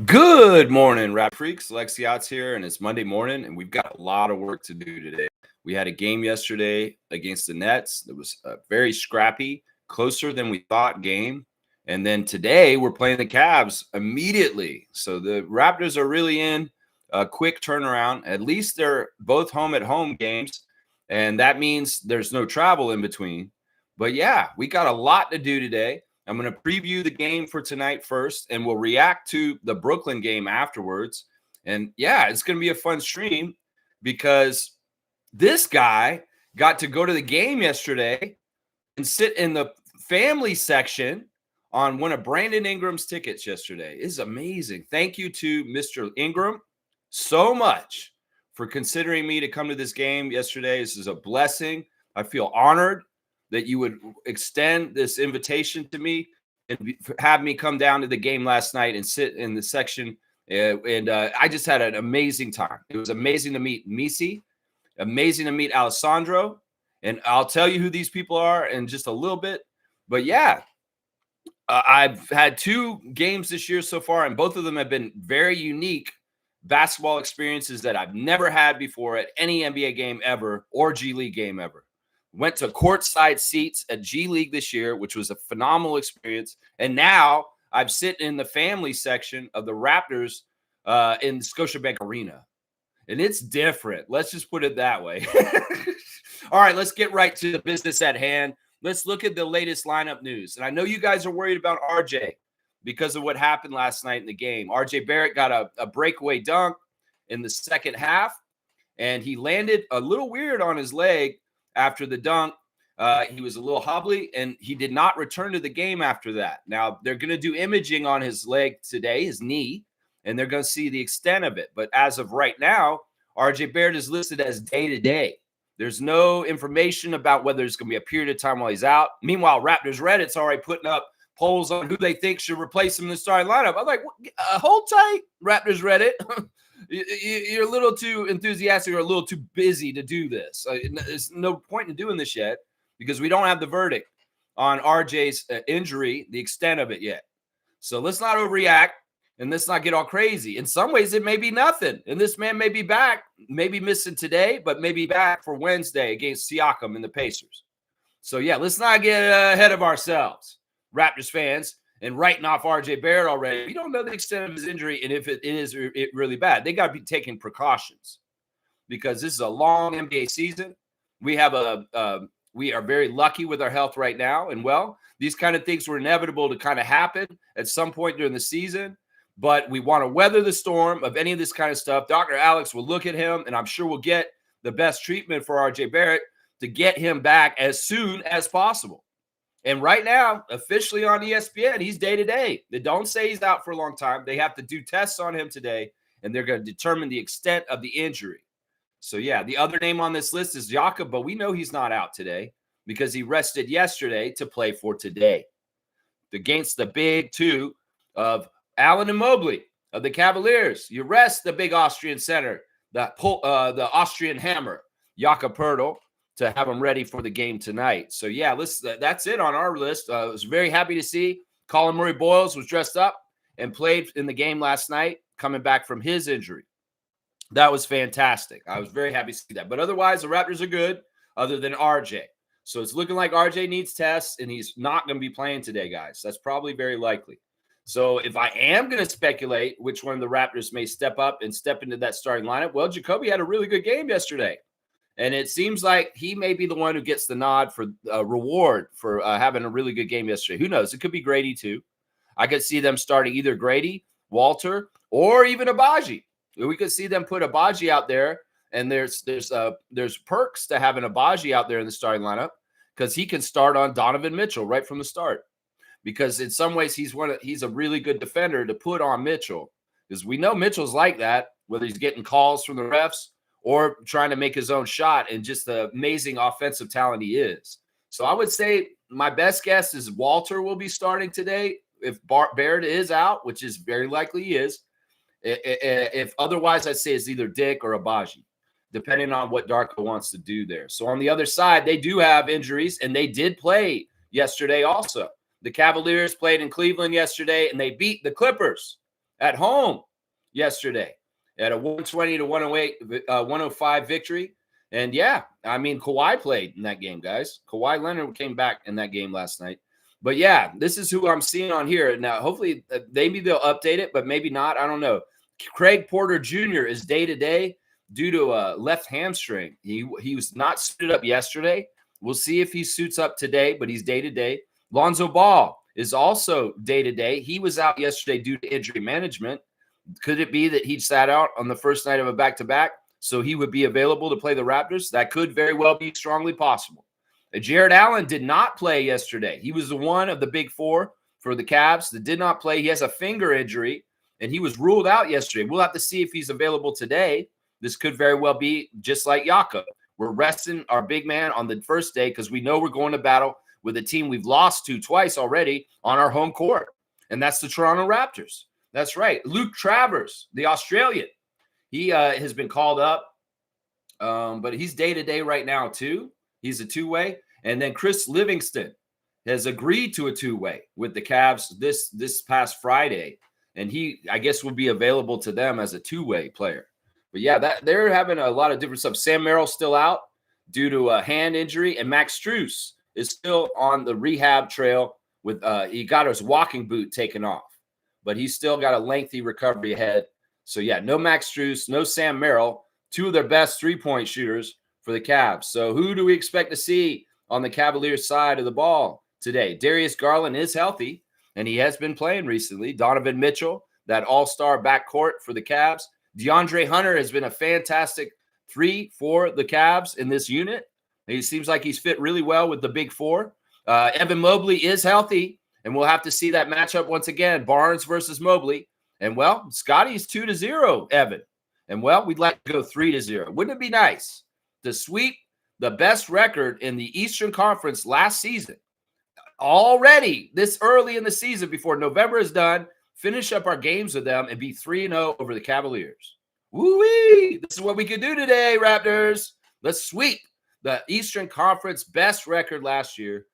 Good morning, Rap Freaks. Lexiot's here, and it's Monday morning, and we've got a lot of work to do today. We had a game yesterday against the Nets. It was a very scrappy, closer than we thought game. And then today we're playing the Cavs immediately. So the Raptors are really in a quick turnaround. At least they're both home at home games, and that means there's no travel in between. But yeah, we got a lot to do today. I'm going to preview the game for tonight first, and we'll react to the Brooklyn game afterwards. And yeah, it's going to be a fun stream because this guy got to go to the game yesterday and sit in the family section on one of Brandon Ingram's tickets yesterday. It's amazing. Thank you to Mr. Ingram so much for considering me to come to this game yesterday. This is a blessing. I feel honored that you would extend this invitation to me and have me come down to the game last night and sit in the section. I just had an amazing time. It was amazing to meet Misi, amazing to meet Alessandro. And I'll tell you who these people are in just a little bit. But yeah, I've had two games this year so far, and both of them have been very unique basketball experiences that I've never had before at any NBA game ever or G League game ever. Went to courtside seats at G League this year, which was a phenomenal experience. And now I'm sitting in the family section of the Raptors in Scotiabank Arena. And it's different. Let's just put it that way. All right, let's get right to the business at hand. Let's look at the latest lineup news. And I know you guys are worried about RJ because of what happened last night in the game. RJ Barrett got a breakaway dunk in the second half, and he landed a little weird on his leg after the dunk. He was a little hobbly, and he did not return to the game after that. Now, they're going to do imaging on his leg today, his knee, and they're going to see the extent of it. But as of right now, RJ Barrett is listed as day-to-day. There's no information about whether there's going to be a period of time while he's out. Meanwhile, Raptors Reddit's already putting up polls on who they think should replace him in the starting lineup. I'm like, hold tight, Raptors Reddit. You're a little too enthusiastic or a little too busy to do this. There's no point in doing this yet because we don't have the verdict on RJ's injury, the extent of it yet. So let's not overreact and let's not get all crazy. In some ways, it may be nothing. And this man may be back, maybe missing today, but maybe back for Wednesday against Siakam and the Pacers. So, yeah, let's not get ahead of ourselves, Raptors fans, and writing off RJ Barrett already. We don't know the extent of his injury and if it is really bad. They got to be taking precautions because this is a long NBA season. We are very lucky with our health right now. And, well, these kind of things were inevitable to kind of happen at some point during the season. But we want to weather the storm of any of this kind of stuff. Dr. Alex will look at him, and I'm sure we'll get the best treatment for RJ Barrett to get him back as soon as possible. And right now, officially on ESPN, he's day-to-day. They don't say he's out for a long time. They have to do tests on him today, and they're going to determine the extent of the injury. So, yeah, the other name on this list is Jakob, but we know he's not out today because he rested yesterday to play for today against the big two of Allen and Mobley of the Cavaliers. You rest the big Austrian center, the Austrian hammer, Jakob Poeltl, to have him ready for the game tonight. So, yeah, that's it on our list. I was very happy to see Colin Murray-Boyles was dressed up and played in the game last night, coming back from his injury. That was fantastic. I was very happy to see that. But otherwise, the Raptors are good other than RJ. So it's looking like RJ needs tests, and he's not going to be playing today, guys. That's probably very likely. So if I am going to speculate which one of the Raptors may step up and step into that starting lineup, well, Jacoby had a really good game yesterday. And it seems like he may be the one who gets the nod for reward for having a really good game yesterday. Who knows? It could be Grady too. I could see them starting either Grady, Walter, or even Abaji. We could see them put Abaji out there, and there's perks to having Abaji out there in the starting lineup because he can start on Donovan Mitchell right from the start. Because in some ways he's a really good defender to put on Mitchell because we know Mitchell's like that, whether he's getting calls from the refs or trying to make his own shot and just the amazing offensive talent he is. So I would say my best guess is Walter will be starting today if Barrett is out, which is very likely he is. If otherwise, I'd say it's either Dick or Abaji, depending on what Darko wants to do there. So on the other side, they do have injuries, and they did play yesterday also. The Cavaliers played in Cleveland yesterday, and they beat the Clippers. at home yesterday at a 120 to 108, 105 victory. And yeah, I mean, Kawhi played in that game, guys. Kawhi Leonard came back in that game last night. But yeah, this is who I'm seeing on here. Now, hopefully, maybe they'll update it, but maybe not. I don't know. Craig Porter Jr. is day-to-day due to a left hamstring. He was not suited up yesterday. We'll see if he suits up today, but he's day-to-day. Lonzo Ball is also day-to-day. He was out yesterday due to injury management. Could it be that he sat out on the first night of a back-to-back, so he would be available to play the Raptors? That could very well be strongly possible. Jared Allen did not play yesterday. He was the one of the big four for the Cavs that did not play. He has a finger injury, and he was ruled out yesterday. We'll have to see if he's available today. This could very well be just like Jakob. We're resting our big man on the first day because we know we're going to battle with a team we've lost to twice already on our home court, and that's the Toronto Raptors. That's right. Luke Travers, the Australian, he has been called up, but he's day-to-day right now too. He's a two-way. And then Chris Livingston has agreed to a two-way with the Cavs this past Friday, and he, I guess, will be available to them as a two-way player. But yeah, they're having a lot of different stuff. Sam Merrill's still out due to a hand injury, and Max Strus is still on the rehab trail with he got his walking boot taken off, but he's still got a lengthy recovery ahead. So yeah, no Max Strus, no Sam Merrill, two of their best three-point shooters for the Cavs. So who do we expect to see on the Cavaliers side of the ball today? Darius Garland is healthy, and he has been playing recently. Donovan Mitchell, that all-star backcourt for the Cavs. DeAndre Hunter has been a fantastic three for the Cavs in this unit. He seems like he's fit really well with the big four. Evan Mobley is healthy, and we'll have to see that matchup once again, Barnes versus Mobley. And, well, Scotty's 2-0, Evan. And, well, we'd like to go 3-0. Wouldn't it be nice to sweep the best record in the Eastern Conference last season already this early in the season before November is done, finish up our games with them, and be 3-0 over the Cavaliers? Woo-wee! This is what we could do today, Raptors. Let's sweep the Eastern Conference best record last year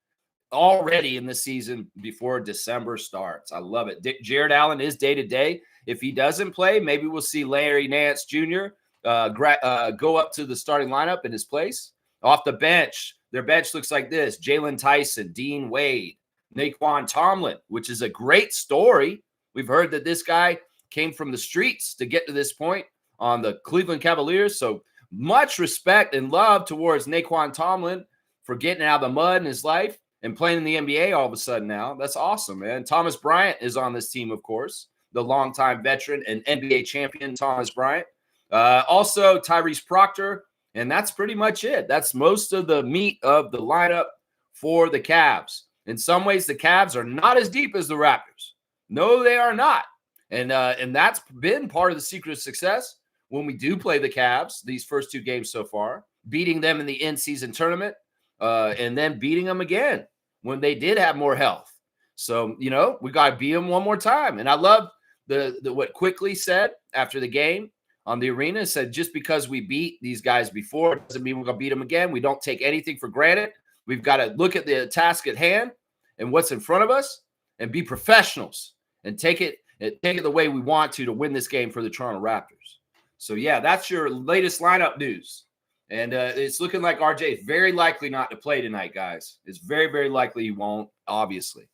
already in the season before December starts. I love it. Jared Allen is day-to-day. If he doesn't play, maybe we'll see Larry Nance Jr. Go up to the starting lineup in his place. Off the bench, their bench looks like this: Jalen Tyson, Dean Wade, Naquan Tomlin, which is a great story. We've heard that this guy came from the streets to get to this point on the Cleveland Cavaliers. So much respect and love towards Naquan Tomlin for getting out of the mud in his life and playing in the NBA all of a sudden now. That's awesome, man. Thomas Bryant is on this team, of course, the longtime veteran and NBA champion Thomas Bryant. Also, Tyrese Proctor, and that's pretty much it. That's most of the meat of the lineup for the Cavs. In some ways, the Cavs are not as deep as the Raptors. No, they are not. And that's been part of the secret of success when we do play the Cavs these first two games so far, beating them in the in-season tournament and then beating them again when they did have more health. So, you know, we got to beat them one more time. And I love the what Quickly said after the game on the arena. Said, just because we beat these guys before doesn't mean we're going to beat them again. We don't take anything for granted. We've got to look at the task at hand and what's in front of us and be professionals and take it the way we want to win this game for the Toronto Raptors. So, yeah, that's your latest lineup news. And it's looking like RJ is very likely not to play tonight, guys. It's very, very likely he won't, obviously,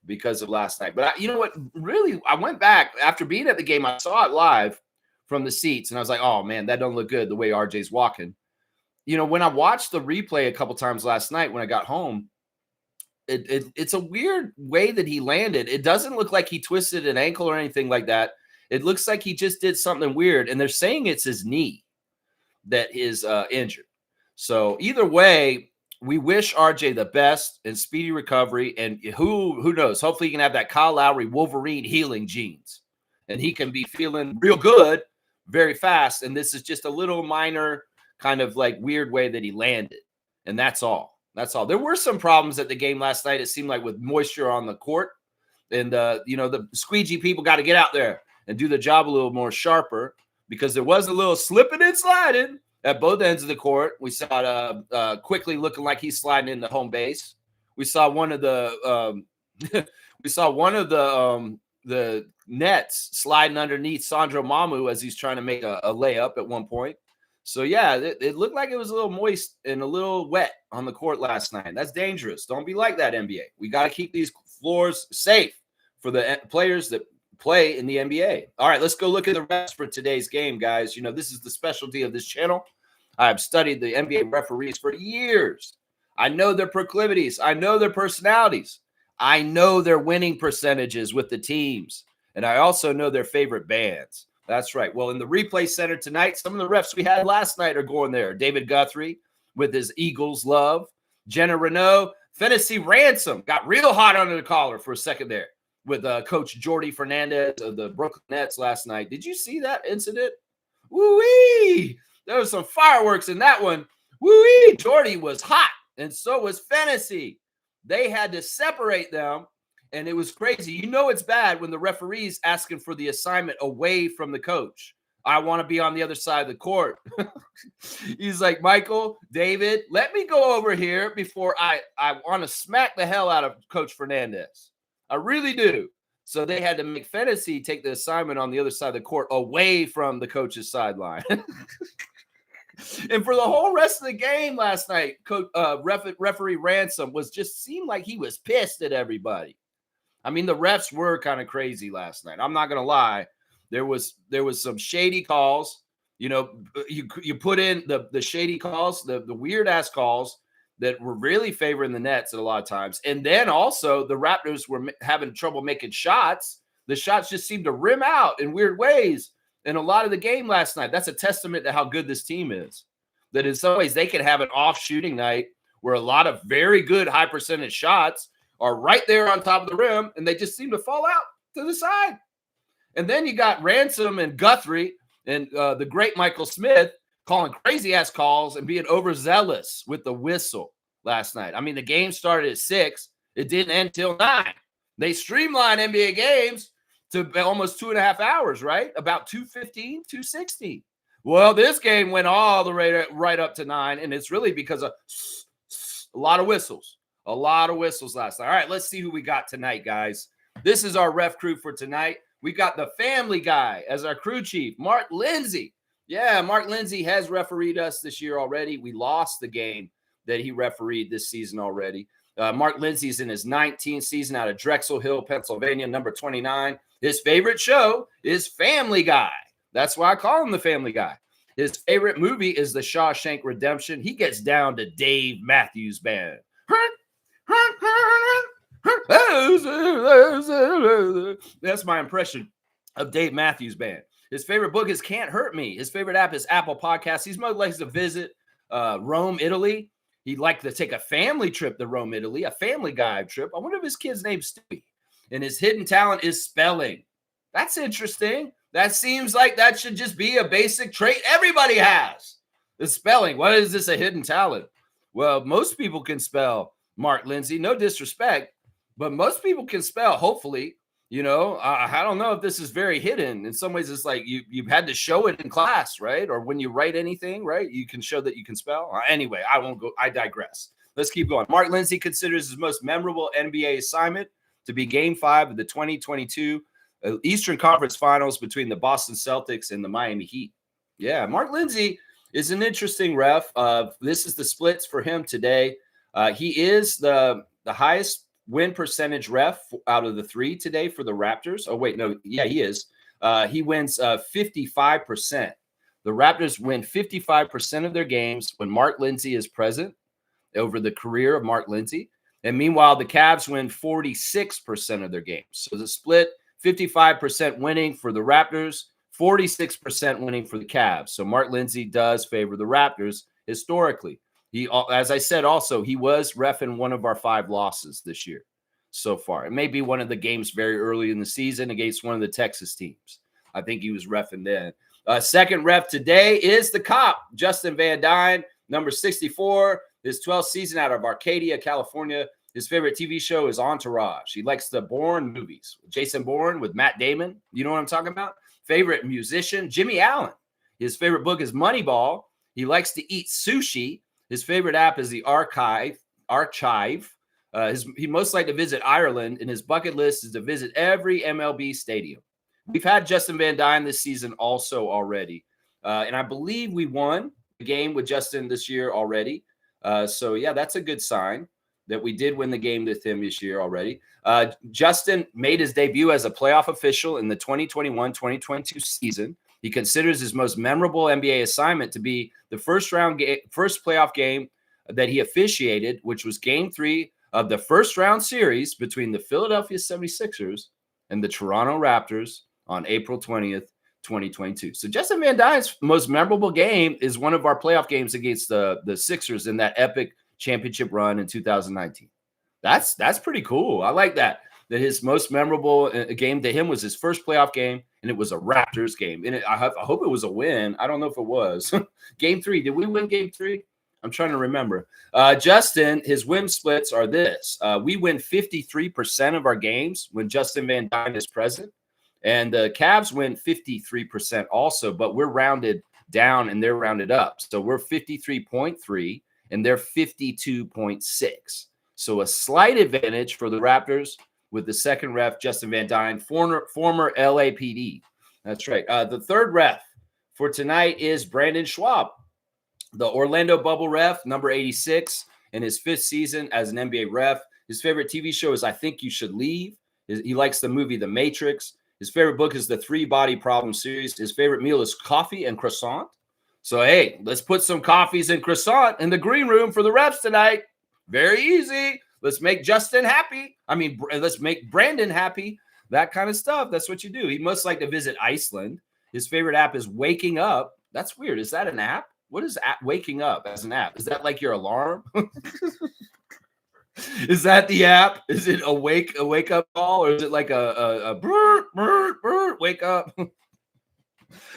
because of last night. But you know what? Really, I went back after being at the game. I saw it live from the seats, and I was like, oh, man, that don't look good the way RJ's walking. You know, when I watched the replay a couple times last night when I got home, it's a weird way that he landed. It doesn't look like he twisted an ankle or anything like that. It looks like he just did something weird, and they're saying it's his knee that is injured. So either way, we wish RJ the best and speedy recovery, and who knows? Hopefully he can have that Kyle Lowry Wolverine healing genes, and he can be feeling real good very fast, and this is just a little minor kind of like weird way that he landed, and that's all. That's all. There were some problems at the game last night, it seemed like, with moisture on the court, and you know, the squeegee people got to get out there and do the job a little more sharper, because there was a little slipping and sliding at both ends of the court. We saw it Quickly looking like he's sliding into home base. We saw one of the the Nets sliding underneath Sandro Mamu as he's trying to make a layup at one point. So, yeah, it looked like it was a little moist and a little wet on the court last night. That's dangerous. Don't be like that, NBA. We got to keep these floors safe for the players that play in the NBA. All right, let's go look at the refs for today's game, guys. You know, this is the specialty of this channel. I've studied the NBA referees for years. I know their proclivities. I know their personalities. I know their winning percentages with the teams. And I also know their favorite bands. That's right. Well, in the replay center tonight, some of the refs we had last night are going there. David Guthrie with his Eagles love. Jenna Renault, Fantasy Ransom got real hot under the collar for a second there with Coach Jordy Fernandez of the Brooklyn Nets last night. Did you see that incident? Woo-wee! There was some fireworks in that one. Woo-wee! Jordy was hot, and so was Fantasy. They had to separate them, and it was crazy. You know it's bad when the referee's asking for the assignment away from the coach. I want to be on the other side of the court. He's like, Michael, David, let me go over here before I want to smack the hell out of Coach Fernandez. I really do. So they had to make Fantasy take the assignment on the other side of the court away from the coach's sideline. And for the whole rest of the game last night, referee Ransom seemed like he was pissed at everybody. I mean, the refs were kind of crazy last night. I'm not going to lie. There was some shady calls. You know, you put in the shady calls, the weird-ass calls that were really favoring the Nets at a lot of times. And then also the Raptors were having trouble making shots. The shots just seemed to rim out in weird ways in a lot of the game last night. That's a testament to how good this team is. That in some ways they can have an off shooting night where a lot of very good high percentage shots are right there on top of the rim, and they just seem to fall out to the side. And then you got Ransom and Guthrie and the great Michael Smith calling crazy-ass calls and being overzealous with the whistle last night. I mean, the game started at 6. It didn't end till 9. They streamlined NBA games to almost 2.5 hours, right? About 2:15, 2:16. Well, this game went all the way right up to 9, and it's really because of a lot of whistles. A lot of whistles last night. All right, let's see who we got tonight, guys. This is our ref crew for tonight. We got the family guy as our crew chief, Mark Lindsay. Yeah, Mark Lindsay has refereed us this year already. We lost the game that he refereed this season already. Mark Lindsay's in his 19th season out of Drexel Hill, Pennsylvania, number 29. His favorite show is Family Guy. That's why I call him the Family Guy. His favorite movie is The Shawshank Redemption. He gets down to Dave Matthews Band. That's my impression of Dave Matthews Band. His favorite book is Can't Hurt Me. His favorite app is Apple Podcasts. He's most likes to visit Rome, Italy. He'd like to take a family trip to Rome, Italy, a Family Guy trip. I wonder if his kid's name's Stewie. And his hidden talent is spelling. That's interesting. That seems like that should just be a basic trait everybody has. The spelling. What is this, a hidden talent? Well, most people can spell, Mark Lindsay. No disrespect, but most people can spell, hopefully. You know, I don't know if this is very hidden. In some ways, it's like you've had to show it in class, right? Or when you write anything, right? You can show that you can spell. Anyway, I won't go. I digress. Let's keep going. Mark Lindsay considers his most memorable NBA assignment to be Game 5 of the 2022 Eastern Conference Finals between the Boston Celtics and the Miami Heat. Yeah, Mark Lindsay is an interesting ref. This is the splits for him today. He is the highest win percentage ref out of the 3 today for the Raptors. Oh, wait, no. Yeah, he is. He wins 55%. The Raptors win 55% of their games when Mark Lindsay is present over the career of Mark Lindsay. And meanwhile, the Cavs win 46% of their games. So the split, 55% winning for the Raptors, 46% winning for the Cavs. So Mark Lindsay does favor the Raptors historically. He, as I said, also, he was reffing one of our 5 losses this year so far. It may be one of the games very early in the season against one of the Texas teams. I think he was reffing then. Second ref today is the cop, Justin Van Dyne, number 64, his 12th season out of Arcadia, California. His favorite TV show is Entourage. He likes the Bourne movies. Jason Bourne with Matt Damon. You know what I'm talking about? Favorite musician, Jimmy Allen. His favorite book is Moneyball. He likes to eat sushi. His favorite app is the Archive. He'd most like to visit Ireland, and his bucket list is to visit every MLB stadium. We've had Justin Van Dine this season also already. And I believe we won the game with Justin this year already. So, yeah, that's a good sign that we did win the game with him this year already. Justin made his debut as a playoff official in the 2021-2022 season. He considers his most memorable NBA assignment to be the first playoff game that he officiated, which was Game 3 of the first round series between the Philadelphia 76ers and the Toronto Raptors on April 20th, 2022. So Justin Van Dyne's most memorable game is one of our playoff games against the Sixers in that epic championship run in 2019. That's pretty cool. I like that his most memorable game to him was his first playoff game, and it was a Raptors game. And I hope it was a win. I don't know if it was. Game 3. Did we win Game 3? I'm trying to remember. Justin, his win splits are this. We win 53% of our games when Justin Van Dyne is present. And the Cavs win 53% also, but we're rounded down and they're rounded up. So we're 53.3 and they're 52.6. So a slight advantage for the Raptors with the second ref, Justin Van Dyne, former LAPD. That's right. The third ref for tonight is Brandon Schwab, the Orlando Bubble ref, number 86, in his 5th season as an NBA ref. His favorite TV show is I Think You Should Leave. He likes the movie The Matrix. His favorite book is the 3 Body Problem series. His favorite meal is coffee and croissant. So, hey, let's put some coffees and croissant in the green room for the refs tonight. Very easy. Let's make Justin happy. Let's make Brandon happy. That kind of stuff. That's what you do. He must like to visit Iceland. His favorite app is Waking Up. That's weird. Is that an app? What is Waking Up as an app? Is that like your alarm? Is that the app? Is it a wake up call, or is it like a brr, brr, brr, wake up? I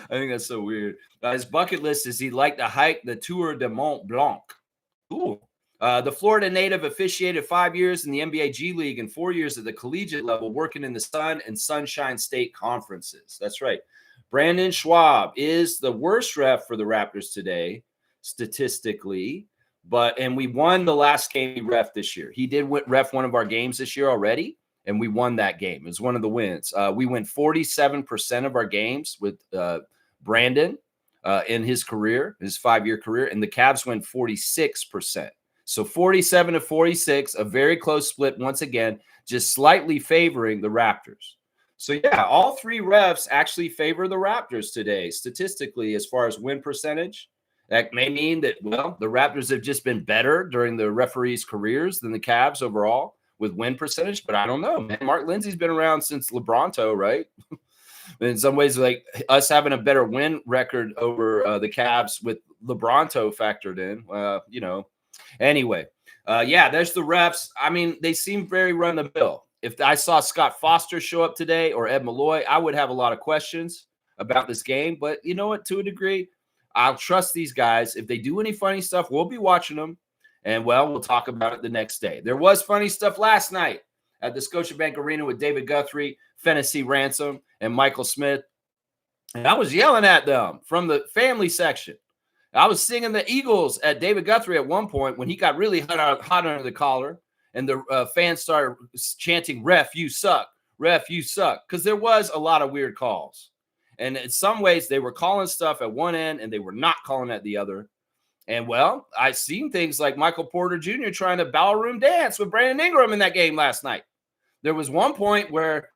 think that's so weird. His bucket list is he'd like to hike the Tour de Mont Blanc. Ooh. The Florida native officiated 5 years in the NBA G League and 4 years at the collegiate level, working in the Sun and Sunshine State conferences. That's right. Brandon Schwab is the worst ref for the Raptors today, statistically. And we won the last game he ref this year. He did ref one of our games this year already, and we won that game. It was one of the wins. We win 47% of our games with Brandon in his career, his 5-year career, and the Cavs win 46%. So 47 to 46, a very close split once again, just slightly favoring the Raptors. So, yeah, all 3 refs actually favor the Raptors today, statistically, as far as win percentage. That may mean that, well, the Raptors have just been better during the referees' careers than the Cavs overall with win percentage, but I don't know, man. Mark Lindsay's been around since LeBronto, right? In some ways, like us having a better win record over the Cavs with LeBronto factored in, Anyway, there's the refs. I mean, they seem very run-the-mill. If I saw Scott Foster show up today or Ed Malloy, I would have a lot of questions about this game. But you know what? To a degree, I'll trust these guys. If they do any funny stuff, we'll be watching them. And, we'll talk about it the next day. There was funny stuff last night at the Scotiabank Arena with David Guthrie, Fennessy Ransom, and Michael Smith. And I was yelling at them from the family section. I was singing the Eagles at David Guthrie at one point when he got really hot under the collar. And the fans started chanting, "Ref, you suck. Ref, you suck." Because there was a lot of weird calls. And in some ways, they were calling stuff at one end and they were not calling at the other. And, I've seen things like Michael Porter Jr. trying to ballroom dance with Brandon Ingram in that game last night. There was one point where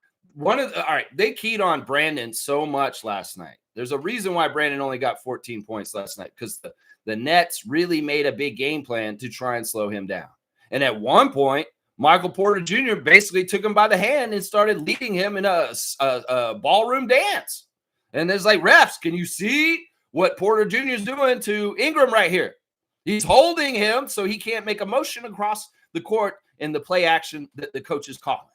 they keyed on Brandon so much last night. There's a reason why Brandon only got 14 points last night, because the Nets really made a big game plan to try and slow him down. And at one point, Michael Porter Jr. basically took him by the hand and started leading him in a ballroom dance. And there's like, refs, can you see what Porter Jr. is doing to Ingram right here? He's holding him so he can't make a motion across the court in the play action that the coach is calling.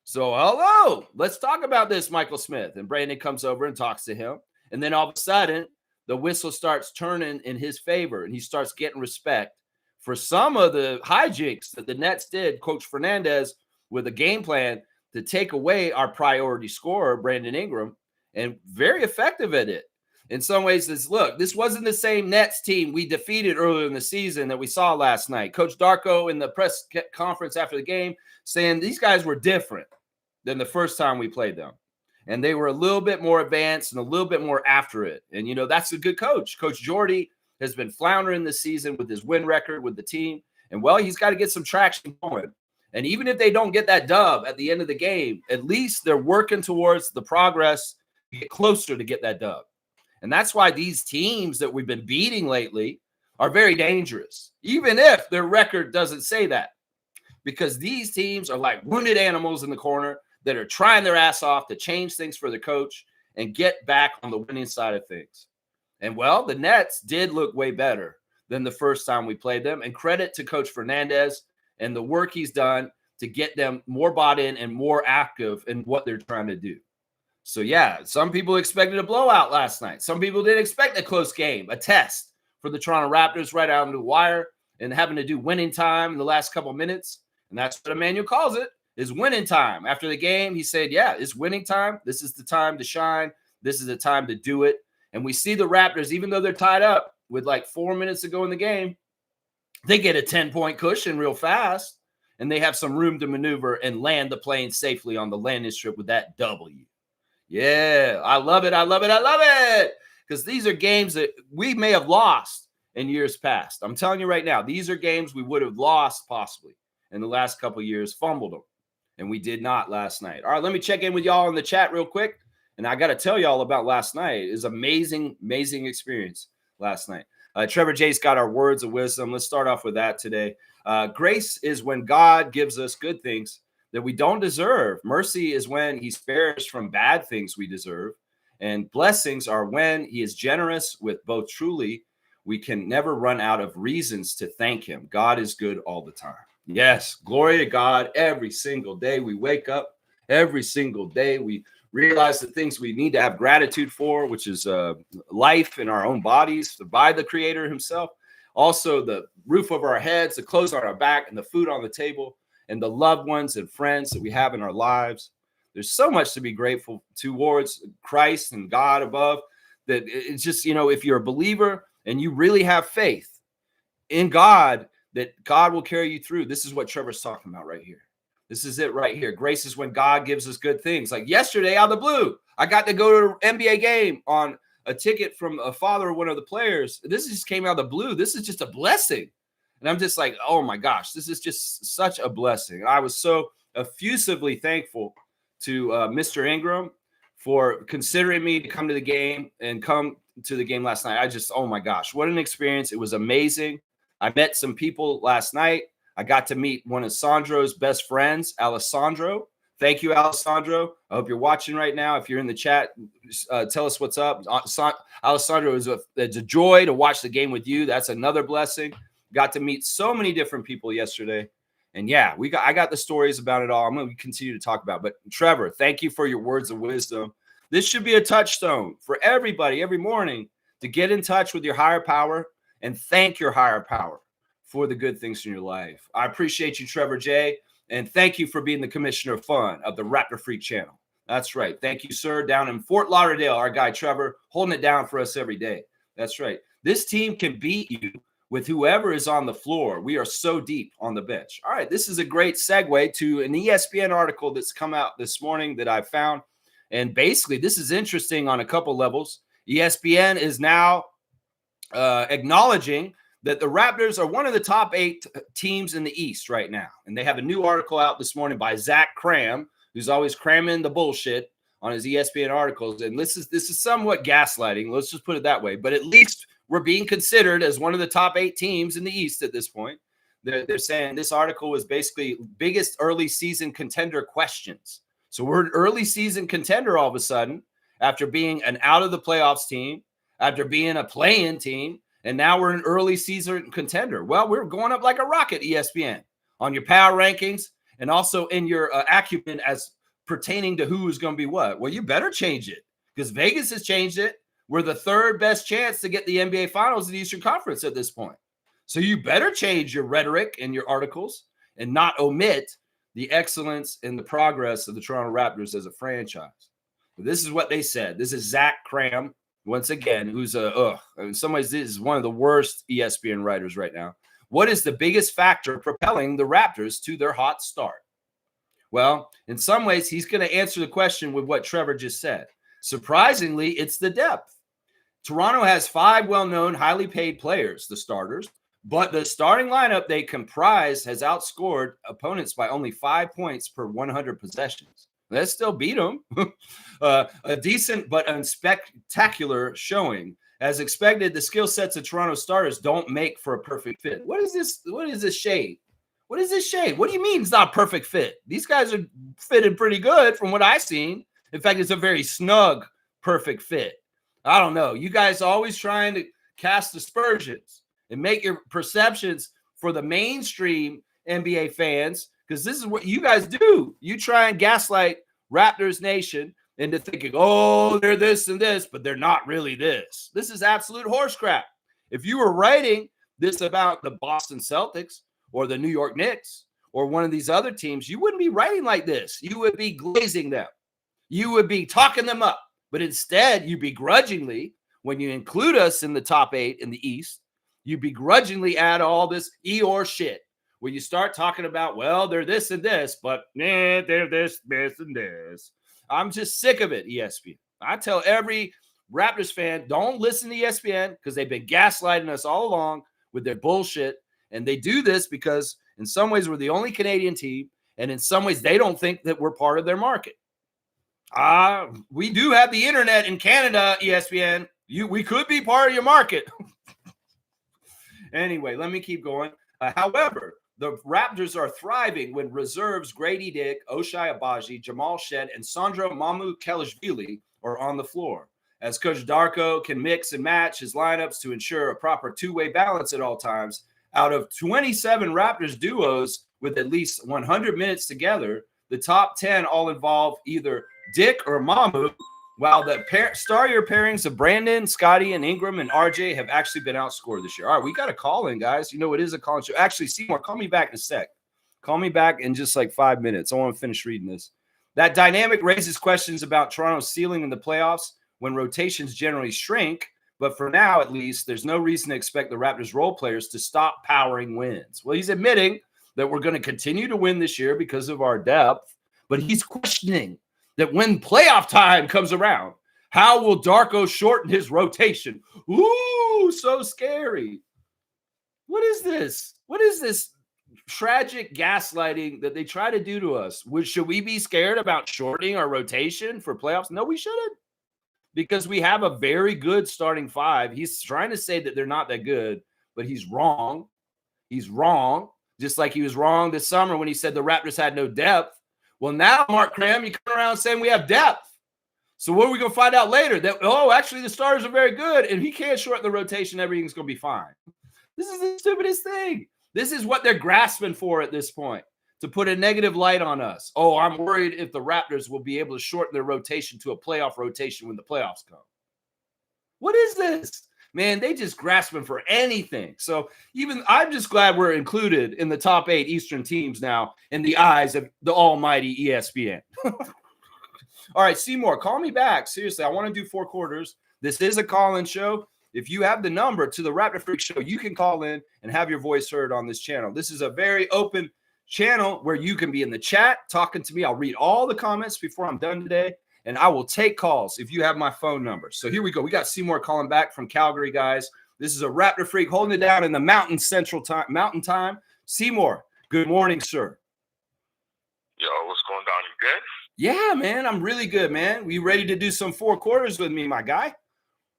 So, hello, let's talk about this, Michael Smith. And Brandon comes over and talks to him. And then all of a sudden, the whistle starts turning in his favor, and he starts getting respect for some of the hijinks that the Nets did, Coach Fernandez, with a game plan to take away our priority scorer, Brandon Ingram, and very effective at it. in some ways is, look, this wasn't the same Nets team we defeated earlier in the season that we saw last night. Coach Darko in the press conference after the game saying these guys were different than the first time we played them. And they were a little bit more advanced and a little bit more after it. And, that's a good coach. Coach Jordy has been floundering this season with his win record with the team. And, well, he's got to get some traction going. And even if they don't get that dub at the end of the game, at least they're working towards the progress to get closer to get that dub. And that's why these teams that we've been beating lately are very dangerous, even if their record doesn't say that. Because these teams are like wounded animals in the corner that are trying their ass off to change things for the coach and get back on the winning side of things. And, well, the Nets did look way better than the first time we played them. And credit to Coach Fernandez and the work he's done to get them more bought in and more active in what they're trying to do. So, yeah, some people expected a blowout last night. Some people didn't expect a close game, a test for the Toronto Raptors right out into the wire and having to do winning time in the last couple of minutes. And that's what Emmanuel calls it, is winning time. After the game, he said, yeah, it's winning time. This is the time to shine. This is the time to do it. And we see the Raptors, even though they're tied up with like 4 minutes to go in the game, they get a 10-point cushion real fast, and they have some room to maneuver and land the plane safely on the landing strip with that W. Yeah, I love it. I love it. I love it. Because these are games that we may have lost in years past. I'm telling you right now, these are games we would have lost possibly in the last couple of years, fumbled them. And we did not last night. All right, let me check in with y'all in the chat real quick. And I got to tell y'all about last night. It was an amazing, amazing experience last night. Trevor J's got our words of wisdom. Let's start off with that today. Grace is when God gives us good things that we don't deserve. Mercy is when he spares from bad things we deserve. And blessings are when he is generous with both. Truly, we can never run out of reasons to thank him. God is good all the time. Yes, glory to God. Every single day we wake up, every single day we realize the things we need to have gratitude for, which is life in our own bodies by the Creator himself. Also, the roof over our heads, the clothes on our back, and the food on the table, and the loved ones and friends that we have in our lives. There's so much to be grateful towards Christ and God above that it's just, if you're a believer and you really have faith in God, that God will carry you through. This is what Trevor's talking about right here. This is it right here. Grace is when God gives us good things. Like yesterday out of the blue, I got to go to an NBA game on a ticket from a father of one of the players. This just came out of the blue. This is just a blessing. And I'm just like, oh my gosh, this is just such a blessing. I was so effusively thankful to Mr. Ingram for considering me to come to the game and come to the game last night. Oh my gosh, what an experience. It was amazing. I met some people last night. I got to meet one of Sandro's best friends, Alessandro. Thank you, Alessandro. I hope you're watching right now. If you're in the chat, tell us what's up. Alessandro, it's a joy to watch the game with you. That's another blessing. Got to meet so many different people yesterday. And yeah, I got the stories about it all. I'm going to continue to talk about it. But Trevor, thank you for your words of wisdom. This should be a touchstone for everybody every morning to get in touch with your higher power and thank your higher power for the good things in your life. I appreciate you, Trevor J. And thank you for being the commissioner of fun of the Raptor Freak channel. That's right. Thank you, sir. Down in Fort Lauderdale, our guy, Trevor, holding it down for us every day. That's right. This team can beat you with whoever is on the floor. We are so deep on the bench. All right. This is a great segue to an ESPN article that's come out this morning that I found. And basically, this is interesting on a couple levels. ESPN is now acknowledging that the Raptors are one of the top 8 teams in the East right now. And they have a new article out this morning by Zach Cram, who's always cramming the bullshit on his ESPN articles. And this is somewhat gaslighting. Let's just put it that way. But at least we're being considered as one of the top 8 teams in the East at this point. They're saying this article was basically biggest early season contender questions. So we're an early season contender all of a sudden after being an out of the playoffs team, after being a play-in team, and now we're an early season contender. Well, we're going up like a rocket, ESPN, on your power rankings and also in your acumen as pertaining to who is going to be what. Well, you better change it because Vegas has changed it. We're the third best chance to get the NBA Finals in the Eastern Conference at this point. So you better change your rhetoric and your articles and not omit the excellence and the progress of the Toronto Raptors as a franchise. This is what they said. This is Zach Cram, once again, who's in some ways this is one of the worst ESPN writers right now. What is the biggest factor propelling the Raptors to their hot start? Well, in some ways, he's going to answer the question with what Trevor just said. Surprisingly, it's the depth. Toronto has 5 well-known, highly paid players, the starters, but the starting lineup they comprise has outscored opponents by only 5 points per 100 possessions. That still beat them. A decent but unspectacular showing. As expected, the skill sets of Toronto starters don't make for a perfect fit. What is this? What is this shade? What is this shade? What do you mean it's not a perfect fit? These guys are fitted pretty good from what I've seen. In fact, it's a very snug, perfect fit. I don't know. You guys are always trying to cast aspersions and make your perceptions for the mainstream NBA fans, because this is what you guys do. You try and gaslight Raptors Nation into thinking, oh, they're this and this, but they're not really this. This is absolute horse crap. If you were writing this about the Boston Celtics or the New York Knicks or one of these other teams, you wouldn't be writing like this. You would be glazing them. You would be talking them up. But instead, you begrudgingly, when you include us in the top 8 in the East, you begrudgingly add all this Eeyore shit where you start talking about, well, they're this and this, but they're this and this. I'm just sick of it, ESPN. I tell every Raptors fan, don't listen to ESPN because they've been gaslighting us all along with their bullshit. And they do this because in some ways we're the only Canadian team, and in some ways they don't think that we're part of their market. We do have the internet in Canada, ESPN. We could be part of your market. Anyway, let me keep going. However, the Raptors are thriving when reserves Grady Dick, Oshai Abaji, Jamal Shed, and Sandro Mamukelashvili are on the floor. As Coach Darko can mix and match his lineups to ensure a proper two-way balance at all times, out of 27 Raptors duos with at least 100 minutes together, the top 10 all involve either Dick or Mamu, while the starrier pairings of Brandon, Scotty, and Ingram and RJ have actually been outscored this year. All right, we got a call in, guys. You know, it is a call-in show. Actually, Seymour, call me back in a sec. Call me back in just like 5 minutes. I want to finish reading this. That dynamic raises questions about Toronto's ceiling in the playoffs when rotations generally shrink. But for now, at least, there's no reason to expect the Raptors role players to stop powering wins. Well, he's admitting that we're going to continue to win this year because of our depth, but he's questioning that when playoff time comes around, how will Darko shorten his rotation? Ooh, so scary. What is this? What is this tragic gaslighting that they try to do to us? Should we be scared about shortening our rotation for playoffs? No, we shouldn't, because we have a very good starting 5. He's trying to say that they're not that good, but he's wrong. He's wrong, just like he was wrong this summer when he said the Raptors had no depth. Well, now, Mark Cram, you come around saying we have depth. So what are we going to find out later? That, actually, the starters are very good, and he can't shorten the rotation. Everything's going to be fine. This is the stupidest thing. This is what they're grasping for at this point, to put a negative light on us. Oh, I'm worried if the Raptors will be able to shorten their rotation to a playoff rotation when the playoffs come. What is this? Man, they just grasping for anything. So I'm just glad we're included in the top 8 Eastern teams now in the eyes of the almighty ESPN. All right, Seymour, call me back. Seriously, I want to do 4 quarters. This is a call-in show. If you have the number to the Raptor Freak Show, you can call in and have your voice heard on this channel. This is a very open channel where you can be in the chat talking to me. I'll read all the comments before I'm done today, and I will take calls if you have my phone number. So here we go. We got Seymour calling back from Calgary, guys. This is a Raptor Freak holding it down in the Mountain Time. Seymour, good morning, sir. Yo, what's going on? You good? Yeah, man. I'm really good, man. You ready to do some 4 quarters with me, my guy?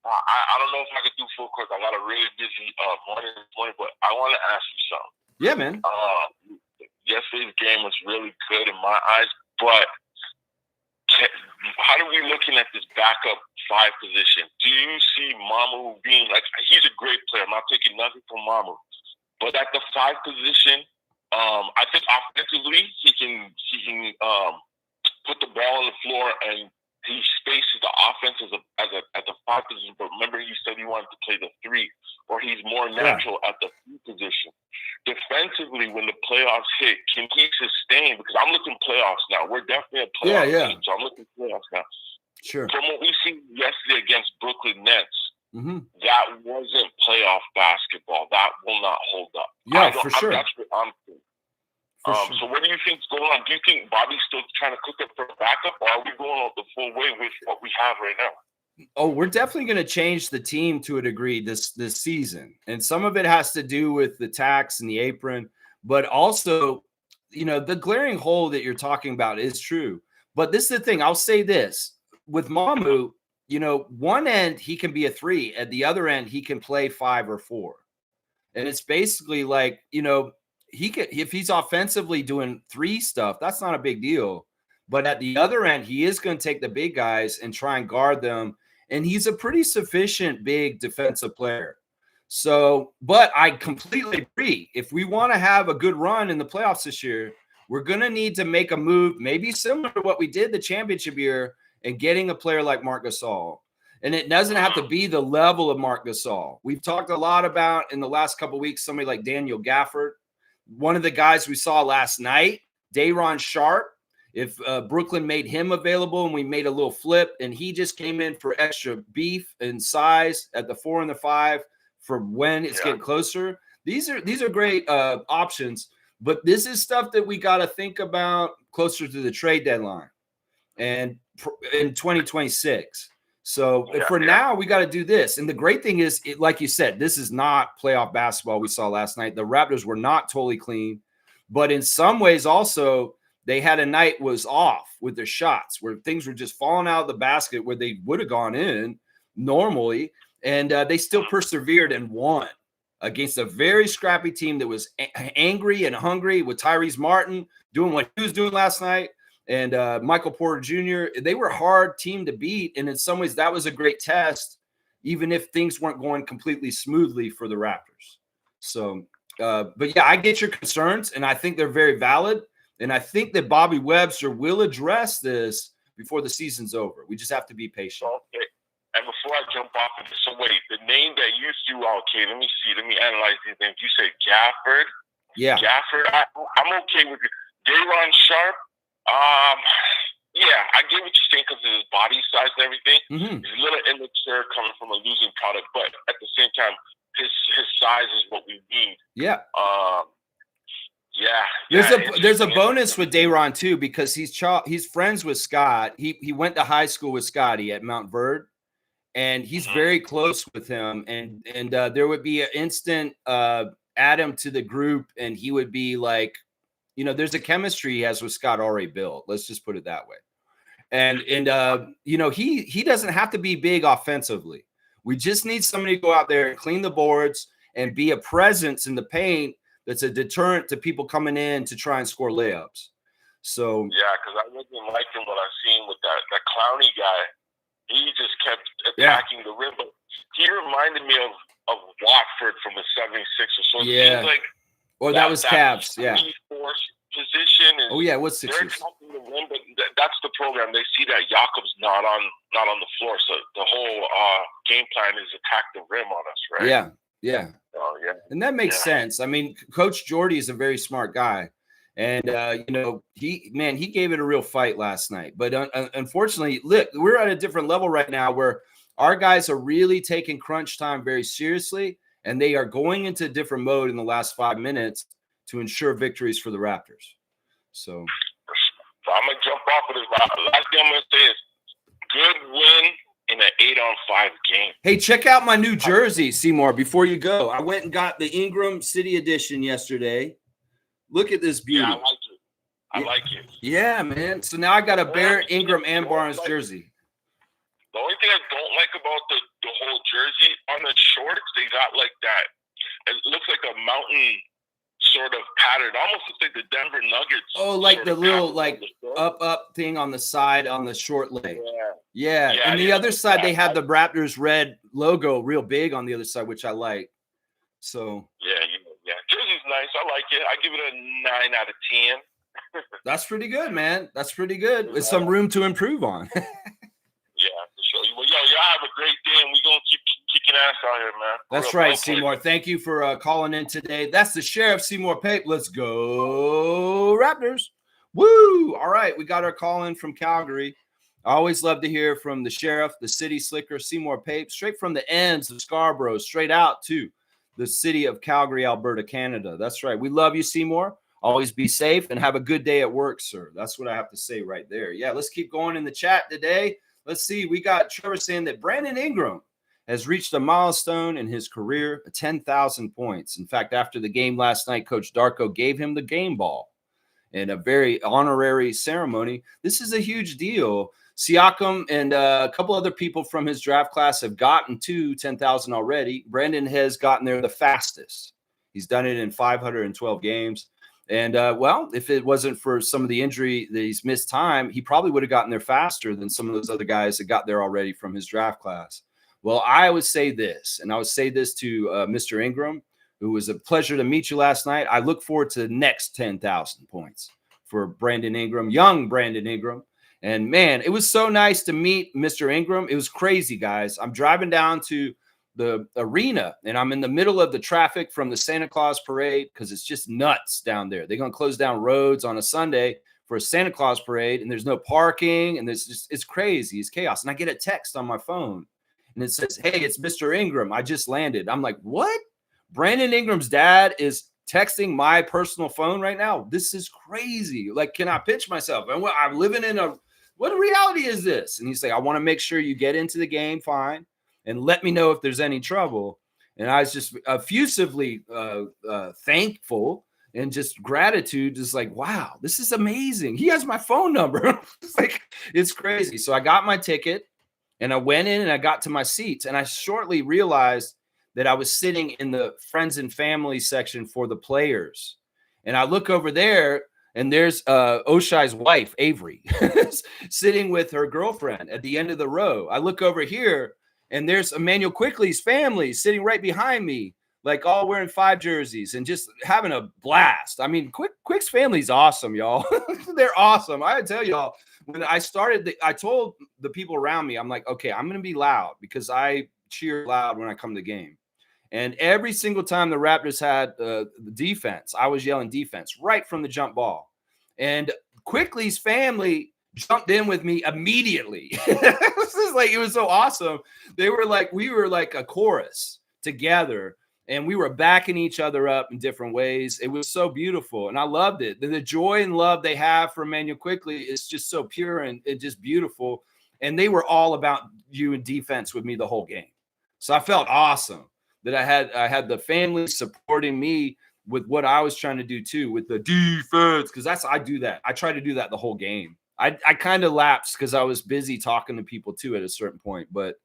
I don't know if I could do 4 quarters. I got a really busy morning this morning, but I want to ask you something. Yeah, man. Yesterday's game was really good in my eyes, but how are we looking at this backup 5 position? Do you see Mamu being like, he's a great player. I'm not taking nothing from Mamu, but at the 5 position, I think offensively he can put the ball on the floor and he spaces the offense at the 5 position. But remember, he said he wanted to play the 3, or he's more natural at the 3 position. Defensively, when the playoffs hit, can he sustain? Because I'm looking playoffs now. We're definitely a playoff team, so I'm looking playoffs now. Sure. From what we seen yesterday against Brooklyn Nets, that wasn't playoff basketball. That will not hold up. Yeah, for sure. That's what I'm thinking. So what do you think's going on? Do you think Bobby's still trying to cook up for a backup, or are we going the full way with what we have right now? Oh, we're definitely going to change the team to a degree this season. And some of it has to do with the tax and the apron, but also, the glaring hole that you're talking about is true. But this is the thing. I'll say this. With Mamu, one end he can be a 3, at the other end he can play 5 or 4. And it's basically like, he could, if he's offensively doing 3 stuff, that's not a big deal. But at the other end, he is going to take the big guys and try and guard them. And he's a pretty sufficient big defensive player. So, but I completely agree. If we want to have a good run in the playoffs this year, we're going to need to make a move, maybe similar to what we did the championship year, and getting a player like Marc Gasol. And it doesn't have to be the level of Marc Gasol. We've talked a lot about in the last couple of weeks, somebody like Daniel Gafford. One of the guys we saw last night, Day'Ron Sharpe, if Brooklyn made him available and we made a little flip and he just came in for extra beef and size at the 4 and the 5 for when it's getting closer. These are great options, but this is stuff that we got to think about closer to the trade deadline and in 2026. So now we got to do this. And the great thing is, like you said, this is not playoff basketball we saw last night. The Raptors were not totally clean, but in some ways also they had a night was off with their shots where things were just falling out of the basket where they would have gone in normally. And they still persevered and won against a very scrappy team that was angry and hungry with Tyrese Martin doing what he was doing last night. And Michael Porter Jr., they were a hard team to beat. And in some ways, that was a great test, even if things weren't going completely smoothly for the Raptors. So, but yeah, I get your concerns, and I think they're very valid. And I think that Bobby Webster will address this before the season's over. We just have to be patient. Okay. And before I jump off of this, so wait, the name that you threw out, okay, let me analyze these names. You said Gafford. Yeah. Gafford, I'm okay with it. Day'Ron Sharpe. Yeah, I get what you're saying because of his body size and everything. He's a little immature coming from a losing product, but at the same time, his size is what we need. Yeah. Yeah. There's a bonus with Day'Ron too because he's friends with Scott. He went to high school with Scotty at Mount Verde, and he's very close with him. And there would be an instant add him to the group, and he would be like, there's a chemistry he has with Scott already built. Let's just put it that way. And he doesn't have to be big offensively. We just need somebody to go out there and clean the boards and be a presence in the paint that's a deterrent to people coming in to try and score layups. So yeah, because I wasn't liking what I seen with that Clowney guy. He just kept attacking the rim, but he reminded me of Watford from the 76ers. So it seems like that was Cavs. Yeah. Position is, what's they're Sixers? attacking the rim, but that's the program. They see that Jakob's not on the floor, so the whole game plan is attack the rim on us, right? Yeah. Oh, yeah. And that makes sense. I mean, Coach Jordy is a very smart guy. And, he gave it a real fight last night. But unfortunately, look, we're at a different level right now where our guys are really taking crunch time very seriously, and they are going into a different mode in the last 5 minutes to ensure victories for the Raptors. So I'm going to jump off of this. Last thing I'm going to say is good win in an 8-on-5 game. Hey, check out my new jersey, Seymour, before you go. I went and got the Ingram City Edition yesterday. Look at this beauty. Yeah, I like it. Yeah, man. So now I got a Bear, Ingram, and Barnes jersey. The only thing I don't like about the whole jersey, on the shorts, they got like that. It looks like a mountain sort of pattern. Almost looks like the Denver Nuggets. Oh, like the little up thing on the side on the short leg. Yeah. And the other side, they had the Raptors red logo real big on the other side, which I like. So yeah. Jersey's nice. I like it. I give it a 9 out of 10. That's pretty good, man. That's pretty good. With some room to improve on. Yeah, for sure. Well, y'all have a great day, and we're going to keep kicking ass out here, man. That's right, Seymour. Thank you for calling in today. That's the Sheriff, Seymour Pape. Let's go, Raptors. Woo! All right, we got our call in from Calgary. I always love to hear from the sheriff, the city slicker, Seymour Pape, straight from the ends of Scarborough, straight out to the city of Calgary, Alberta, Canada. That's right. We love you, Seymour. Always be safe and have a good day at work, sir. That's what I have to say right there. Yeah, let's keep going in the chat today. Let's see. We got Trevor saying that Brandon Ingram has reached a milestone in his career, 10,000 points. In fact, after the game last night, Coach Darko gave him the game ball in a very honorary ceremony. This is a huge deal. Siakam and a couple other people from his draft class have gotten to 10,000 already. Brandon has gotten there the fastest. He's done it in 512 games. And, well, if it wasn't for some of the injury that he's missed time, he probably would have gotten there faster than some of those other guys that got there already from his draft class. Well, I would say this, and I would say this to Mr. Ingram, who was a pleasure to meet you last night. I look forward to the next 10,000 points for Brandon Ingram, young Brandon Ingram. And, man, it was so nice to meet Mr. Ingram. It was crazy, guys. I'm driving down to the arena, and I'm in the middle of the traffic from the Santa Claus parade because it's just nuts down there. They're going to close down roads on a Sunday for a Santa Claus parade, and there's no parking, and it's crazy. It's chaos. And I get a text on my phone, and it says, hey, it's Mr. Ingram. I just landed. I'm like, what? Brandon Ingram's dad is texting my personal phone right now? This is crazy. Like, can I pitch myself? I'm living in what reality is this? And he's like, I want to make sure you get into the game fine and let me know if there's any trouble. And I was just effusively thankful and just gratitude. Just like, wow, this is amazing. He has my phone number. It's crazy. So I got my ticket and I went in and I got to my seats, and I shortly realized that I was sitting in the friends and family section for the players. And I look over there, and there's Oshai's wife, Avery, sitting with her girlfriend at the end of the row. I look over here, and there's Emmanuel Quickly's family sitting right behind me, like all wearing 5 jerseys and just having a blast. I mean, Quick's family's awesome, y'all. They're awesome. I tell y'all, when I started, I told the people around me, I'm like, okay, I'm going to be loud because I cheer loud when I come to the game. And every single time the Raptors had the defense, I was yelling defense right from the jump ball. And Quickly's family jumped in with me immediately. It was so awesome. We were like a chorus together, and we were backing each other up in different ways. It was so beautiful, and I loved it. The joy and love they have for Emmanuel Quickly is just so pure and just beautiful. And they were all about you in defense with me the whole game. So I felt awesome that I had the family supporting me with what I was trying to do too, with the defense, because I do that. I try to do that the whole game. I kind of lapsed because I was busy talking to people too at a certain point. But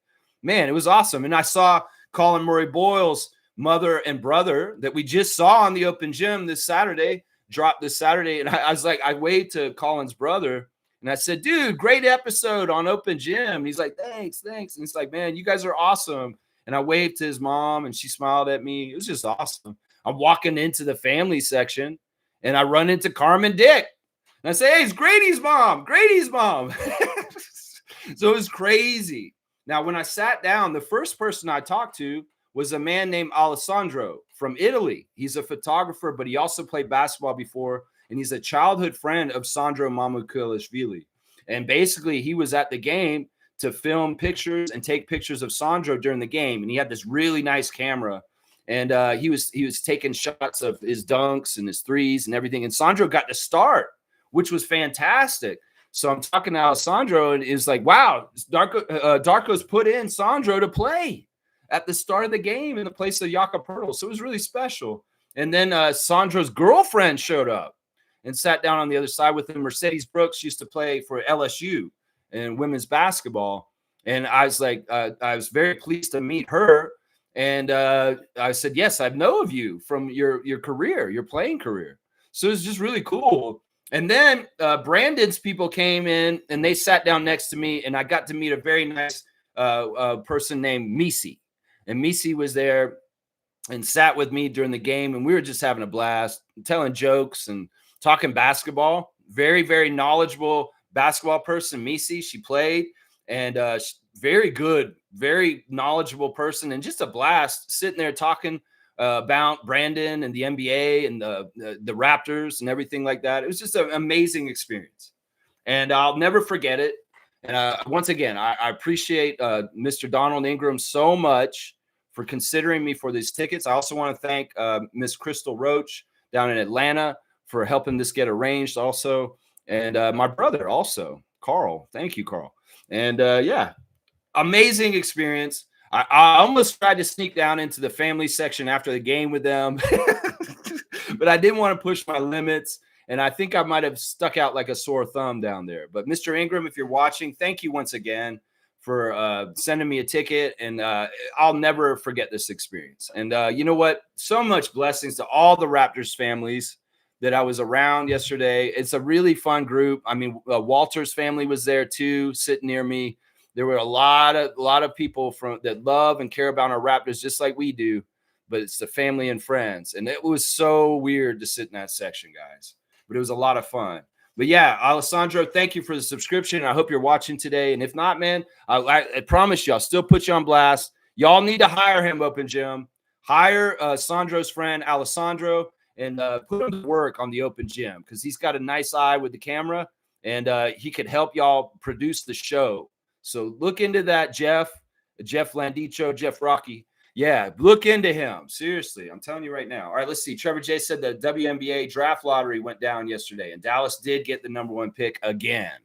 man, it was awesome. And I saw Colin Murray Boyle's mother and brother that we just saw on the open gym dropped this Saturday. And I was like, I waved to Colin's brother and I said, dude, great episode on open gym. And he's like, thanks. And he's like, man, you guys are awesome. And I waved to his mom and she smiled at me. It was just awesome. I'm walking into the family section and I run into Carmen Dick. And I say, hey, it's Grady's mom. So it was crazy. Now, when I sat down, the first person I talked to was a man named Alessandro from Italy. He's a photographer, but he also played basketball before. And he's a childhood friend of Sandro Mamukelashvili. And basically, he was at the game to film pictures and take pictures of Sandro during the game. And he had this really nice camera. And he was taking shots of his dunks and his threes and everything. And Sandro got to start, which was fantastic. So I'm talking to Alessandro, and it's like, wow, Darko's put in Sandro to play at the start of the game in the place of Jakob Poeltl. So it was really special. And then Sandro's girlfriend showed up and sat down on the other side with him. Mercedes Brooks used to play for LSU in women's basketball. And I was like, I was very pleased to meet her. And I said, yes, I know of you from your career, your playing career. So it was just really cool. And then Brandon's people came in and they sat down next to me, and I got to meet a very nice person named Misi. And Misi was there and sat with me during the game, and we were just having a blast, telling jokes and talking basketball. Very, very knowledgeable basketball person, Misi. She played, and very good, very knowledgeable person, and just a blast sitting there talking about Brandon and the NBA and the Raptors and everything like that. It was just an amazing experience, and I'll never forget it. And once again, I appreciate Mr. Donald Ingram so much for considering me for these tickets. I also want to thank Miss Crystal Roach down in Atlanta for helping this get arranged also. And my brother also, Carl. Thank you, Carl. And yeah, amazing experience. I almost tried to sneak down into the family section after the game with them, but I didn't want to push my limits. And I think I might have stuck out like a sore thumb down there. But Mr. Ingram, if you're watching, thank you once again for sending me a ticket. And I'll never forget this experience. And you know what? So much blessings to all the Raptors families that I was around yesterday. It's a really fun group. I mean, Walter's family was there too, sitting near me. There were a lot of people that love and care about our Raptors just like we do. But it's the family and friends. And it was so weird to sit in that section, guys. But it was a lot of fun. But yeah, Alessandro, thank you for the subscription. I hope you're watching today. And if not, man, I promise you, I'll still put you on blast. Y'all need to hire him, Open Gym. Hire Sandro's friend, Alessandro, and put him to work on the Open Gym because he's got a nice eye with the camera, and he could help y'all produce the show. So look into that, Jeff Landicho, Jeff Rocky. Yeah, look into him. Seriously, I'm telling you right now. All right, let's see. Trevor J said the WNBA draft lottery went down yesterday, and Dallas did get the #1 pick again.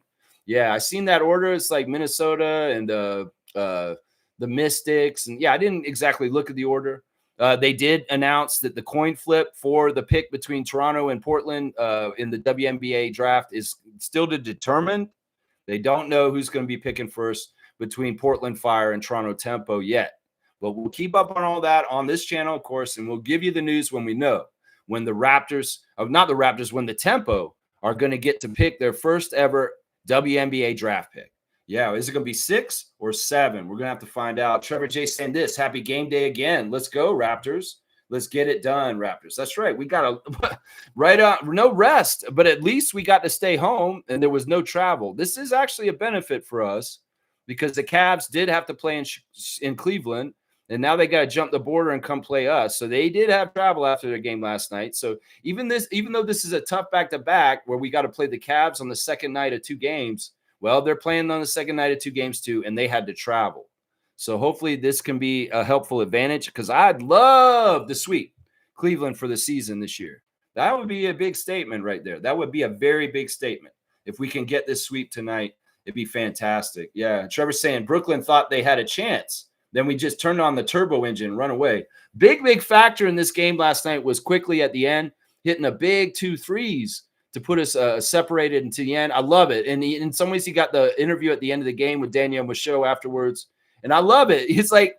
Yeah, I seen that order. It's like Minnesota and the Mystics. And yeah, I didn't exactly look at the order. They did announce that the coin flip for the pick between Toronto and Portland in the WNBA draft is still to determine. They don't know who's going to be picking first between Portland Fire and Toronto Tempo yet. But we'll keep up on all that on this channel, of course, and we'll give you the news when we know. When the Raptors, when the Tempo are going to get to pick their first ever WNBA draft pick. Yeah, is it going to be 6 or 7? We're going to have to find out. Trevor J saying this, happy game day again. Let's go, Raptors. Let's get it done, Raptors. That's right. We got right on, no rest, but at least we got to stay home and there was no travel. This is actually a benefit for us because the Cavs did have to play in Cleveland. And now they got to jump the border and come play us. So they did have travel after their game last night. So even though this is a tough back-to-back where we got to play the Cavs on the second night of 2 games, well, they're playing on the second night of 2 games too, and they had to travel. So hopefully this can be a helpful advantage because I'd love to sweep Cleveland for the season this year. That would be a big statement right there. That would be a very big statement. If we can get this sweep tonight, it'd be fantastic. Yeah, Trevor's saying Brooklyn thought they had a chance. Then we just turned on the turbo engine, run away. Big factor in this game last night was quickly at the end, hitting a big 2 threes to put us separated into the end. I love it. And in some ways, he got the interview at the end of the game with Danielle Michaud afterwards. And I love it. It's like,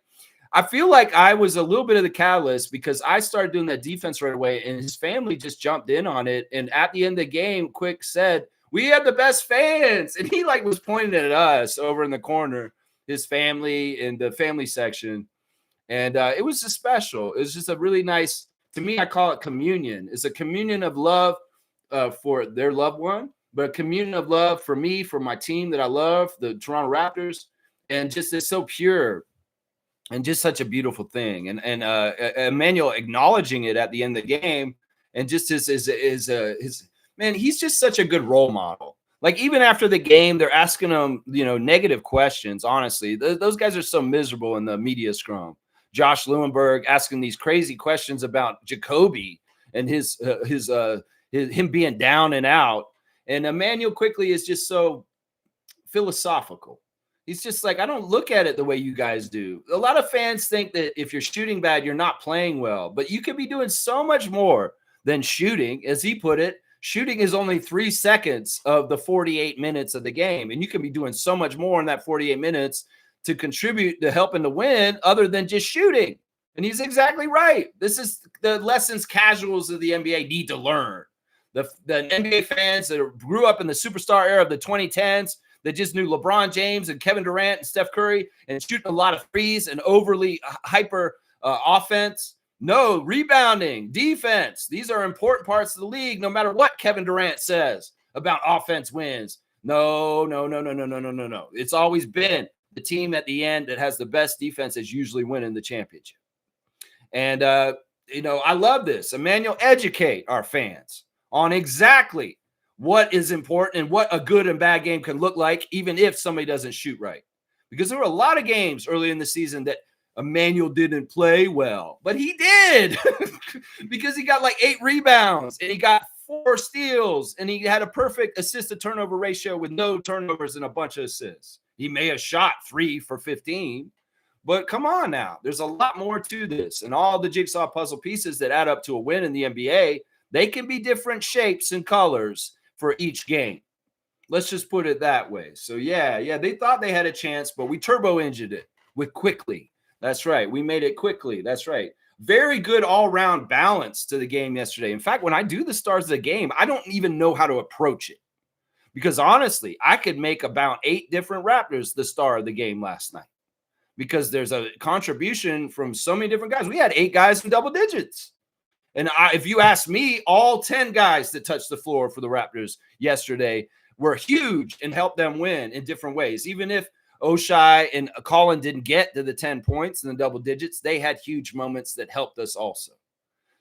I feel like I was a little bit of the catalyst because I started doing that defense right away, and his family just jumped in on it. And at the end of the game, Quick said, we have the best fans. And he was pointing at us over in the corner. His family in the family section. And it was just special. It was just a really nice, to me, I call it communion. It's a communion of love for their loved one, but a communion of love for me, for my team that I love, the Toronto Raptors. And just it's so pure and just such a beautiful thing. And Emmanuel acknowledging it at the end of the game and just his man, he's just such a good role model. Like, even after the game, they're asking him, negative questions. Honestly, those guys are so miserable in the media scrum. Josh Lewenberg asking these crazy questions about Jacoby and him being down and out. And Emmanuel quickly is just so philosophical. He's just like, I don't look at it the way you guys do. A lot of fans think that if you're shooting bad, you're not playing well. But you could be doing so much more than shooting, as he put it. Shooting is only 3 seconds of the 48 minutes of the game. And you can be doing so much more in that 48 minutes to contribute to helping to win other than just shooting. And he's exactly right. This is the lessons casuals of the NBA need to learn. The NBA fans that grew up in the superstar era of the 2010s that just knew LeBron James and Kevin Durant and Steph Curry and shooting a lot of threes and overly hyper offense. No, rebounding, defense. These are important parts of the league, no matter what Kevin Durant says about offense wins. No. It's always been the team at the end that has the best defense is usually winning the championship. And, I love this. Emmanuel, educate our fans on exactly what is important and what a good and bad game can look like, even if somebody doesn't shoot right. Because there were a lot of games early in the season that Emmanuel didn't play well, but he did because he got like 8 rebounds and he got 4 steals and he had a perfect assist to turnover ratio with no turnovers and a bunch of assists. He may have shot 3 for 15, but come on now. There's a lot more to this, and all the jigsaw puzzle pieces that add up to a win in the NBA, they can be different shapes and colors for each game. Let's just put it that way. So, yeah, they thought they had a chance, but we turbo-engined it with quickly. That's right. We made it quickly. That's right. Very good all-round balance to the game yesterday. In fact, when I do the stars of the game, I don't even know how to approach it. Because honestly, I could make about 8 different Raptors the star of the game last night. Because there's a contribution from so many different guys. We had 8 guys in double digits. And if you ask me, all 10 guys that touched the floor for the Raptors yesterday were huge and helped them win in different ways. Even if Oshai and Colin didn't get to the 10 points in the double digits, they had huge moments that helped us also.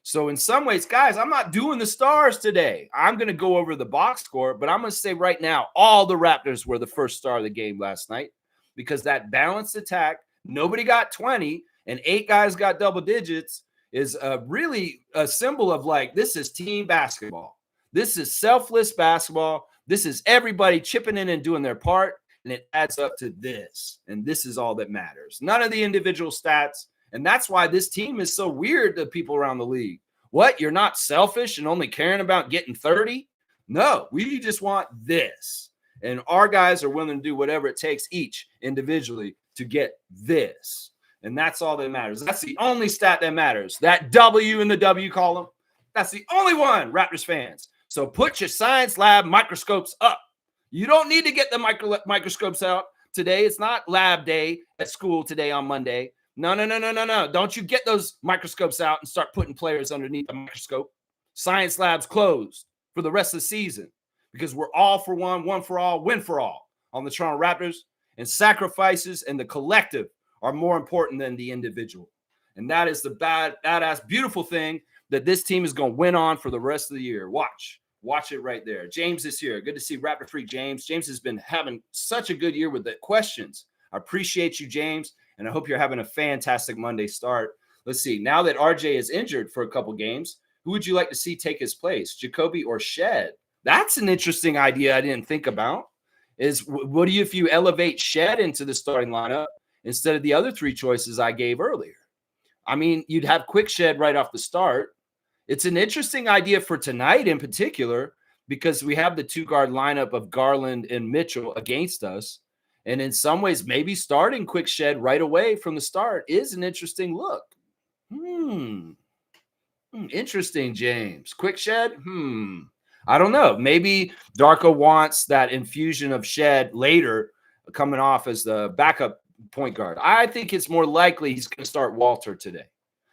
So in some ways, guys, I'm not doing the stars today. I'm going to go over the box score, but I'm going to say right now, all the Raptors were the first star of the game last night because that balanced attack, nobody got 20 and 8 guys got double digits, is really a symbol of like, this is team basketball. This is selfless basketball. This is everybody chipping in and doing their part, and it adds up to this. And this is all that matters. None of the individual stats. And that's why this team is so weird to people around the league. What? You're not selfish and only caring about getting 30? No, we just want this. And our guys are willing to do whatever it takes each individually to get this. And that's all that matters. That's the only stat that matters. That W in the W column, that's the only one, Raptors fans. So put your science lab microscopes up. You don't need to get the microscopes out today. It's not lab day at school today on Monday. No. Don't you get those microscopes out and start putting players underneath the microscope. Science lab's closed for the rest of the season because we're all for one for all, win for all on the Toronto Raptors. And sacrifices and the collective are more important than the individual. And that is the badass, beautiful thing that this team is going to win on for the rest of the year. Watch it right there. James is here. Good to see Raptor Freak James. James has been having such a good year with the questions. I appreciate you, James, and I hope you're having a fantastic Monday start. Let's see. Now that RJ is injured for a couple games, who would you like to see take his place, Jacoby or Shed? That's an interesting idea I didn't think about. Is what do you if you elevate Shed into the starting lineup instead of the other 3 choices I gave earlier? I mean, you'd have Quick Shed right off the start. It's an interesting idea for tonight in particular because we have the 2-guard lineup of Garland and Mitchell against us. And in some ways, maybe starting Quick Shed right away from the start is an interesting look. Interesting, James. Quick Shed? I don't know. Maybe Darko wants that infusion of Shed later coming off as the backup point guard. I think it's more likely he's going to start Walter today.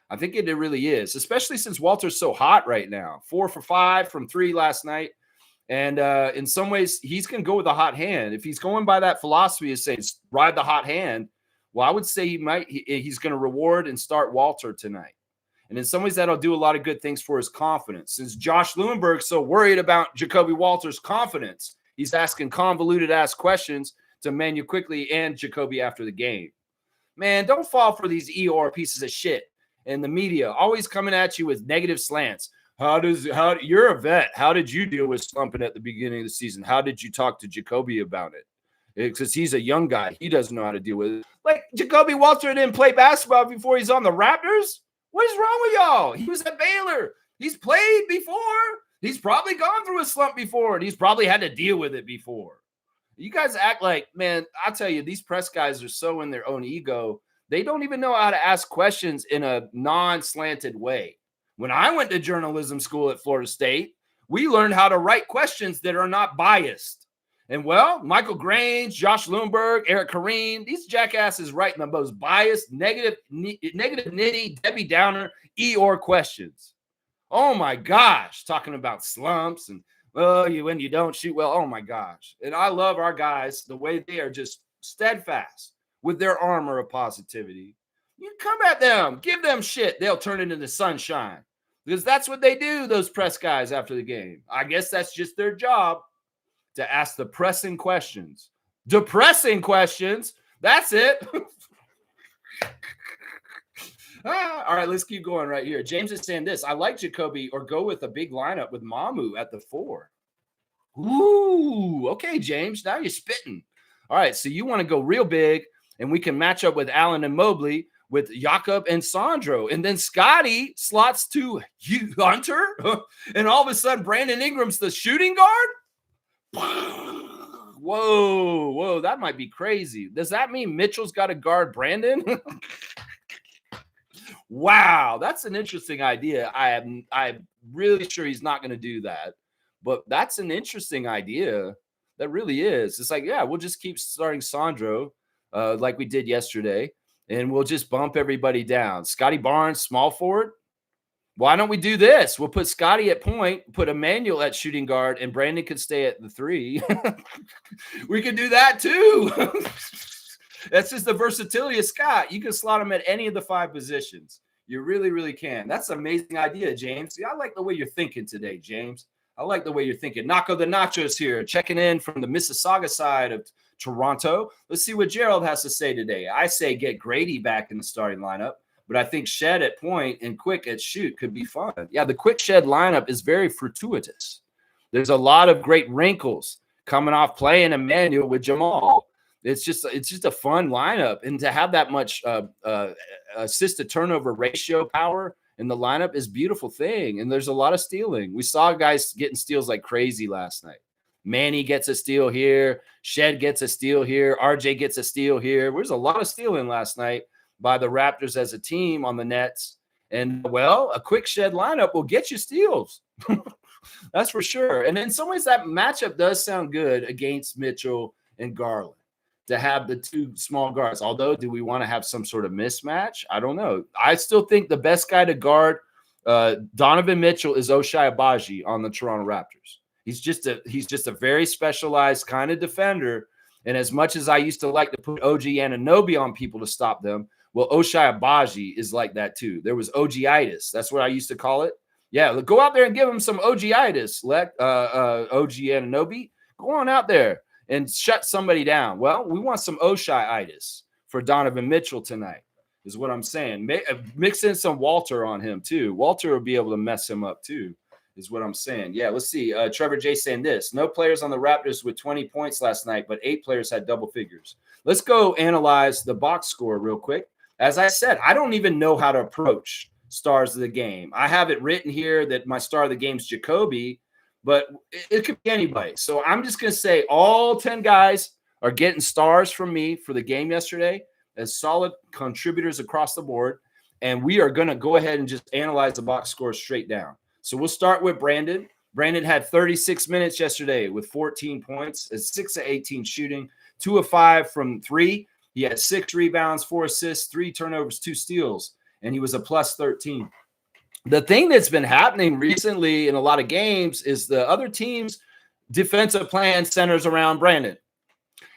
I think it really is, especially since Walter's so hot right now. 4 for 5 from 3 last night. And in some ways, he's going to go with a hot hand. If he's going by that philosophy of saying ride the hot hand, well, I would say he's going to reward and start Walter tonight. And in some ways, that'll do a lot of good things for his confidence. Since Josh Lewenberg's so worried about Jacoby Walter's confidence, he's asking convoluted-ass questions to Manu Quickly and Jacoby after the game. Man, don't fall for these Eeyore pieces of shit in the media, always coming at you with negative slants. You're a vet. How did you deal with slumping at the beginning of the season? How did you talk to Jacoby about it? Because he's a young guy. He doesn't know how to deal with it. Like, Jacoby Walter didn't play basketball before he's on the Raptors? What is wrong with y'all? He was at Baylor. He's played before. He's probably gone through a slump before, and he's probably had to deal with it before. You guys act like, man, I tell you, these press guys are so in their own ego. They don't even know how to ask questions in a non-slanted way. When I went to journalism school at Florida State, we learned how to write questions that are not biased. And, well, Michael Grange, Josh Lewenberg, Eric Kareem, these jackasses writing the most biased, negative nitty, Debbie Downer, Eeyore questions. Oh, my gosh, talking about slumps and, well, when you don't shoot well, oh, my gosh. And I love our guys, the way they are just steadfast with their armor of positivity. You come at them, give them shit, they'll turn it into sunshine. Because that's what they do, those press guys after the game. I guess that's just their job, to ask the pressing questions. Depressing questions. That's it. All right, let's keep going right here. James is saying this. I like Jacoby, or go with a big lineup with Mamu at the 4. Ooh, okay, James. Now you're spitting. All right, so you want to go real big, and we can match up with Allen and Mobley, with Jakob and Sandro. And then Scotty slots to Hunter. And all of a sudden, Brandon Ingram's the shooting guard? Whoa, that might be crazy. Does that mean Mitchell's got to guard Brandon? Wow, that's an interesting idea. I'm really sure he's not going to do that. But that's an interesting idea. That really is. It's like, yeah, we'll just keep starting Sandro like we did yesterday. And we'll just bump everybody down. Scotty Barnes, small forward. Why don't we do this? We'll put Scotty at point, put Emmanuel at shooting guard, and Brandon could stay at the 3. We could do that too. That's just the versatility of Scott. You can slot him at any of the 5 positions. You really, really can. That's an amazing idea, James. See, I like the way you're thinking today, James. I like the way you're thinking. Naco the Nachos here, checking in from the Mississauga side of Toronto. Let's see what Gerald has to say today. I say get Grady back in the starting lineup, but I think Shed at point and Quick at shoot could be fun. Yeah, the Quick Shed lineup is very fortuitous. There's a lot of great wrinkles coming off playing Emmanuel with Jamal. It's just a fun lineup, and to have that much assist to turnover ratio power in the lineup is a beautiful thing. And there's a lot of stealing. We saw guys getting steals like crazy last night. Manny gets a steal here. Shed gets a steal here. RJ gets a steal here. There's a lot of stealing last night by the Raptors as a team on the Nets. And, well, a Quick Shed lineup will get you steals. That's for sure. And in some ways, that matchup does sound good against Mitchell and Garland, to have the 2 small guards. Although, do we want to have some sort of mismatch? I don't know. I still think the best guy to guard Donovan Mitchell is Ochai Agbaji on the Toronto Raptors. He's just a very specialized kind of defender. And as much as I used to like to put OG Anunoby on people to stop them, well, Ochai Agbaji is like that too. There was OG-itis. That's what I used to call it. Yeah, go out there and give him some OG-itis. OG Anunoby, go on out there and shut somebody down. Well, we want some Ochai-itis for Donovan Mitchell tonight, is what I'm saying. Mix in some Walter on him too. Walter will be able to mess him up too, is what I'm saying. Yeah, let's see. Trevor J saying this. No players on the Raptors with 20 points last night, but 8 players had double figures. Let's go analyze the box score real quick. As I said, I don't even know how to approach stars of the game. I have it written here that my star of the game is Jacoby, but it could be anybody. So I'm just going to say all 10 guys are getting stars from me for the game yesterday as solid contributors across the board. And we are going to go ahead and just analyze the box score straight down. So we'll start with Brandon. Brandon had 36 minutes yesterday with 14 points, 6 of 18 shooting, 2 of 5 from 3. He had 6 rebounds, 4 assists, 3 turnovers, 2 steals, and he was a plus 13. The thing that's been happening recently in a lot of games is the other team's defensive plan centers around Brandon.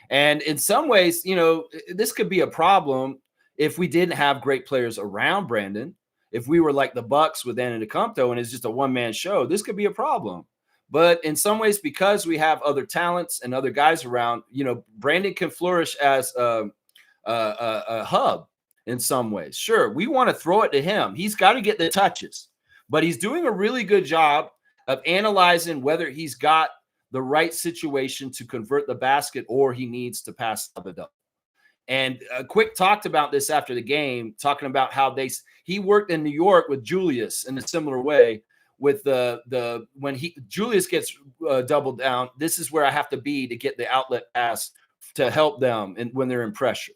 And in some ways, this could be a problem if we didn't have great players around Brandon. If we were like the Bucks with Antetokounmpo and it's just a one-man show, this could be a problem. But in some ways, because we have other talents and other guys around, Brandon can flourish as a hub in some ways. Sure, we want to throw it to him. He's got to get the touches, but he's doing a really good job of analyzing whether he's got the right situation to convert the basket or he needs to pass the double. And Quick talked about this after the game, talking about how he worked in New York with Julius in a similar way. With when Julius gets doubled down, this is where I have to be to get the outlet pass to help them when they're in pressure.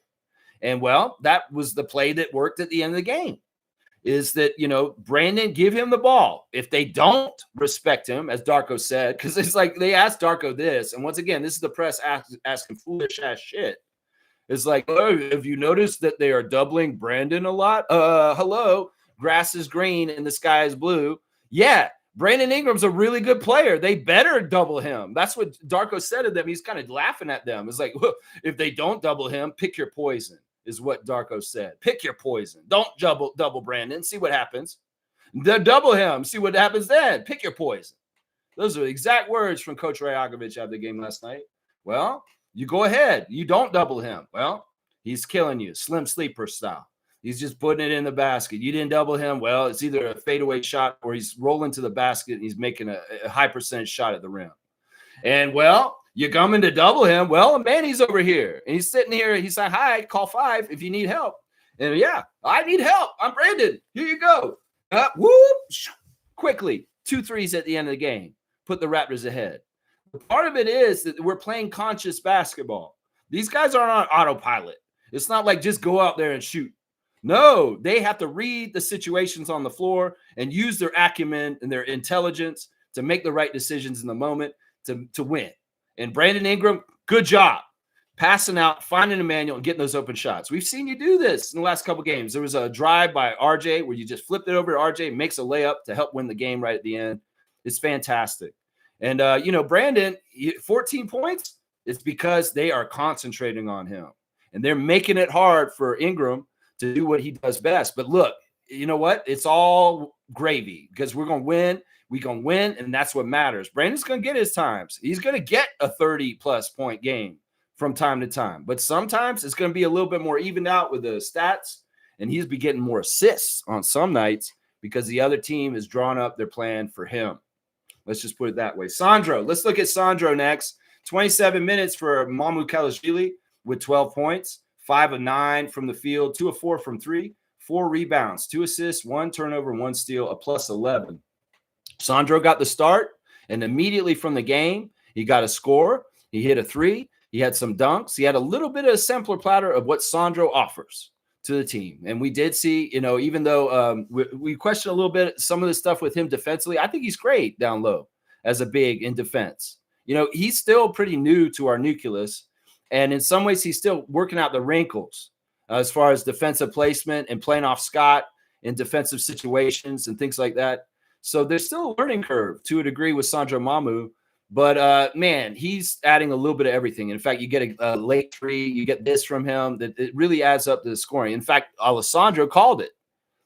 And well, that was the play that worked at the end of the game. Is that, Brandon, give him the ball. If they don't respect him, as Darko said, because it's like they asked Darko this, and once again, this is the press asking foolish ass shit. It's like, oh, have you noticed that they are doubling Brandon a lot? Hello, grass is green and the sky is blue. Yeah, Brandon Ingram's a really good player. They better double him. That's what Darko said to them. He's kind of laughing at them. It's like, well, if they don't double him, pick your poison, is what Darko said. Pick your poison. Don't double Brandon. See what happens. Double him. See what happens then. Pick your poison. Those are the exact words from Coach Rajakovic after the game last night. Well, you go ahead. You don't double him. Well, he's killing you, slim sleeper style. He's just putting it in the basket. You didn't double him. Well, it's either a fadeaway shot or he's rolling to the basket and he's making a high percentage shot at the rim. And, well, you're coming to double him. Well, Manny's over here. And he's sitting here. He's like, hi, call 5 if you need help. And, yeah, I need help. I'm Brandon. Here you go. Whoop. Quickly. 2 threes at the end of the game. Put the Raptors ahead. Part of it is that we're playing conscious basketball. These guys aren't on autopilot. It's not like just go out there and shoot. No, they have to read the situations on the floor and use their acumen and their intelligence to make the right decisions in the moment to win. And Brandon Ingram, good job passing out, finding a manual, and getting those open shots. We've seen you do this in the last couple of games. There was a drive by RJ where you just flipped it over to RJ, makes a layup to help win the game right at the end. It's fantastic. And, Brandon, 14 points, it's because they are concentrating on him. And they're making it hard for Ingram to do what he does best. But look, you know what? It's all gravy because we're going to win. We're going to win, and that's what matters. Brandon's going to get his times. He's going to get a 30-plus point game from time to time. But sometimes it's going to be a little bit more evened out with the stats, and he's be getting more assists on some nights because the other team has drawn up their plan for him. Let's just put it that way. Sandro, let's look at Sandro next. 27 minutes for Mamu Kalashvili with 12 points, 5 of 9 from the field, 2 of 4 from 3, 4 rebounds, 2 assists, 1 turnover, 1 steal, a plus 11. Sandro got the start, and immediately from the game, he got a score. He hit a 3. He had some dunks. He had a little bit of a sampler platter of what Sandro offers to the team. And we did see, even though we question a little bit some of the stuff with him defensively, I think he's great down low as a big in defense. He's still pretty new to our nucleus. And in some ways, he's still working out the wrinkles as far as defensive placement and playing off Scott in defensive situations and things like that. So there's still a learning curve to a degree with Sandro Mamu. But, man, he's adding a little bit of everything. In fact, you get a late 3. You get this from him. That it really adds up to the scoring. In fact, Alessandro called it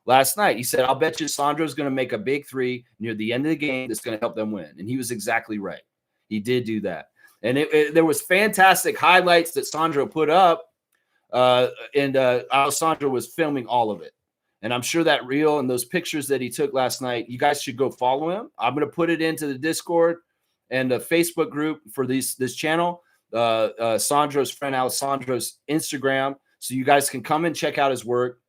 last night. He said, I'll bet you Sandro's going to make a big 3 near the end of the game that's going to help them win. And he was exactly right. He did do that. And there was fantastic highlights that Sandro put up, and Alessandro was filming all of it. And I'm sure that reel and those pictures that he took last night, you guys should go follow him. I'm going to put it into the Discord and the Facebook group for this channel, Sandro's friend Alessandro's Instagram, so you guys can come and check out his work.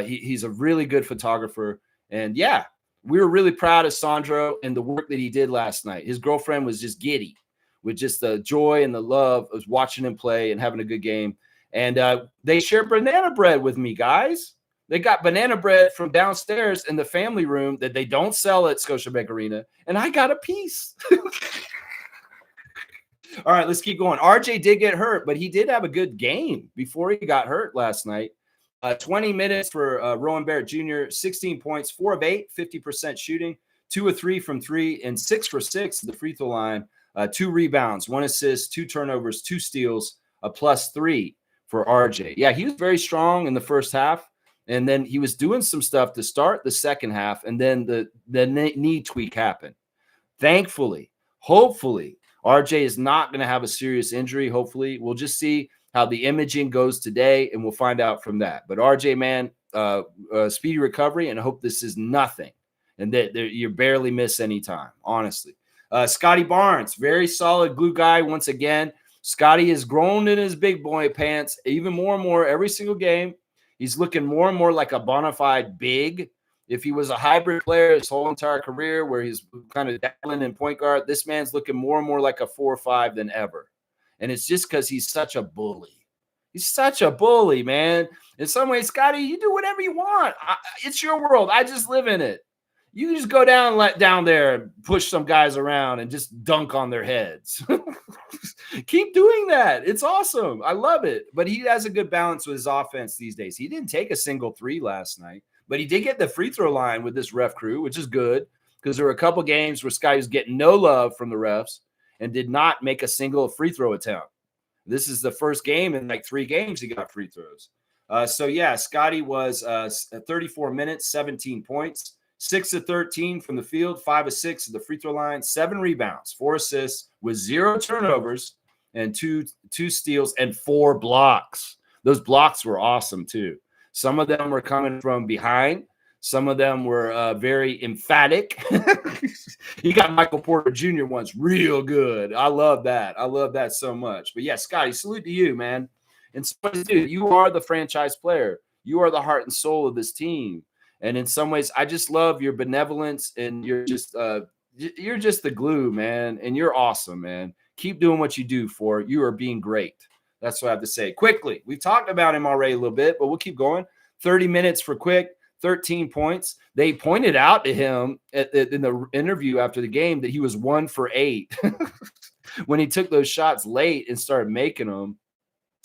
He's a really good photographer. And, yeah, we were really proud of Sandro and the work that he did last night. His girlfriend was just giddy with just the joy and the love of watching him play and having a good game. And they shared banana bread with me, guys. They got banana bread from downstairs in the family room that they don't sell at Scotiabank Arena, and I got a piece. All right, let's keep going. RJ did get hurt, but he did have a good game before he got hurt last night. 20 minutes for Rowan Barrett Jr., 16 points, 4 of 8, 50% shooting, 2 of 3 from 3, and 6 for 6 at the free throw line. 2 rebounds, 1 assist, 2 turnovers, 2 steals, a plus 3 for RJ. Yeah, he was very strong in the first half. And then he was doing some stuff to start the second half, and then the knee tweak happened. Thankfully, hopefully, RJ is not going to have a serious injury. Hopefully, we'll just see how the imaging goes today, and we'll find out from that. But RJ, man, speedy recovery, and I hope this is nothing, and that you barely miss any time, honestly. Scotty Barnes, very solid glue guy once again. Scotty has grown in his big boy pants even more and more every single game. He's looking more and more like a bona fide big. If he was a hybrid player his whole entire career where he's kind of dabbling in point guard, this man's looking more and more like a 4 or 5 than ever. And it's just because he's such a bully. He's such a bully, man. In some ways, Scotty, you do whatever you want. It's your world. I just live in it. You just go down there and push some guys around and just dunk on their heads. Keep doing that. It's awesome. I love it. But he has a good balance with his offense these days. He didn't take a single 3 last night, but he did get the free throw line with this ref crew, which is good because there were a couple games where Scotty was getting no love from the refs and did not make a single free throw attempt. This is the first game in like 3 games he got free throws. So, yeah, Scotty was 34 minutes, 17 points. 6 of 13 from the field, 5 of 6 at the free throw line, 7 rebounds, 4 assists with 0 turnovers and two steals and 4 blocks. Those blocks were awesome too. Some of them were coming from behind. Some of them were very emphatic. He got Michael Porter Jr. once real good. I love that. I love that so much. But yeah, Scotty, salute to you, man. And so, dude, you are the franchise player. You are the heart and soul of this team. And in some ways, I just love your benevolence, and you're just the glue, man. And you're awesome, man. Keep doing what you do. For you are being great. That's what I have to say. Quickly, we've talked about him already a little bit, but we'll keep going. 30 minutes for Quick, 13 points. They pointed out to him in the interview after the game that he was 1 for 8 when he took those shots late and started making them.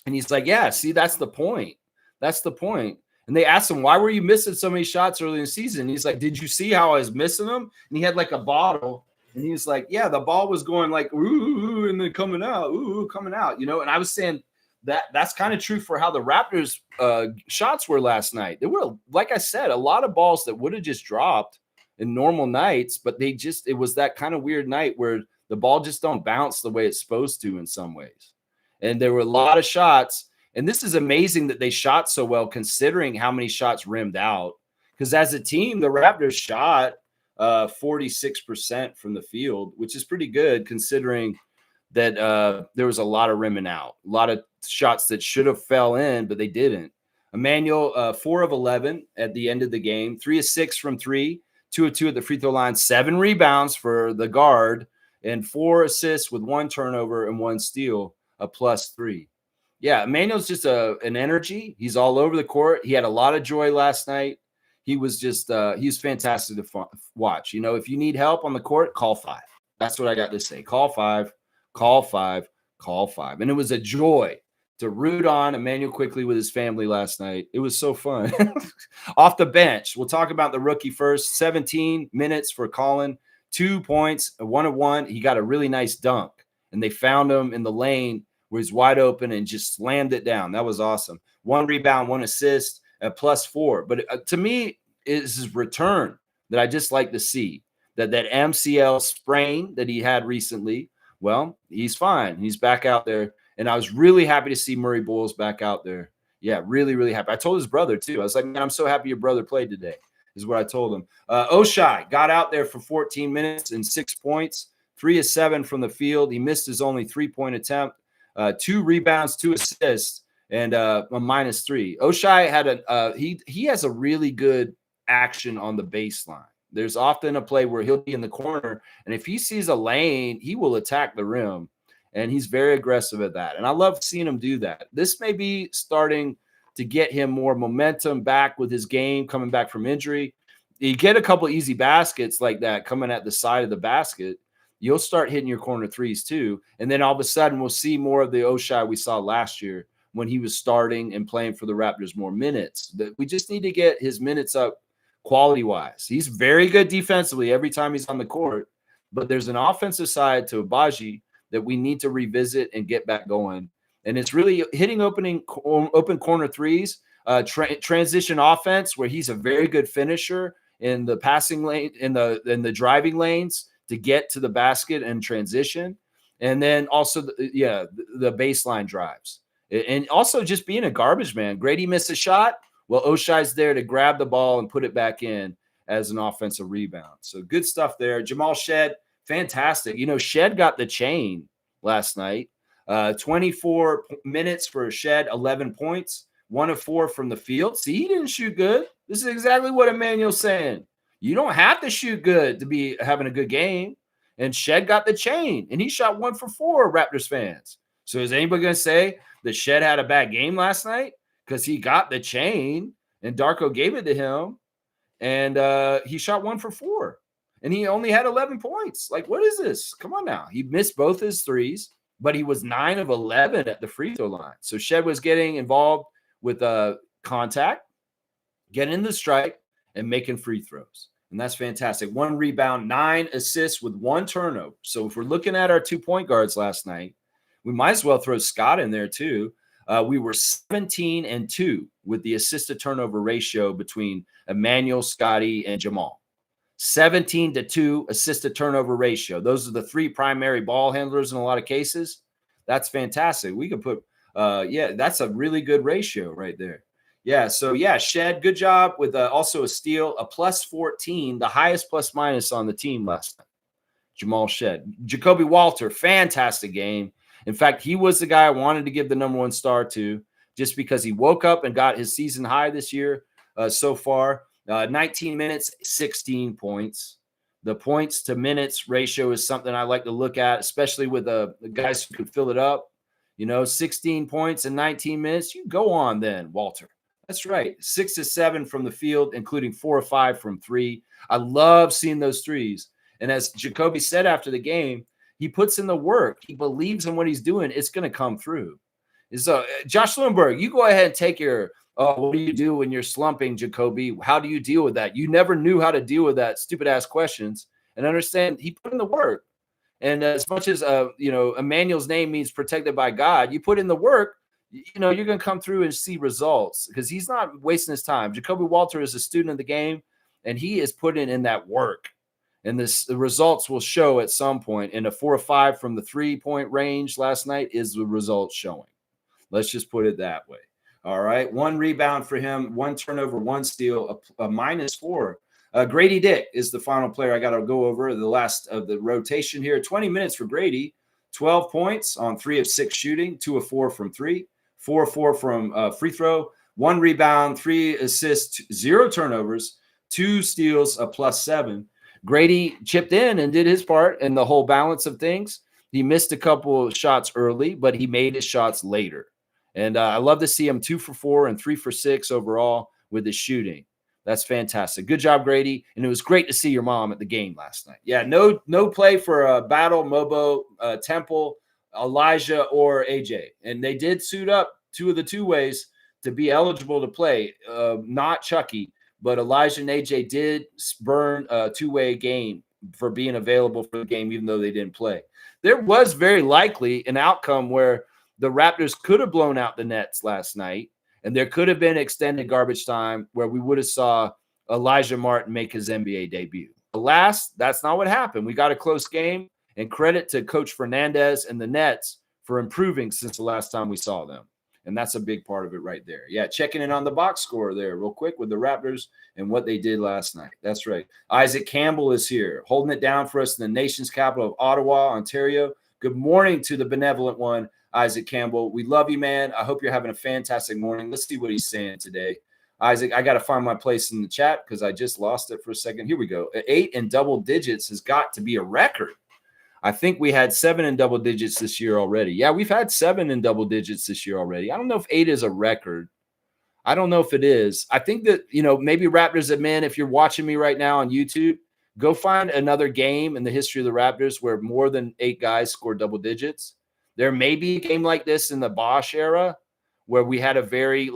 And he's like, yeah, see, that's the point. That's the point. And they asked him, why were you missing so many shots early in the season? And he's like, did you see how I was missing them? And he had like a bottle. And he was like, yeah, the ball was going like, ooh, and then coming out, ooh, coming out, you know? And I was saying that's kind of true for how the Raptors shots were last night. There were, like I said, a lot of balls that would have just dropped in normal nights, but it was that kind of weird night where the ball just don't bounce the way it's supposed to in some ways. And there were a lot of shots. And this is amazing that they shot so well, considering how many shots rimmed out. Because as a team, the Raptors shot 46% from the field, which is pretty good considering that there was a lot of rimming out, a lot of shots that should have fell in, but they didn't. Emmanuel, 4 of 11 at the end of the game, 3 of 6 from 3, 2 of 2 at the free throw line, 7 rebounds for the guard, and 4 assists with 1 turnover and 1 steal, a +3. Yeah, Emmanuel's just an energy. He's all over the court. He had a lot of joy last night. He was just he's fantastic to watch. You know, if you need help on the court, call 5. That's what I got to say. Call 5, call 5, call 5. And it was a joy to root on Emmanuel Quickley with his family last night. It was so fun. Off the bench, we'll talk about the rookie first. 17 minutes for Colin, 2 points, 1 of 1. He got a really nice dunk, and they found him in the lane where he's wide open and just slammed it down. That was awesome. 1 rebound, 1 assist, a +4. But to me, it's his return that I just like to see. That MCL sprain that he had recently, well, he's fine. He's back out there. And I was really happy to see Murray Bowles back out there. Yeah, really, really happy. I told his brother, too. I was like, man, I'm so happy your brother played today, is what I told him. Oshai got out there for 14 minutes and 6 points, 3 of 7 from the field. He missed his only 3-point attempt. 2 rebounds, 2 assists, and a -3. Oshai had he has a really good action on the baseline. There's often a play where he'll be in the corner, and if he sees a lane, he will attack the rim, and he's very aggressive at that. And I love seeing him do that. This may be starting to get him more momentum back with his game, coming back from injury. You get a couple easy baskets like that coming at the side of the basket, you'll start hitting your corner threes too. And then all of a sudden we'll see more of the Oshai we saw last year when he was starting and playing for the Raptors more minutes. We just need to get his minutes up quality-wise. He's very good defensively every time he's on the court, but there's an offensive side to Abaji that we need to revisit and get back going. And it's really hitting open corner threes, transition offense where he's a very good finisher in the passing lane, in the driving lanes, to get to the basket and transition. And then also, the baseline drives. And also just being a garbage man. Grady missed a shot. Well, Oshai's there to grab the ball and put it back in as an offensive rebound. So good stuff there. Jamal Shed, fantastic. You know, Shed got the chain last night. 24 minutes for Shed, 11 points, 1 of 4 from the field. See, he didn't shoot good. This is exactly what Emmanuel's saying. You don't have to shoot good to be having a good game. And Shed got the chain, and he shot 1 for 4, Raptors fans. So is anybody going to say that Shed had a bad game last night? Because he got the chain, and Darko gave it to him, and he shot 1 for 4. And he only had 11 points. Like, what is this? Come on now. He missed both his threes, but he was 9 of 11 at the free throw line. So Shed was getting involved with contact, getting in the strike, and making free throws. And that's fantastic. 1 rebound, 9 assists with 1 turnover. So if we're looking at our 2-point guards last night, we might as well throw Scott in there too. We were 17-2 with the assist to turnover ratio between Emmanuel, Scotty, and Jamal. 17-2 assist to turnover ratio. Those are the 3 primary ball handlers in a lot of cases. That's fantastic. We could put, that's a really good ratio right there. Yeah. So Shed, good job with also a steal, a +14, the highest plus minus on the team last night. Jamal Shed. Jacoby Walter, fantastic game. In fact, he was the guy I wanted to give the number 1 star to, just because he woke up and got his season high this year so far. 19 minutes, 16 points. The points to minutes ratio is something I like to look at, especially with the guys who could fill it up. 16 points in 19 minutes. You go on then, Walter. That's right. 6 to 7 from the field, including 4 or 5 from 3. I love seeing those threes. And as Jacoby said after the game, he puts in the work. He believes in what he's doing. It's going to come through. So, Josh Lindbergh, you go ahead and take your, what do you do when you're slumping, Jacoby? How do you deal with that? You never knew how to deal with that stupid-ass questions. And understand he put in the work. And as much as, Emmanuel's name means protected by God, you put in the work, you're going to come through and see results because he's not wasting his time. Jacoby Walter is a student of the game, and he is putting in that work. And the results will show at some point. And a 4 or 5 from the 3-point range last night is the results showing. Let's just put it that way. All right. 1 rebound for him, 1 turnover, 1 steal, a -4. Grady Dick is the final player I got to go over the last of the rotation here. 20 minutes for Grady, 12 points on 3 of 6 shooting, 2 of 4 from 3, 4 of 4 from free throw, 1 rebound, 3 assists, 0 turnovers, 2 steals, a +7. Grady chipped in and did his part in the whole balance of things. He missed a couple of shots early, but he made his shots later. And I love to see him 2 for 4 and 3 for 6 overall with his shooting. That's fantastic. Good job, Grady. And it was great to see your mom at the game last night. Yeah, no play for Battle, Mobo, Temple, Elijah, or AJ. And they did suit up 2 of the 2 ways to be eligible to play. Not Chucky, but Elijah and AJ did burn a 2-way game for being available for the game, even though they didn't play. There was very likely an outcome where the Raptors could have blown out the Nets last night, and there could have been extended garbage time where we would have saw Elijah Martin make his NBA debut. Alas, that's not what happened. We got a close game, and credit to Coach Fernandez and the Nets for improving since the last time we saw them. And that's a big part of it right there. Yeah, checking in on the box score there real quick with the Raptors and what they did last night. That's right. Isaac Campbell is here, holding it down for us in the nation's capital of Ottawa, Ontario. Good morning to the benevolent one, Isaac Campbell. We love you, man. I hope you're having a fantastic morning. Let's see what he's saying today. Isaac, I got to find my place in the chat because I just lost it for a second. Here we go. 8 in double digits has got to be a record. I think we had 7 in double digits this year already. Yeah, we've had 7 in double digits this year already. I don't know if 8 is a record. I don't know if it is. I think that, maybe Raptors admin, if you're watching me right now on YouTube, go find another game in the history of the Raptors where more than 8 guys scored double digits. There may be a game like this in the Bosch era where we had a very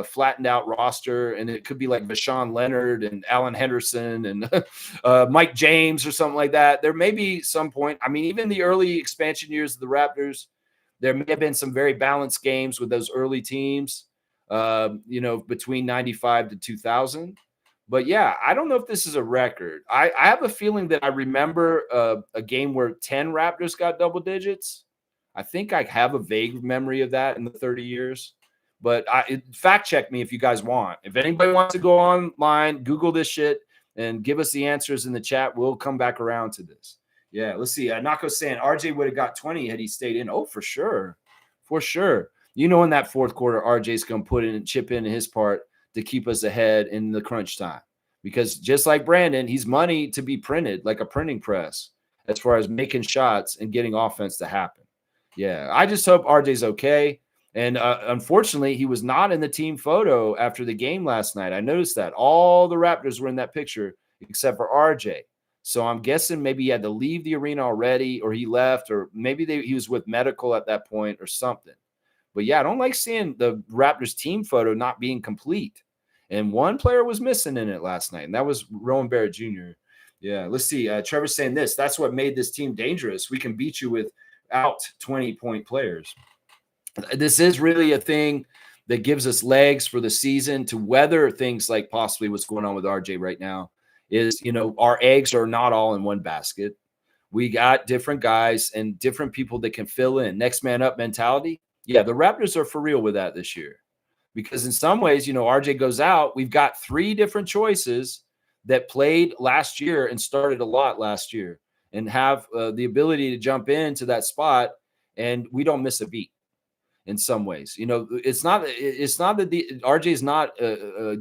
flattened out roster, and it could be like Vashawn Leonard and Alan Henderson and Mike James or something like that. There may be some point. I mean, even the early expansion years of the Raptors, there may have been some very balanced games with those early teams, between 95 to 2000. But yeah, I don't know if this is a record. I have a feeling that I remember a game where 10 Raptors got double digits. I think I have a vague memory of that in the 30 years. But fact check me if you guys want. If anybody wants to go online, Google this shit, and give us the answers in the chat, we'll come back around to this. Yeah, let's see. Nako's saying RJ would have got 20 had he stayed in. Oh, for sure. For sure. In that fourth quarter, RJ's going to put in and chip in his part to keep us ahead in the crunch time. Because just like Brandon, he's money to be printed like a printing press as far as making shots and getting offense to happen. Yeah, I just hope RJ's okay. And unfortunately, he was not in the team photo after the game last night. I noticed that. All the Raptors were in that picture except for RJ. So I'm guessing maybe he had to leave the arena already, or he left, or maybe he was with medical at that point or something. But yeah, I don't like seeing the Raptors team photo not being complete. And one player was missing in it last night, and that was Rowan Barrett Jr. Yeah, let's see. Trevor's saying this. That's what made this team dangerous. We can beat you without 20-point players. This is really a thing that gives us legs for the season to weather things like possibly what's going on with RJ right now. is, our eggs are not all in one basket. We got different guys and different people that can fill in. Next man up mentality. Yeah, the Raptors are for real with that this year. Because in some ways, RJ goes out. We've got 3 different choices that played last year and started a lot last year and have the ability to jump into that spot, and we don't miss a beat. In some ways, it's not that the RJ is not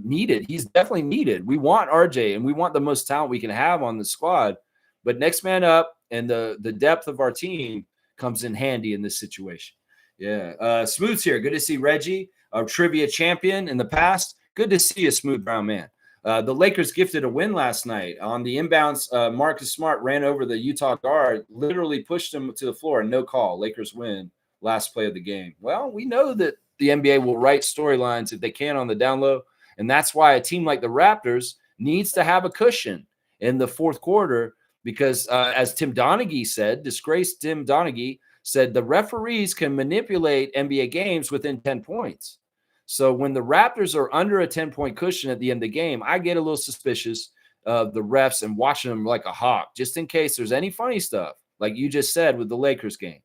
needed. He's definitely needed. We want RJ, and we want the most talent we can have on the squad. But next man up and the depth of our team comes in handy in this situation. Yeah, Smooth's here. Good to see Reggie, our trivia champion in the past. Good to see you, Smooth Brown man. The Lakers gifted a win last night on the inbounds. Marcus Smart ran over the Utah guard, literally pushed him to the floor, and no call. Lakers win. Last play of the game. Well, we know that the NBA will write storylines if they can on the down low, and that's why a team like the Raptors needs to have a cushion in the fourth quarter because, as Tim Donaghy said, disgraced Tim Donaghy said, the referees can manipulate NBA games within 10 points. So when the Raptors are under a 10-point cushion at the end of the game, I get a little suspicious of the refs and watching them like a hawk, just in case there's any funny stuff, like you just said with the Lakers game.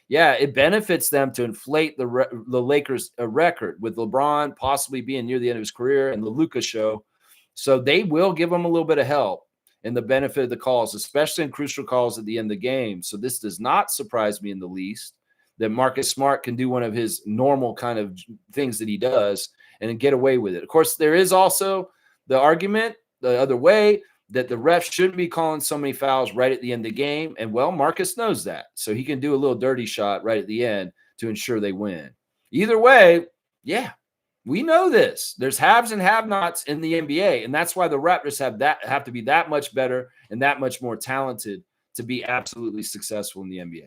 Yeah, it benefits them to inflate the Lakers' record with LeBron possibly being near the end of his career and the Luka show. So they will give them a little bit of help in the benefit of the calls, especially in crucial calls at the end of the game. So this does not surprise me in the least that Marcus Smart can do one of his normal kind of things that he does and get away with it. Of course, there is also the argument the other way that the refs shouldn't be calling so many fouls right at the end of the game. And, well, Marcus knows that. So he can do a little dirty shot right at the end to ensure they win. Either way, yeah, we know this. There's haves and have-nots in the NBA, and that's why the Raptors have to be that much better and that much more talented to be absolutely successful in the NBA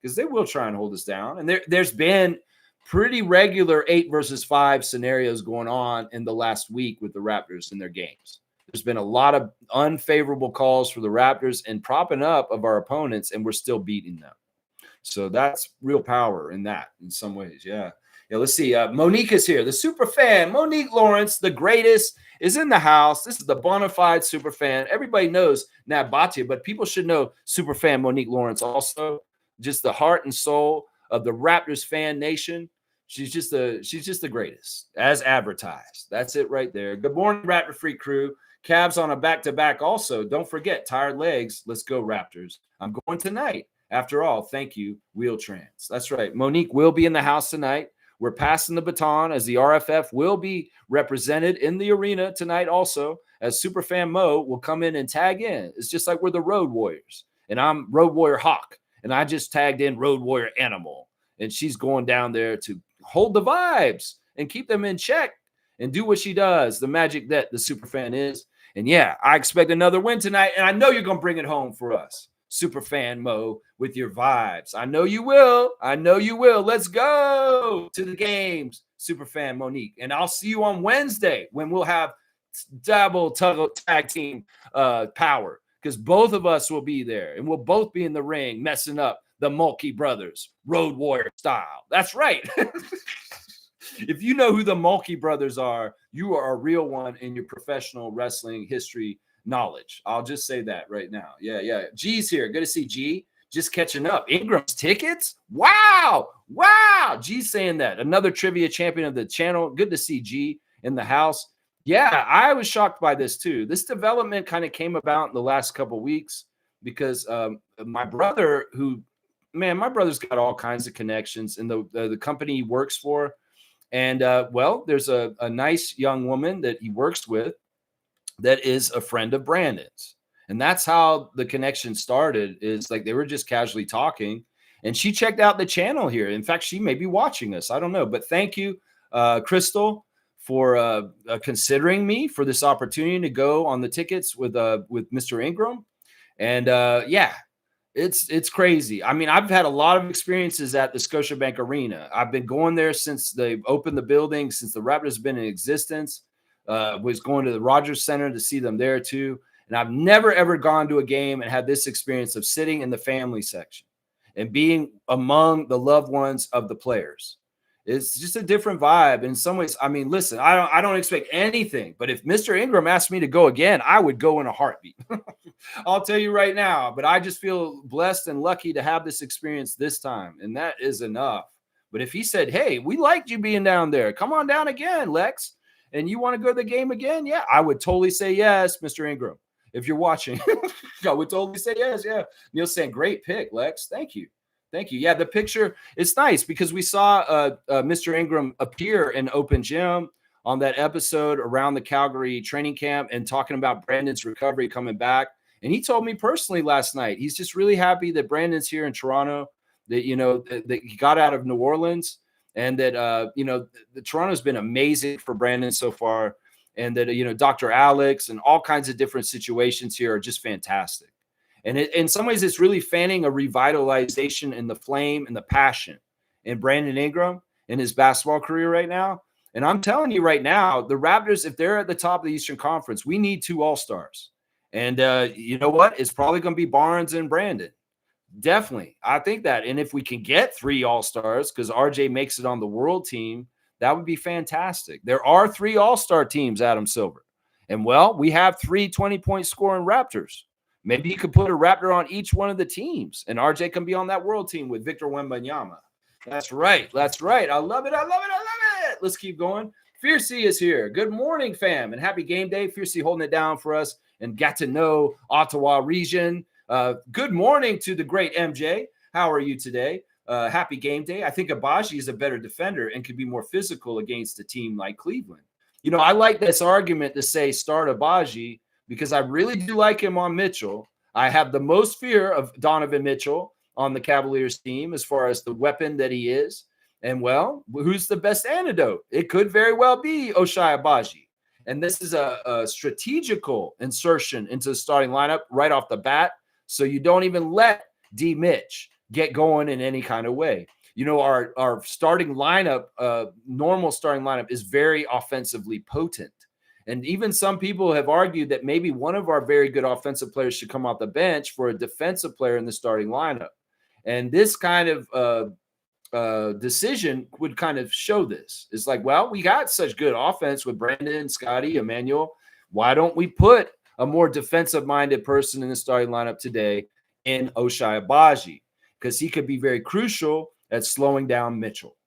because they will try and hold us down. And there's been pretty regular 8 versus 5 scenarios going on in the last week with the Raptors in their games. There's been a lot of unfavorable calls for the Raptors and propping up of our opponents, and we're still beating them. So that's real power in that in some ways. Yeah. Let's see. Monique is here. The super fan, Monique Lawrence, the greatest, is in the house. This is the bona fide super fan. Everybody knows Nabatia, but people should know super fan Monique Lawrence also. Just the heart and soul of the Raptors fan nation. She's just the greatest, as advertised. That's it right there. Good morning, Raptor Freak crew. Cavs on a back-to-back also. Don't forget, tired legs. Let's go, Raptors. I'm going tonight. After all, thank you, Wheel-Trans. That's right. Monique will be in the house tonight. We're passing the baton as the RFF will be represented in the arena tonight also, as Superfan Mo will come in and tag in. It's just like we're the Road Warriors, and I'm Road Warrior Hawk, and I just tagged in Road Warrior Animal, and she's going down there to hold the vibes and keep them in check and do what she does, the magic that the Superfan is. And yeah, I expect another win tonight, and I know you're going to bring it home for us, Superfan Mo, with your vibes. I know you will. I know you will. Let's go to the games, Superfan Monique. And I'll see you on Wednesday when we'll have double tag team power because both of us will be there, and we'll both be in the ring messing up the Mulkey Brothers, Road Warrior style. That's right. If you know who the Mulkey Brothers are, you are a real one in your professional wrestling history knowledge. I'll just say that right now. Yeah. G's here. Good to see G. Just catching up. Ingram's tickets? Wow. G's saying that. Another trivia champion of the channel. Good to see G in the house. Yeah, I was shocked by this too. This development kind of came about in the last couple of weeks because my brother my brother's got all kinds of connections in the company he works for. And, there's a nice young woman that he works with that is a friend of Brandon's. And that's how the connection started, is like they were just casually talking. And she checked out the channel here. In fact, she may be watching us. I don't know. But thank you, Crystal, for considering me for this opportunity to go on the tickets with Mr. Ingram. And, It's crazy. I mean, I've had a lot of experiences at the Scotiabank Arena. I've been going there since they opened the building, since the Raptors have been in existence. Was going to the Rogers Center to see them there too. And I've never, ever gone to a game and had this experience of sitting in the family section and being among the loved ones of the players. It's just a different vibe. In some ways, I mean, listen, I don't expect anything, but if Mr. Ingram asked me to go again, I would go in a heartbeat. I'll tell you right now, but I just feel blessed and lucky to have this experience this time, and that is enough. But if he said, "Hey, we liked you being down there. Come on down again, Lex, and you want to go to the game again?" Yeah, I would totally say yes, Mr. Ingram. If you're watching, I would totally say yes. Yeah. Neil's saying, "Great pick, Lex. Thank you. Thank you." Yeah, the picture is nice because we saw Mr. Ingram appear in Open Gym on that episode around the Calgary training camp and talking about Brandon's recovery coming back. And he told me personally last night, he's just really happy that Brandon's here in Toronto, that, that he got out of New Orleans, and that, the Toronto's been amazing for Brandon so far. And that, Dr. Alex and all kinds of different situations here are just fantastic. And in some ways, it's really fanning a revitalization in the flame and the passion in Brandon Ingram in his basketball career right now. And I'm telling you right now, the Raptors, if they're at the top of the Eastern Conference, we need 2 All-Stars. And you know what? It's probably going to be Barnes and Brandon. Definitely. I think that. And if we can get 3 All-Stars, because RJ makes it on the world team, that would be fantastic. There are 3 All-Star teams, Adam Silver. And, well, we have 3 20-point scoring Raptors. Maybe you could put a Raptor on each one of the teams, and RJ can be on that world team with Victor Wembanyama. That's right. That's right. I love it. I love it. I love it. Let's keep going. Fiercey is here. Good morning, fam, and happy game day. Fiercey holding it down for us and got to know Ottawa region. Good morning to the great MJ. How are you today? Happy game day. I think Abaji is a better defender and could be more physical against a team like Cleveland. I like this argument to say start Abaji, because I really do like him on Mitchell. I have the most fear of Donovan Mitchell on the Cavaliers team as far as the weapon that he is. And, well, who's the best antidote? It could very well be Ochai Agbaji. And this is a strategical insertion into the starting lineup right off the bat, so you don't even let D. Mitch get going in any kind of way. Our starting lineup, normal starting lineup, is very offensively potent. And even some people have argued that maybe one of our very good offensive players should come off the bench for a defensive player in the starting lineup. And this kind of decision would kind of show this. It's like, well, we got such good offense with Brandon, Scotty, Emmanuel. Why don't we put a more defensive-minded person in the starting lineup today in Ochai Agbaji? Because he could be very crucial at slowing down Mitchell.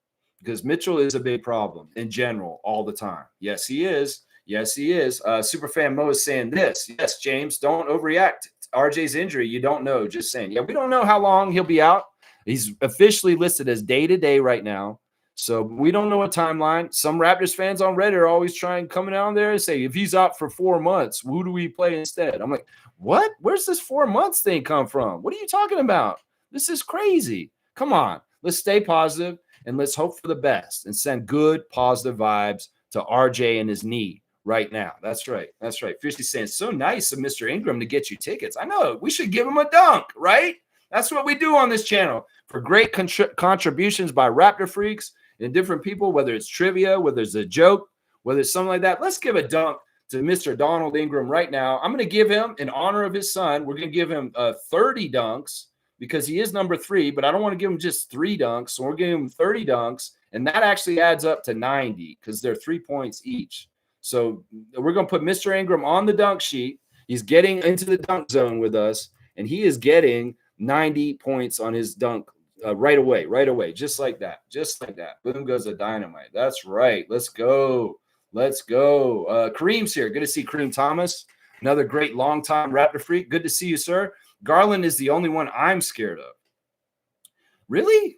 Because Mitchell is a big problem in general all the time. Yes, he is. Yes, he is. Superfan Mo is saying this. Yes, James, don't overreact. RJ's injury, you don't know. Just saying. Yeah, we don't know how long he'll be out. He's officially listed as day-to-day right now. So we don't know a timeline. Some Raptors fans on Reddit are always coming out there and say, if he's out for 4 months, who do we play instead? I'm like, what? Where's this 4 months thing come from? What are you talking about? This is crazy. Come on. Let's stay positive and let's hope for the best and send good, positive vibes to RJ and his knee right now. That's right. That's right. Fiercely saying, so nice of Mr. Ingram to get you tickets. I know. We should give him a dunk, right? That's what we do on this channel for great contributions by Raptor freaks and different people, whether it's trivia, whether it's a joke, whether it's something like that. Let's give a dunk to Mr. Donald Ingram right now. I'm going to give him, in honor of his son, we're going to give him 30 dunks because he is number 3, but I don't want to give him just 3 dunks. So we're giving him 30 dunks, and that actually adds up to 90 because they're 3 points each. So we're going to put Mr. Ingram on the dunk sheet. He's getting into the dunk zone with us, and he is getting 90 points on his dunk right away, just like that. Boom goes the dynamite. That's right. Let's go. Kareem's here. Good to see Kareem Thomas, another great longtime Raptor freak. Good to see you, sir. Garland is the only one I'm scared of. Really?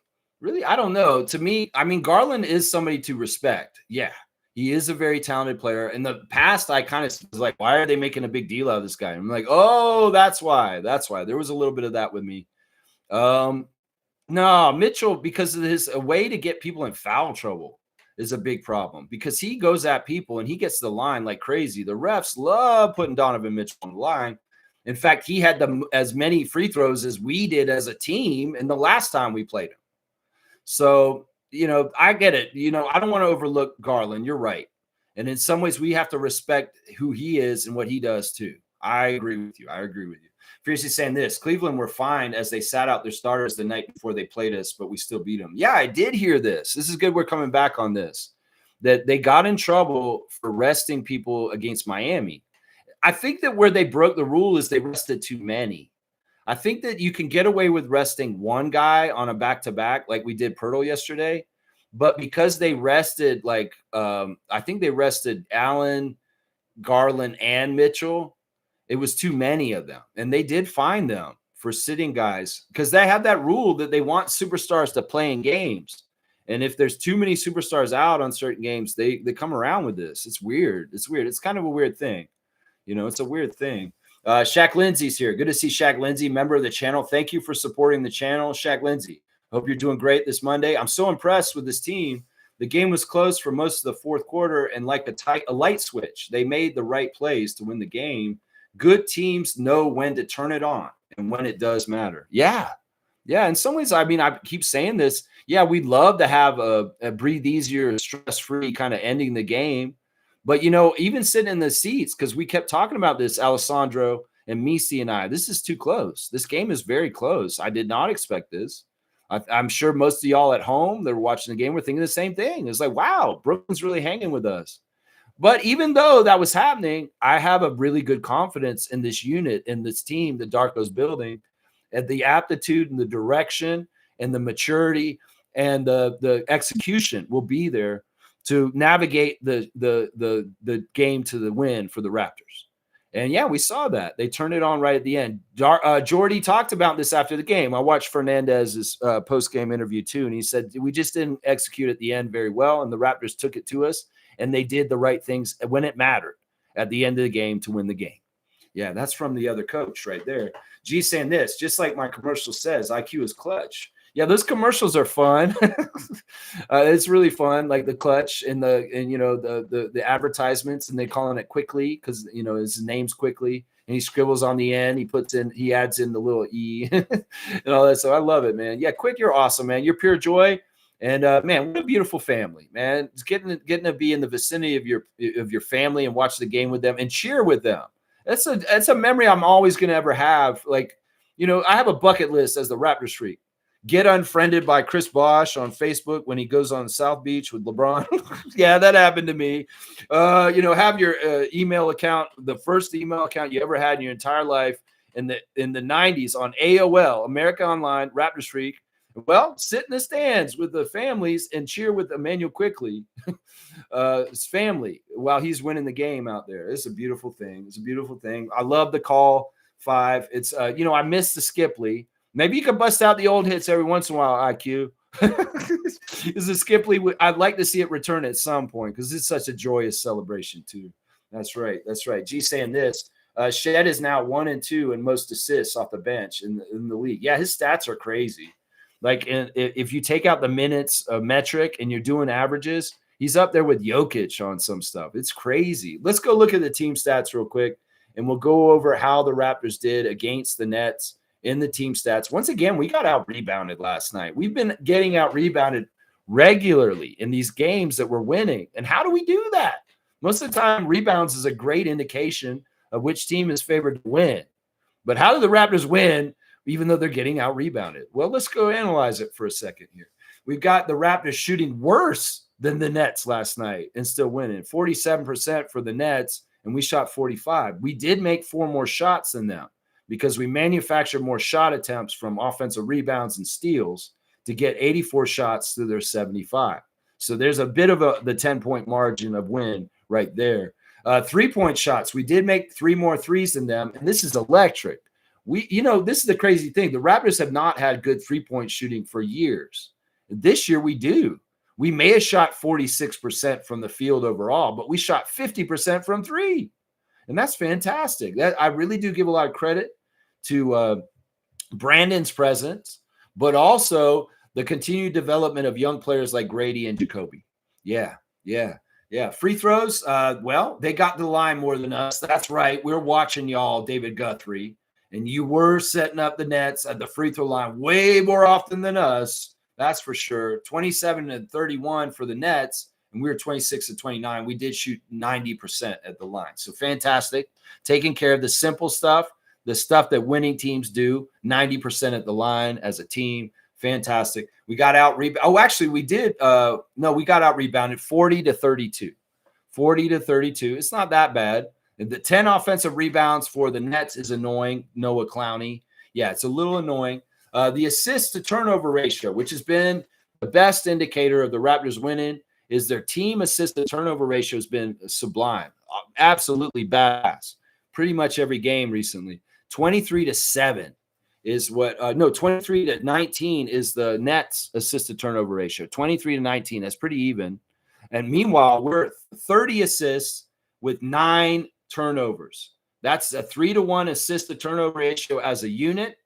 I don't know. To me, I mean, Garland is somebody to respect. Yeah. He is a very talented player. In the past, I kind of was like, why are they making a big deal out of this guy? I'm like, oh, that's why. There was a little bit of that with me. No, Mitchell, because of his way to get people in foul trouble is a big problem because he goes at people and he gets to the line like crazy. The refs love putting Donovan Mitchell on the line. In fact, he had as many free throws as we did as a team in the last time we played him. So, I get it. I don't want to overlook Garland. You're right. And in some ways, we have to respect who he is and what he does too. I agree with you. Fiercely saying this, Cleveland were fine as they sat out their starters the night before they played us, but we still beat them. Yeah, I did hear this. This is good. We're coming back on this, that they got in trouble for resting people against Miami. I think that where they broke the rule is they rested too many. I think that you can get away with resting one guy on a back-to-back like we did Pirtle yesterday, but because they rested I think they rested Allen, Garland, and Mitchell, it was too many of them. And they did fine them for sitting guys because they have that rule that they want superstars to play in games. And if there's too many superstars out on certain games, they come around with this. It's weird. It's weird. It's kind of a weird thing. It's a weird thing. Shaq Lindsay's here. Good to see Shaq Lindsay, member of the channel. Thank you for supporting the channel, Shaq Lindsay. Hope you're doing great this Monday. I'm so impressed with this team. The game was close for most of the fourth quarter, and like a light switch, they made the right plays to win the game. Good teams know when to turn it on and when it does matter. Yeah. In some ways, I mean, I keep saying this. Yeah, we'd love to have a breathe easier, stress-free kind of ending the game. But, even sitting in the seats, because we kept talking about this, Alessandro and Misi and I, this is too close. This game is very close. I did not expect this. I'm sure most of y'all at home that were watching the game were thinking the same thing. It's like, wow, Brooklyn's really hanging with us. But even though that was happening, I have a really good confidence in this unit, in this team that Darko's building, and the aptitude and the direction and the maturity and the execution will be there to navigate the game to the win for the Raptors. And yeah, we saw that. They turned it on right at the end. Jordy talked about this after the game. I watched Fernandez's post-game interview too, and he said, we just didn't execute at the end very well, and the Raptors took it to us, and they did the right things when it mattered at the end of the game to win the game. Yeah, that's from the other coach right there. G saying this, just like my commercial says, IQ is clutch. Yeah, those commercials are fun. It's really fun, like the clutch and the advertisements, and they calling it Quickly because his name's Quickly, and he scribbles on the end. He adds in the little E and all that. So I love it, man. Yeah, Quick, you're awesome, man. You're pure joy, and man, what a beautiful family, man. It's getting to be in the vicinity of your family and watch the game with them and cheer with them. That's a memory I'm always gonna ever have. Like, I have a bucket list as the Raptors freak. Get unfriended by Chris Bosh on Facebook when he goes on South Beach with LeBron. Yeah, that happened to me. Have your email account, the first email account you ever had in your entire life in the 90s on AOL, America Online, Raptors Freak. Well, sit in the stands with the families and cheer with Emmanuel Quickly, his family, while he's winning the game out there. It's a beautiful thing. It's a beautiful thing. I love the call 5. It's, I miss the Skipley. Maybe you could bust out the old hits every once in a while, IQ. Is a Skipley? I'd like to see it return at some point because it's such a joyous celebration too. That's right. That's right. G saying this. Shed is now 1 and 2 in most assists off the bench in the league. Yeah, his stats are crazy. Like, if you take out the minutes metric and you're doing averages, he's up there with Jokic on some stuff. It's crazy. Let's go look at the team stats real quick, and we'll go over how the Raptors did against the Nets in the team stats. Once again, we got out-rebounded last night. We've been getting out-rebounded regularly in these games that we're winning. And how do we do that? Most of the time, rebounds is a great indication of which team is favored to win. But how do the Raptors win even though they're getting out-rebounded? Well, let's go analyze it for a second here. We've got the Raptors shooting worse than the Nets last night and still winning. 47% for the Nets, and we shot 45%. We did make 4 more shots than them, because we manufactured more shot attempts from offensive rebounds and steals to get 84 shots to their 75. So there's a bit of the 10-point margin of win right there. 3-point shots, we did make 3 more threes than them, and this is electric. This is the crazy thing. The Raptors have not had good 3-point shooting for years. This year we do. We may have shot 46% from the field overall, but we shot 50% from 3. And that's fantastic. I really do give a lot of credit to Brandon's presence, but also the continued development of young players like Grady and Jacoby. Yeah. Free throws, they got to the line more than us. That's right. We're watching y'all, David Guthrie, and you were setting up the Nets at the free throw line way more often than us. That's for sure. 27-31 for the Nets. And we were 26-29. We did shoot 90% at the line. So fantastic. Taking care of the simple stuff, the stuff that winning teams do, 90% at the line as a team. Fantastic. We got out Oh, actually, we did. We got out rebounded 40-32. 40-32. It's not that bad. The 10 offensive rebounds for the Nets is annoying. Noah Clowney. Yeah, it's a little annoying. The assist to turnover ratio, which has been the best indicator of the Raptors winning, is their team assist to turnover ratio has been sublime. Absolutely badass. Pretty much every game recently. 23-7 is what 23-19 is the Nets assisted turnover ratio. 23-19. That's pretty even. And meanwhile, we're 30 assists with 9 turnovers. That's a 3-to-1 assist to turnover ratio as a unit.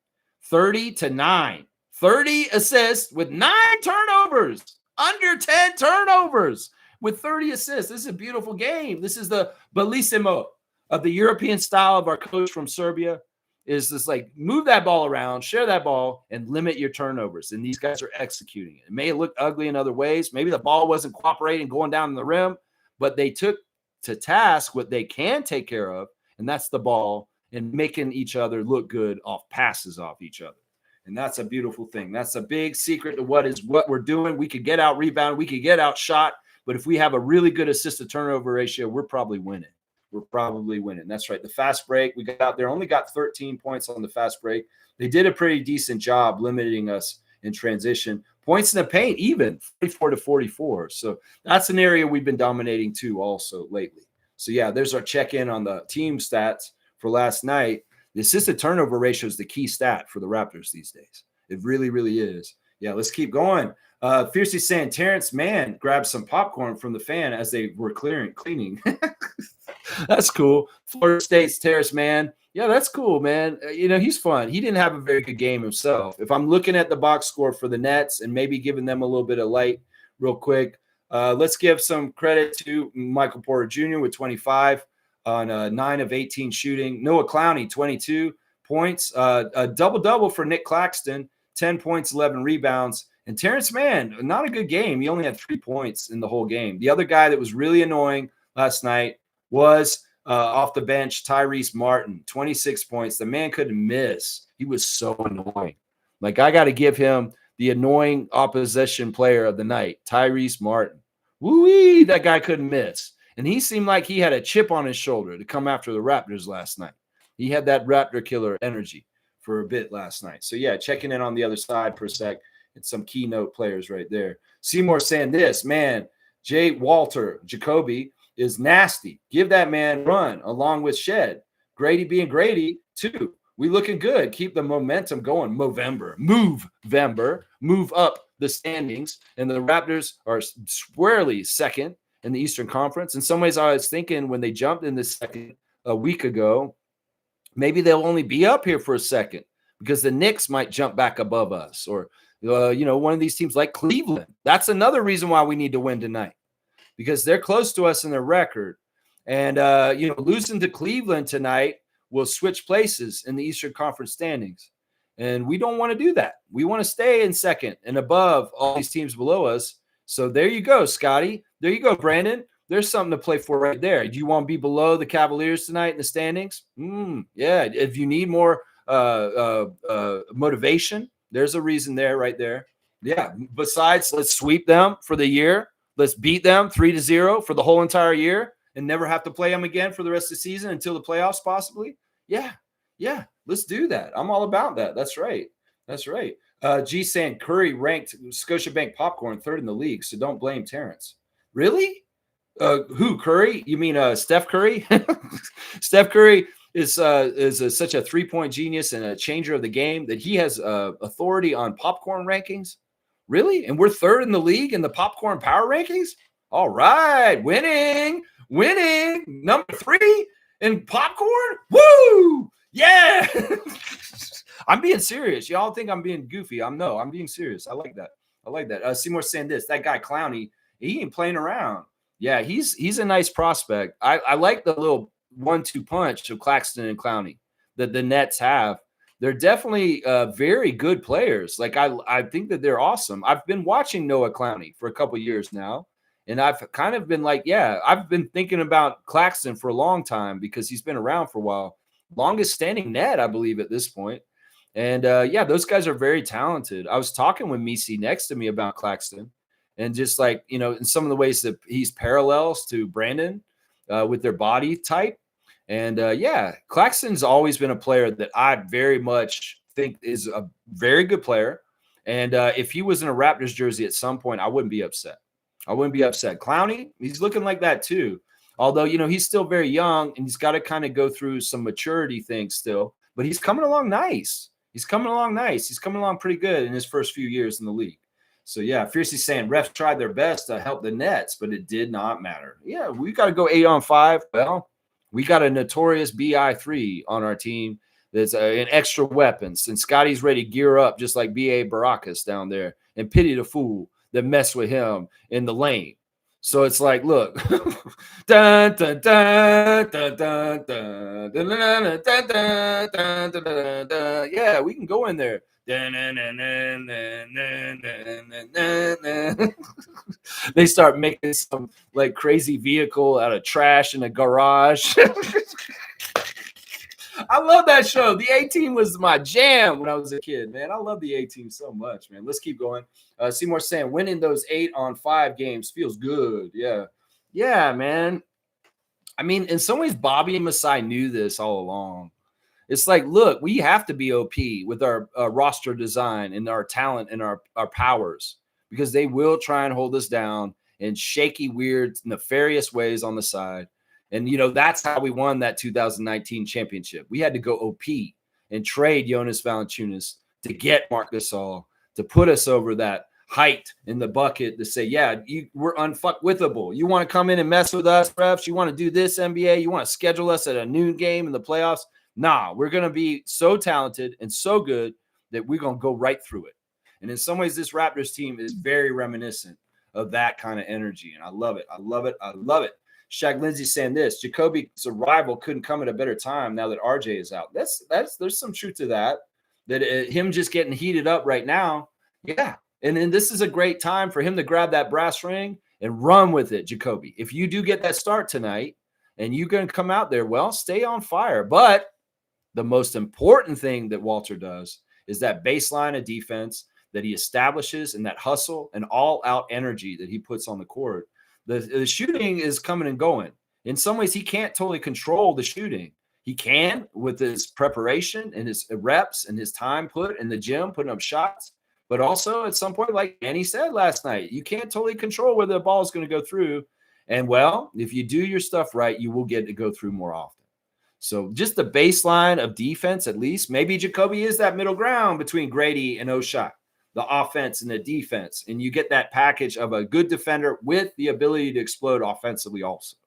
30-9. 30 assists with 9 turnovers. Under 10 turnovers with 30 assists. This is a beautiful game. This is the bellissimo of the European style of our coach from Serbia. Is this like move that ball around, share that ball, and limit your turnovers. And these guys are executing it. It may look ugly in other ways. Maybe the ball wasn't cooperating, going down the rim, but they took to task what they can take care of, and that's the ball and making each other look good off passes off each other. And that's a beautiful thing. That's a big secret to what we're doing. We could get out rebound, we could get out shot, but if we have a really good assist to turnover ratio, we're probably winning. We're probably winning. That's right. The fast break, we got out there, only got 13 points on the fast break. They did a pretty decent job limiting us in transition. Points in the paint, even 44-44. So that's an area we've been dominating too also lately. So yeah, there's our check-in on the team stats for last night. The assisted turnover ratio is the key stat for the Raptors these days. It really, really is. Yeah, let's keep going. Fiercely saying Terrence Mann grabbed some popcorn from the fan as they were cleaning. That's cool. Florida State's Terrence Mann. Yeah, that's cool, man. He's fun. He didn't have a very good game himself. If I'm looking at the box score for the Nets and maybe giving them a little bit of light real quick, let's give some credit to Michael Porter Jr. with 25 on 9 of 18 shooting. Noah Clowney, 22 points. A double-double for Nick Claxton, 10 points, 11 rebounds. And Terrence Mann, not a good game. He only had 3 points in the whole game. The other guy that was really annoying last night was off the bench, Tyrese Martin, 26 points. The man couldn't miss. He was so annoying. Like, I got to give him the annoying opposition player of the night, Tyrese Martin. Woo-wee, that guy couldn't miss. And he seemed like he had a chip on his shoulder to come after the Raptors last night. He had that Raptor killer energy for a bit last night. So, yeah, checking in on the other side for a sec. And some keynote players right there. Seymour saying this, man, Jay Walter Jacoby is nasty. Give that man run along with Shed. Grady being Grady, too. We looking good. Keep the momentum going. Move up the standings. And the Raptors are squarely second in the Eastern Conference. In some ways, I was thinking when they jumped in this second a week ago, maybe they'll only be up here for a second because the Knicks might jump back above us, or one of these teams like Cleveland. That's another reason why we need to win tonight, because they're close to us in their record. And, losing to Cleveland tonight will switch places in the Eastern Conference standings. And we don't want to do that. We want to stay in second and above all these teams below us. So there you go, Scotty. There you go, Brandon. There's something to play for right there. Do you want to be below the Cavaliers tonight in the standings? Yeah. If you need more motivation, there's a reason there, right there. Yeah. Besides, let's sweep them for the year. Let's beat them 3-0 for the whole entire year and never have to play them again for the rest of the season until the playoffs, possibly. Yeah. Let's do that. I'm all about that. That's right. G saying Curry ranked Scotiabank popcorn third in the league, so don't blame Terrence. Really? Who, Curry? You mean Steph Curry? Steph Curry is such a three-point genius and a changer of the game that he has authority on popcorn rankings. Really? And we're third in the league in the popcorn power rankings? All right. Winning. Number 3 in popcorn? Woo! Yeah. I'm being serious. Y'all think I'm being goofy. I'm being serious. I like that. Seymour saying this. That guy Clowney, he ain't playing around. Yeah, he's a nice prospect. I like the little 1-2 punch of Claxton and Clowney that the Nets have. They're definitely very good players. Like, I think that they're awesome. I've been watching Noah Clowney for a couple years now, and I've kind of been like, yeah, I've been thinking about Claxton for a long time because he's been around for a while. longest standing net, I believe, at this point. And yeah, those guys are very talented. I was talking with Misi next to me about Claxton, and just like, you know, in some of the ways that he's parallels to Brandon with their body type. And yeah, Claxton's always been a player that I very much think is a very good player. And if he was in a Raptors jersey at some point, I wouldn't be upset. I wouldn't be upset. Clowney, he's looking like that too. Although, you know, he's still very young and he's got to kind of go through some maturity things still, but he's coming along nice. He's coming along nice. He's coming along pretty good in his first few years in the league. So, yeah, Fiercely saying refs tried their best to help the Nets, but it did not matter. Yeah, we got to go 8-on-5. Well, we got a notorious BI3 on our team that's an extra weapons, and Scotty's ready to gear up just like B.A. Baracus down there, and pity the fool that mess with him in the lane. So it's like, look, dun, dun, dun, dun, dun, dun, dun, dun, dun, dun, dun, dun. Yeah, we can go in there. They start making some like crazy vehicle out of trash in a garage. I love that show. The A-Team was my jam when I was a kid, man. I love the A-Team so much, man. Let's keep going. Seymour saying winning those 8-on-5 games feels good. Yeah. Yeah, man. I mean, in some ways, Bobby and Masai knew this all along. It's like, look, we have to be OP with our roster design and our talent and our powers, because they will try and hold us down in shaky, weird, nefarious ways on the side. And, you know, that's how we won that 2019 championship. We had to go OP and trade Jonas Valanciunas to get Marc Gasol, to put us over that height in the bucket, to say, yeah, we're unfuckwithable. You want to come in and mess with us, refs? You want to do this, NBA? You want to schedule us at a noon game in the playoffs? Nah, we're going to be so talented and so good that we're going to go right through it. And in some ways, this Raptors team is very reminiscent of that kind of energy. And I love it. I love it. I love it. Shaq Lindsay saying this: Jacoby's arrival couldn't come at a better time now that RJ is out. There's some truth to that. That him just getting heated up right now, yeah. And then this is a great time for him to grab that brass ring and run with it, Jacoby. If you do get that start tonight and you're going to come out there, well, stay on fire. But the most important thing that Walter does is that baseline of defense that he establishes, and that hustle and all-out energy that he puts on the court. The shooting is coming and going. In some ways, he can't totally control the shooting. He can with his preparation and his reps and his time put in the gym, putting up shots. But also at some point, like Danny said last night, you can't totally control where the ball is going to go through. And, well, if you do your stuff right, you will get to go through more often. So just the baseline of defense, at least. Maybe Jacoby is that middle ground between Grady and O'Shea, the offense and the defense. And you get that package of a good defender with the ability to explode offensively also.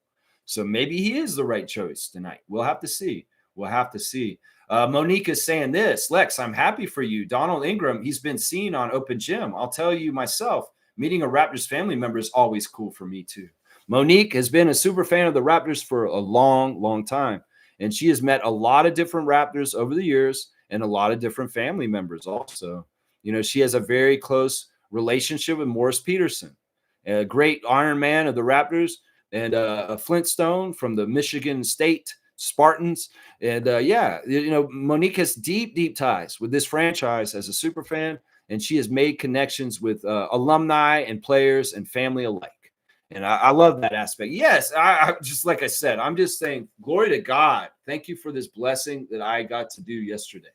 So maybe he is the right choice tonight. We'll have to see. We'll have to see. Monique is saying this: Lex, I'm happy for you. Donald Ingram, he's been seen on Open Gym. I'll tell you myself, meeting a Raptors family member is always cool for me too. Monique has been a super fan of the Raptors for a long, long time. And she has met a lot of different Raptors over the years and a lot of different family members also. You know, she has a very close relationship with Morris Peterson, a great Iron Man of the Raptors, and a Flintstone from the Michigan State Spartans. And yeah, you know, Monique has deep, deep ties with this franchise as a super fan, and she has made connections with alumni and players and family alike. And I love that aspect. Yes, I just like I said, I'm just saying, glory to God. Thank you for this blessing that I got to do yesterday,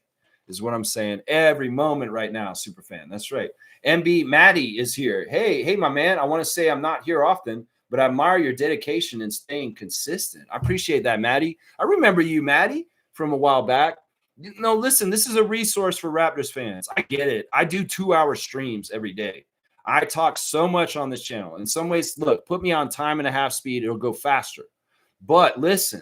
is what I'm saying. Every moment right now, super fan. That's right. MB Maddie is here. Hey, my man. I want to say I'm not here often, but I admire your dedication and staying consistent. I appreciate that, Maddie. I remember you, Maddie, from a while back. No, listen, this is a resource for Raptors fans. I get it. I do 2-hour streams every day. I talk so much on this channel. In some ways, look, put me on 1.5 speed. It'll go faster. But listen,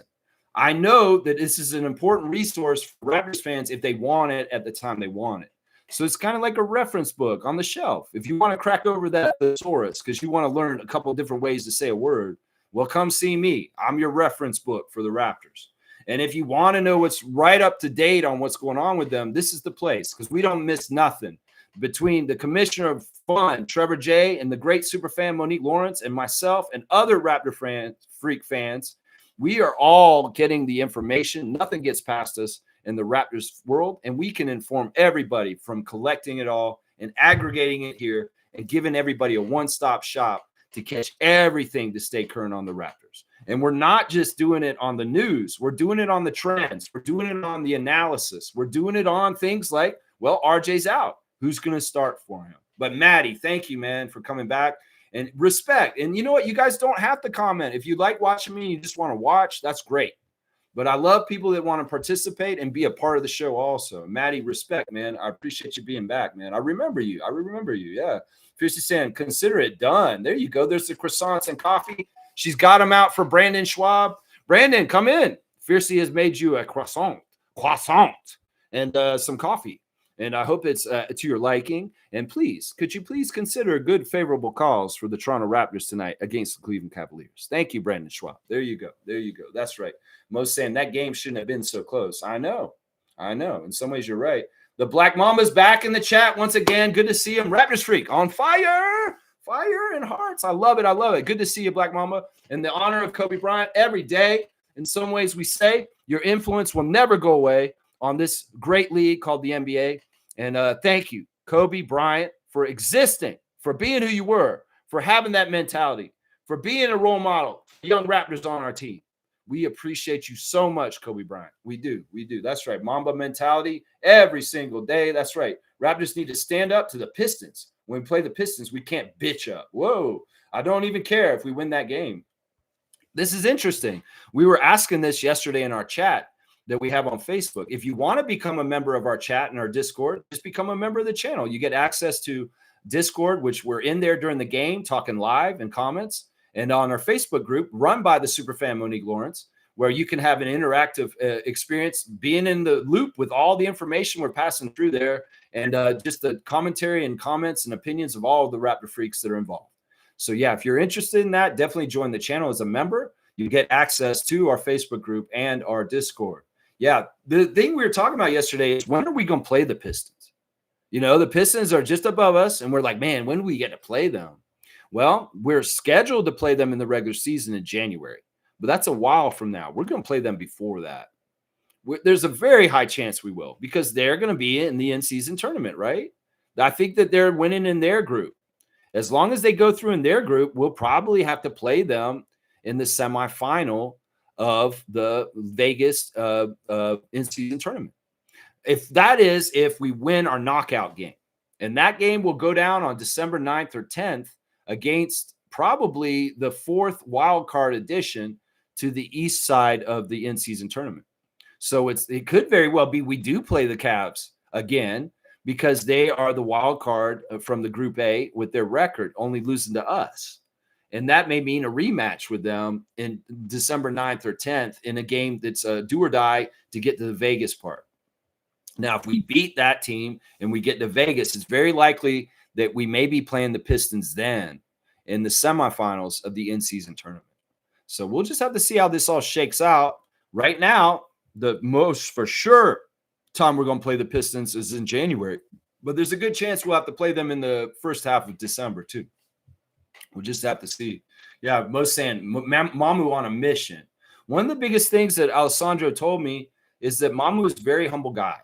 I know that this is an important resource for Raptors fans if they want it at the time they want it. So it's kind of like a reference book on the shelf. If you want to crack over that thesaurus because you want to learn a couple of different ways to say a word, well, come see me. I'm your reference book for the Raptors. And if you want to know what's right up to date on what's going on with them, this is the place, because we don't miss nothing. Between the commissioner of fun, Trevor J., and the great superfan Monique Lawrence, and myself and other Raptor freak fans, We are all getting the information. Nothing gets past us in the Raptors world, and we can inform everybody from collecting it all and aggregating it here and giving everybody a one-stop shop to catch everything to stay current on the Raptors. And we're not just doing it on the news. We're doing it on the trends. We're doing it on the analysis. We're doing it on things like, well, RJ's out. Who's going to start for him? But Maddie, thank you, man, for coming back. And respect. And you know what? You guys don't have to comment. If you like watching me and you just want to watch, that's great. But I love people that want to participate and be a part of the show also. Maddie, respect, man. I appreciate you being back, man. I remember you. Yeah. Fiercely saying, consider it done. There you go. There's the croissants and coffee. She's got them out for Brandon Schwab. Brandon, come in. Fiercely has made you a croissant, and some coffee. And I hope it's to your liking. And please, could you please consider good favorable calls for the Toronto Raptors tonight against the Cleveland Cavaliers? Thank you, Brandon Schwab. There you go. That's right. Most saying that game shouldn't have been so close. I know. In some ways, you're right. The Black Mama's back in the chat once again. Good to see him. Raptors freak on fire. Fire and hearts. I love it. Good to see you, Black Mama. In the honor of Kobe Bryant, every day, in some ways, we say your influence will never go away on this great league called the NBA. And thank you, Kobe Bryant, for existing, for being who you were, for having that mentality, for being a role model for young Raptors on our team. We appreciate you so much, Kobe Bryant. We do. That's right. Mamba mentality every single day. That's right. Raptors need to stand up to the Pistons. When we play the Pistons, we can't bitch up. Whoa. I don't even care if we win that game. This is interesting. We were asking this yesterday in our chat that we have on Facebook. If you want to become a member of our chat and our Discord, just become a member of the channel. You get access to Discord, which we're in there during the game, talking live and comments, and on our Facebook group run by the superfan Monique Lawrence, where you can have an interactive experience, being in the loop with all the information we're passing through there, and just the commentary and comments and opinions of all of the Raptor freaks that are involved. So yeah, if you're interested in that, definitely join the channel as a member. You get access to our Facebook group and our Discord. Yeah, the thing we were talking about yesterday is, when are we going to play the Pistons? You know, the Pistons are just above us, and we're like, man, when do we get to play them? Well, we're scheduled to play them in the regular season in January, but that's a while from now. We're going to play them before that. There's a very high chance we will, because they're going to be in the in-season tournament, right? I think that they're winning in their group. As long as they go through in their group, we'll probably have to play them in the semifinal of the Vegas in-season tournament. If we win our knockout game. And that game will go down on December 9th or 10th against probably the fourth wild card addition to the east side of the in-season tournament. So it could very well be we do play the Cavs again, because they are the wild card from the Group A with their record, only losing to us. And that may mean a rematch with them in December 9th or 10th in a game that's a do or die to get to the Vegas part. Now, if we beat that team and we get to Vegas, it's very likely that we may be playing the Pistons then in the semifinals of the in-season tournament. So we'll just have to see how this all shakes out. Right now, the most for sure time we're going to play the Pistons is in January. But there's a good chance we'll have to play them in the first half of December too. We'll just have to see. Yeah, most saying Mamu on a mission. One of the biggest things that Alessandro told me is that Mamu is a very humble guy.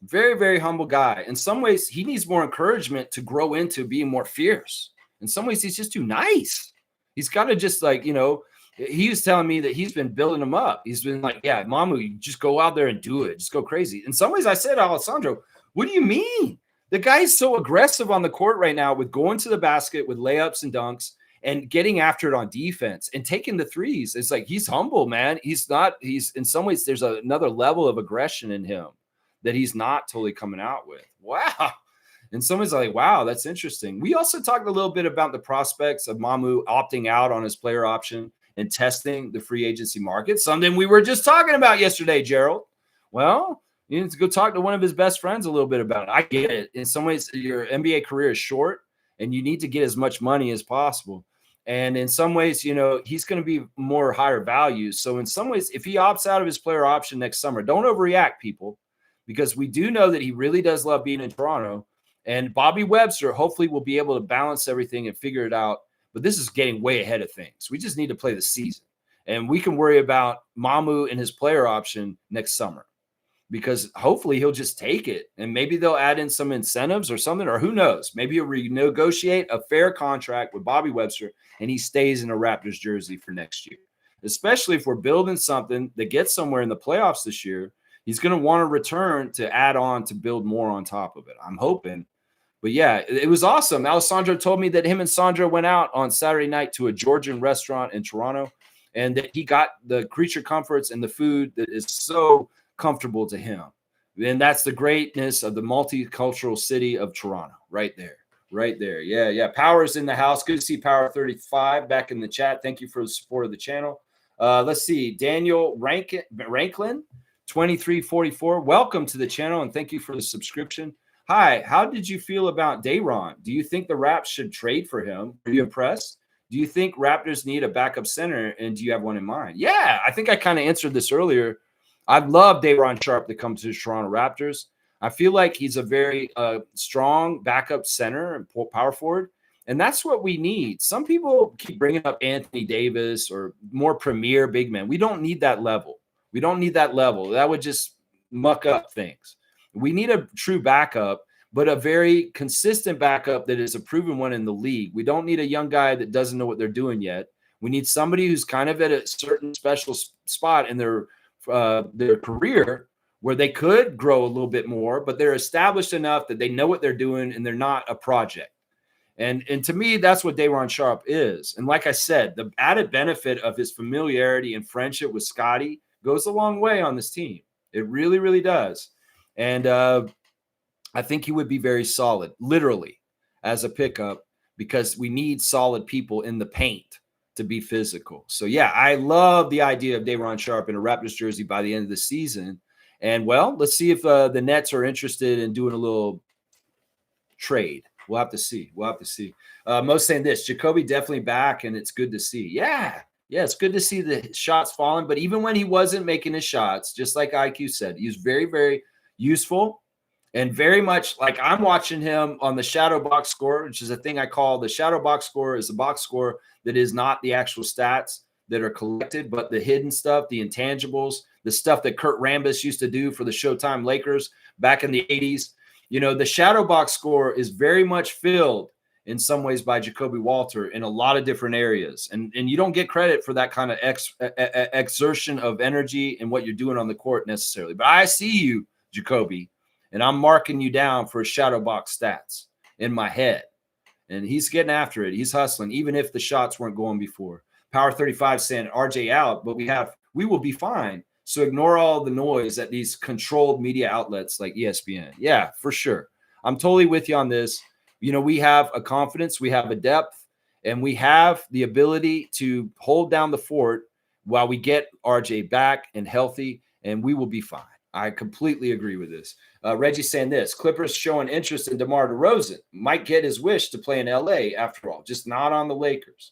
Very, very humble guy. In some ways, he needs more encouragement to grow into being more fierce. In some ways, he's just too nice. He's got to just he was telling me that he's been building him up. He's been like, yeah, Mamu, you just go out there and do it. Just go crazy. In some ways, I said, Alessandro, what do you mean? The guy's so aggressive on the court right now with going to the basket with layups and dunks and getting after it on defense and taking the threes. It's like, he's humble, man. He's in some ways, there's another level of aggression in him that he's not totally coming out with. Wow. And someone's like, wow, that's interesting. We also talked a little bit about the prospects of Mamu opting out on his player option and testing the free agency market, something we were just talking about yesterday, Gerald. Well, you need to go talk to one of his best friends a little bit about it. I get it. In some ways, your NBA career is short, and you need to get as much money as possible. And in some ways, he's going to be more higher value. So in some ways, if he opts out of his player option next summer, don't overreact, people, because we do know that he really does love being in Toronto. And Bobby Webster hopefully will be able to balance everything and figure it out. But this is getting way ahead of things. We just need to play the season. And we can worry about Mamu and his player option next summer, because hopefully he'll just take it, and maybe they'll add in some incentives or something, or who knows, maybe he'll renegotiate a fair contract with Bobby Webster and he stays in a Raptors jersey for next year. Especially if we're building something that gets somewhere in the playoffs this year, he's going to want to return to add on to build more on top of it. I'm hoping. But yeah, it was awesome. Alessandro told me that him and Sandra went out on Saturday night to a Georgian restaurant in Toronto, and that he got the creature comforts and the food that is so comfortable to him. And that's the greatness of the multicultural city of Toronto right there. Right there. Yeah. Power's in the house. Good to see Power 35 back in the chat. Thank you for the support of the channel. Let's see. Daniel Ranklin, 2344. Welcome to the channel, and thank you for the subscription. Hi, how did you feel about Day'Ron? Do you think the Raps should trade for him? Are you impressed? Do you think Raptors need a backup center, and do you have one in mind? Yeah, I think I kind of answered this earlier. I'd love Day'Ron Sharpe to come to the Toronto Raptors. I feel like he's a very strong backup center and power forward, and that's what we need. Some people keep bringing up Anthony Davis or more premier big men. We don't need that level. We don't need that level. That would just muck up things. We need a true backup, but a very consistent backup that is a proven one in the league. We don't need a young guy that doesn't know what they're doing yet. We need somebody who's kind of at a certain special spot in their career where they could grow a little bit more, but they're established enough that they know what they're doing and they're not a project. And to me, that's what Day'Ron Sharpe is. And like I said, the added benefit of his familiarity and friendship with Scottie goes a long way on this team. It really, really does. And I think he would be very solid, literally, as a pickup, because we need solid people in the paint to be physical. So, yeah, I love the idea of Day'Ron Sharpe in a Raptors jersey by the end of the season. And, well, let's see if the Nets are interested in doing a little trade. We'll have to see. Most saying this, Jacoby definitely back, and it's good to see. Yeah, it's good to see the shots falling. But even when he wasn't making his shots, just like IQ said, he was very, very useful and very much like I'm watching him on the shadow box score, which is a thing I call the shadow box score, is the box score that is not the actual stats that are collected, but the hidden stuff, the intangibles, the stuff that Kurt Rambis used to do for the Showtime Lakers back in the 80s. You know, the shadow box score is very much filled in some ways by Jacoby Walter in a lot of different areas. And you don't get credit for that kind of exertion of energy and what you're doing on the court necessarily. But I see you, Jacoby, and I'm marking you down for shadow box stats in my head. And he's getting after it. He's hustling, even if the shots weren't going before. Power 35 saying RJ out, but we will be fine. So ignore all the noise at these controlled media outlets like ESPN. Yeah, for sure. I'm totally with you on this. You know, we have a confidence, we have a depth, and we have the ability to hold down the fort while we get RJ back and healthy, and we will be fine. I completely agree with this. Reggie saying this, Clippers showing interest in DeMar DeRozan. Might get his wish to play in LA after all, just not on the Lakers.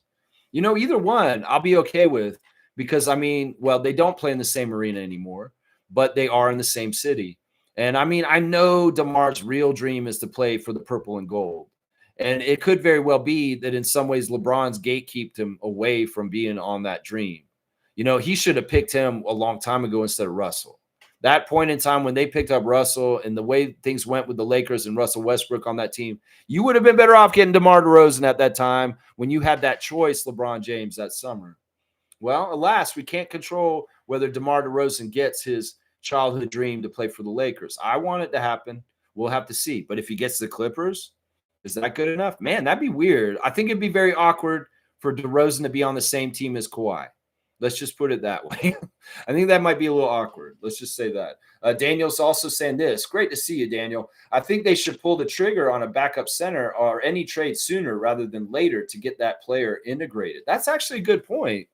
You know, either one I'll be okay with because, I mean, well, they don't play in the same arena anymore, but they are in the same city. And, I mean, I know DeMar's real dream is to play for the purple and gold. And it could very well be that in some ways LeBron's gatekept him away from being on that dream. You know, he should have picked him a long time ago instead of Russell. That point in time when they picked up Russell and the way things went with the Lakers and Russell Westbrook on that team, you would have been better off getting DeMar DeRozan at that time when you had that choice, LeBron James, that summer. Well, alas, we can't control whether DeMar DeRozan gets his childhood dream to play for the Lakers. I want it to happen. We'll have to see. But if he gets the Clippers, is that good enough? Man, that'd be weird. I think it'd be very awkward for DeRozan to be on the same team as Kawhi. Let's just put it that way. I think that might be a little awkward. Let's just say that. Daniel's also saying this. Great to see you, Daniel. I think they should pull the trigger on a backup center or any trade sooner rather than later to get that player integrated. That's actually a good point.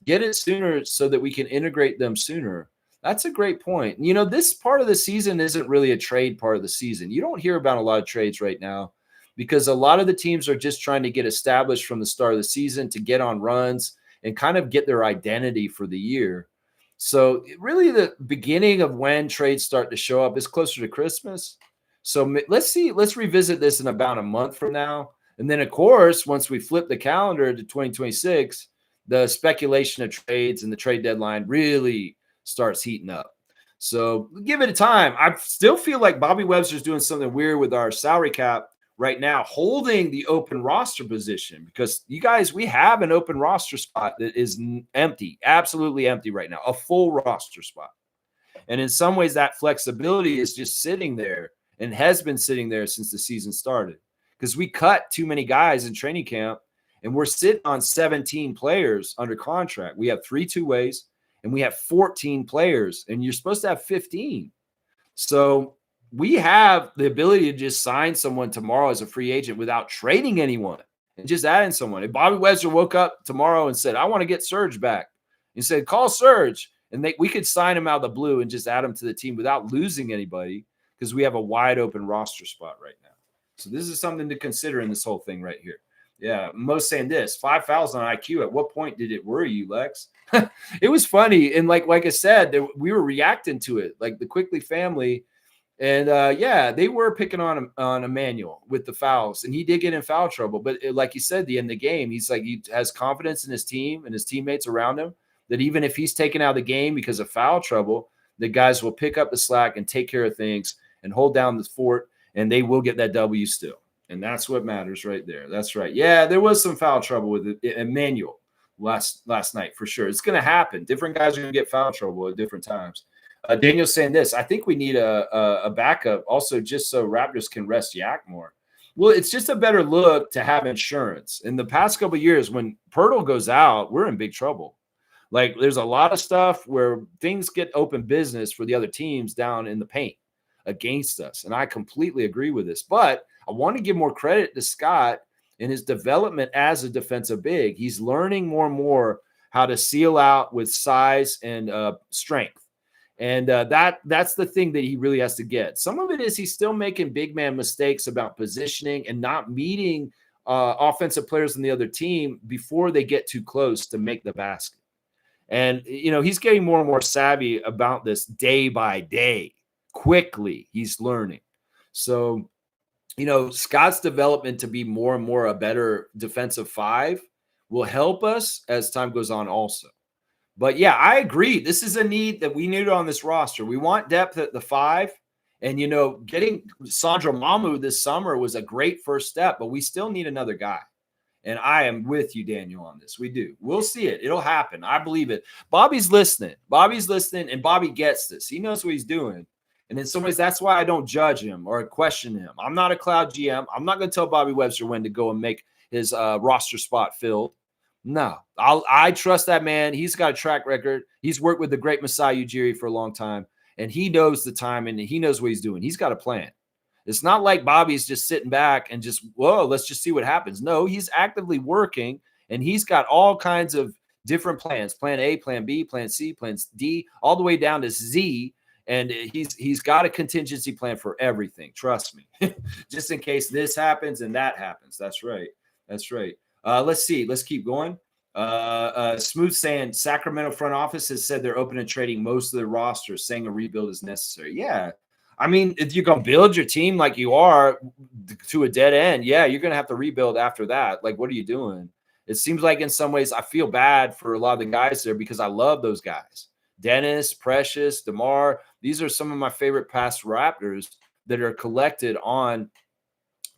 Get it sooner so that we can integrate them sooner. That's a great point. You know, this part of the season isn't really a trade part of the season. You don't hear about a lot of trades right now because a lot of the teams are just trying to get established from the start of the season to get on runs and kind of get their identity for the year. So really the beginning of when trades start to show up is closer to Christmas. So let's revisit this in about a month from now. And then, of course, once we flip the calendar to 2026, the speculation of trades and the trade deadline really starts heating up. So give it a time. I still feel like Bobby Webster's doing something weird with our salary cap right now, holding the open roster position, because you guys, we have an open roster spot that is empty, absolutely empty right now, a full roster spot. And in some ways, that flexibility is just sitting there and has been sitting there since the season started, because we cut too many guys in training camp and we're sitting on 17 players under contract. We have 3 two-ways and we have 14 players, and you're supposed to have 15. So we have the ability to just sign someone tomorrow as a free agent without trading anyone and just adding someone. If Bobby Webster woke up tomorrow and said, I want to get Serge back, he said, call Serge, and we could sign him out of the blue and just add him to the team without losing anybody, because we have a wide open roster spot right now. So this is something to consider in this whole thing right here. Yeah, Mo's saying this, 5 fouls on IQ. At what point did it worry you, Lex? It was funny. And like I said, we were reacting to it, like the Quickly family. And yeah, they were picking on Emmanuel with the fouls, and he did get in foul trouble. But like he said, the end of the game, he's like, he has confidence in his team and his teammates around him, that even if he's taken out of the game because of foul trouble, the guys will pick up the slack and take care of things and hold down the fort, and they will get that W still. And that's what matters right there. That's right. Yeah, there was some foul trouble with Emmanuel last night for sure. It's going to happen. Different guys are going to get foul trouble at different times. Daniel's saying this, I think we need a backup also, just so Raptors can rest Yak more. Well, it's just a better look to have insurance. In the past couple of years, when Pirtle goes out, we're in big trouble. Like, there's a lot of stuff where things get open business for the other teams down in the paint against us. And I completely agree with this. But I want to give more credit to Scott in his development as a defensive big. He's learning more and more how to seal out with size and strength. And that's the thing that he really has to get. Some of it is he's still making big man mistakes about positioning and not meeting offensive players on the other team before they get too close to make the basket. And, you know, he's getting more and more savvy about this day by day. Quickly, he's learning. So, you know, Scott's development to be more and more a better defensive 5 will help us as time goes on also. But yeah, I agree. This is a need that we need on this roster. We want depth at the 5. And, you know, getting Sandro Mamu this summer was a great first step, but we still need another guy. And I am with you, Daniel, on this. We do. We'll see it. It'll happen. I believe it. Bobby's listening. And Bobby gets this. He knows what he's doing. And in some ways, that's why I don't judge him or question him. I'm not a cloud GM. I'm not going to tell Bobby Webster when to go and make his roster spot filled. No, I trust that man. He's got a track record. He's worked with the great Masai Ujiri for a long time, and he knows the time and he knows what he's doing. He's got a plan. It's not like Bobby's just sitting back and just, whoa, let's just see what happens. No, he's actively working, and he's got all kinds of different plans, plan A, plan B, plan C, plan D, all the way down to Z. And he's got a contingency plan for everything. Trust me, just in case this happens and that happens. That's right. That's right. Let's see. Let's keep going. Smooth saying Sacramento front office has said they're open to trading most of their roster, saying a rebuild is necessary. Yeah. I mean, if you're going to build your team like you are to a dead end, yeah, you're going to have to rebuild after that. Like, what are you doing? It seems like in some ways I feel bad for a lot of the guys there because I love those guys. Dennis, Precious, DeMar, these are some of my favorite past Raptors that are collected on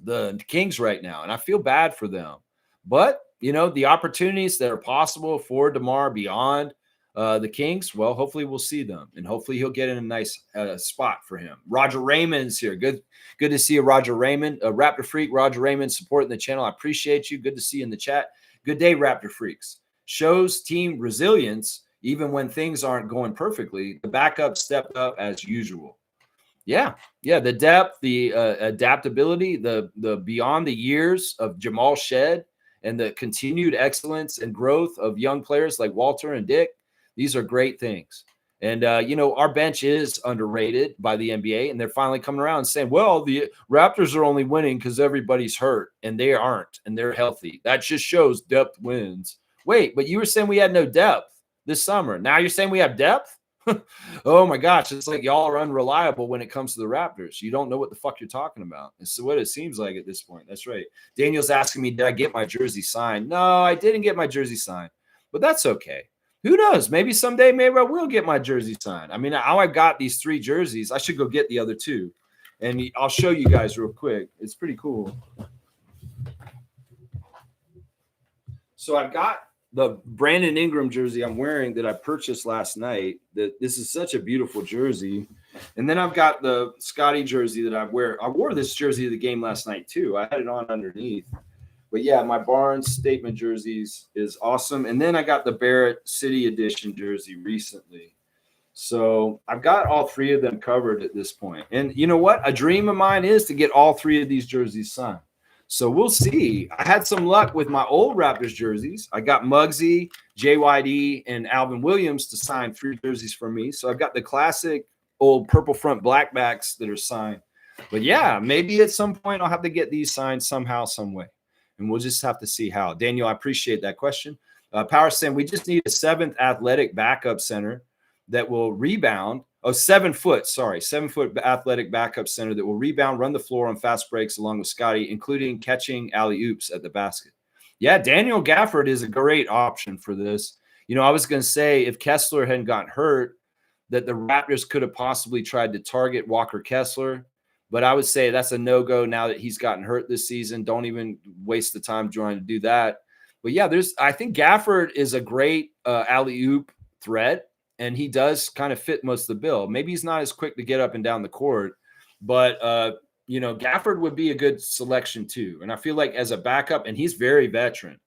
the Kings right now, and I feel bad for them. But, you know, the opportunities that are possible for DeMar beyond the Kings, well, hopefully we'll see them, and hopefully he'll get in a nice spot for him. Roger Raymond's here. Good to see you, Roger Raymond. Raptor Freak, Roger Raymond, supporting the channel. I appreciate you. Good to see you in the chat. Good day, Raptor Freaks. Shows team resilience even when things aren't going perfectly. The backup stepped up as usual. Yeah, the depth, the adaptability, the beyond the years of Jamal Shed and the continued excellence and growth of young players like Walter and Dick. These are great things. And, you know, our bench is underrated by the NBA, and they're finally coming around and saying, well, the Raptors are only winning because everybody's hurt, and they aren't, and they're healthy. That just shows depth wins. Wait, but you were saying we had no depth this summer. Now you're saying we have depth? Oh, my gosh. It's like y'all are unreliable when it comes to the Raptors. You don't know what the fuck you're talking about. It's what it seems like at this point. That's right. Daniel's asking me, did I get my jersey signed? No, I didn't get my jersey signed. but that's okay. Who knows? Maybe someday, maybe I will get my jersey signed. I mean, how I got these 3 jerseys, I should go get the other 2. And I'll show you guys real quick. It's pretty cool. So I've got the Brandon Ingram jersey I'm wearing that I purchased last night. This is such a beautiful jersey. And then I've got the Scotty jersey that I wear. I wore this jersey to the game last night too. I had it on underneath. But yeah, my Barnes statement jerseys is awesome. And then I got the Barrett City Edition jersey recently. So I've got all 3 of them covered at this point. And you know what? A dream of mine is to get all 3 of these jerseys signed. So we'll see. I had some luck with my old Raptors jerseys. I got Muggsy, JYD, and Alvin Williams to sign 3 jerseys for me. So I've got the classic old purple front blackbacks that are signed. But yeah, maybe at some point I'll have to get these signed somehow, some way. And we'll just have to see how. Daniel, I appreciate that question. Power saying we just need a 7th athletic backup center that will rebound. 7 foot athletic backup center that will rebound, run the floor on fast breaks along with Scotty, including catching alley-oops at the basket. Yeah, Daniel Gafford is a great option for this. I was going to say if Kessler hadn't gotten hurt, that the Raptors could have possibly tried to target Walker Kessler. But I would say that's a no-go now that he's gotten hurt this season. Don't even waste the time trying to do that. But yeah, I think Gafford is a great alley-oop threat. And he does kind of fit most of the bill. Maybe he's not as quick to get up and down the court, but Gafford would be a good selection too. And I feel like as a backup, and he's very veteran,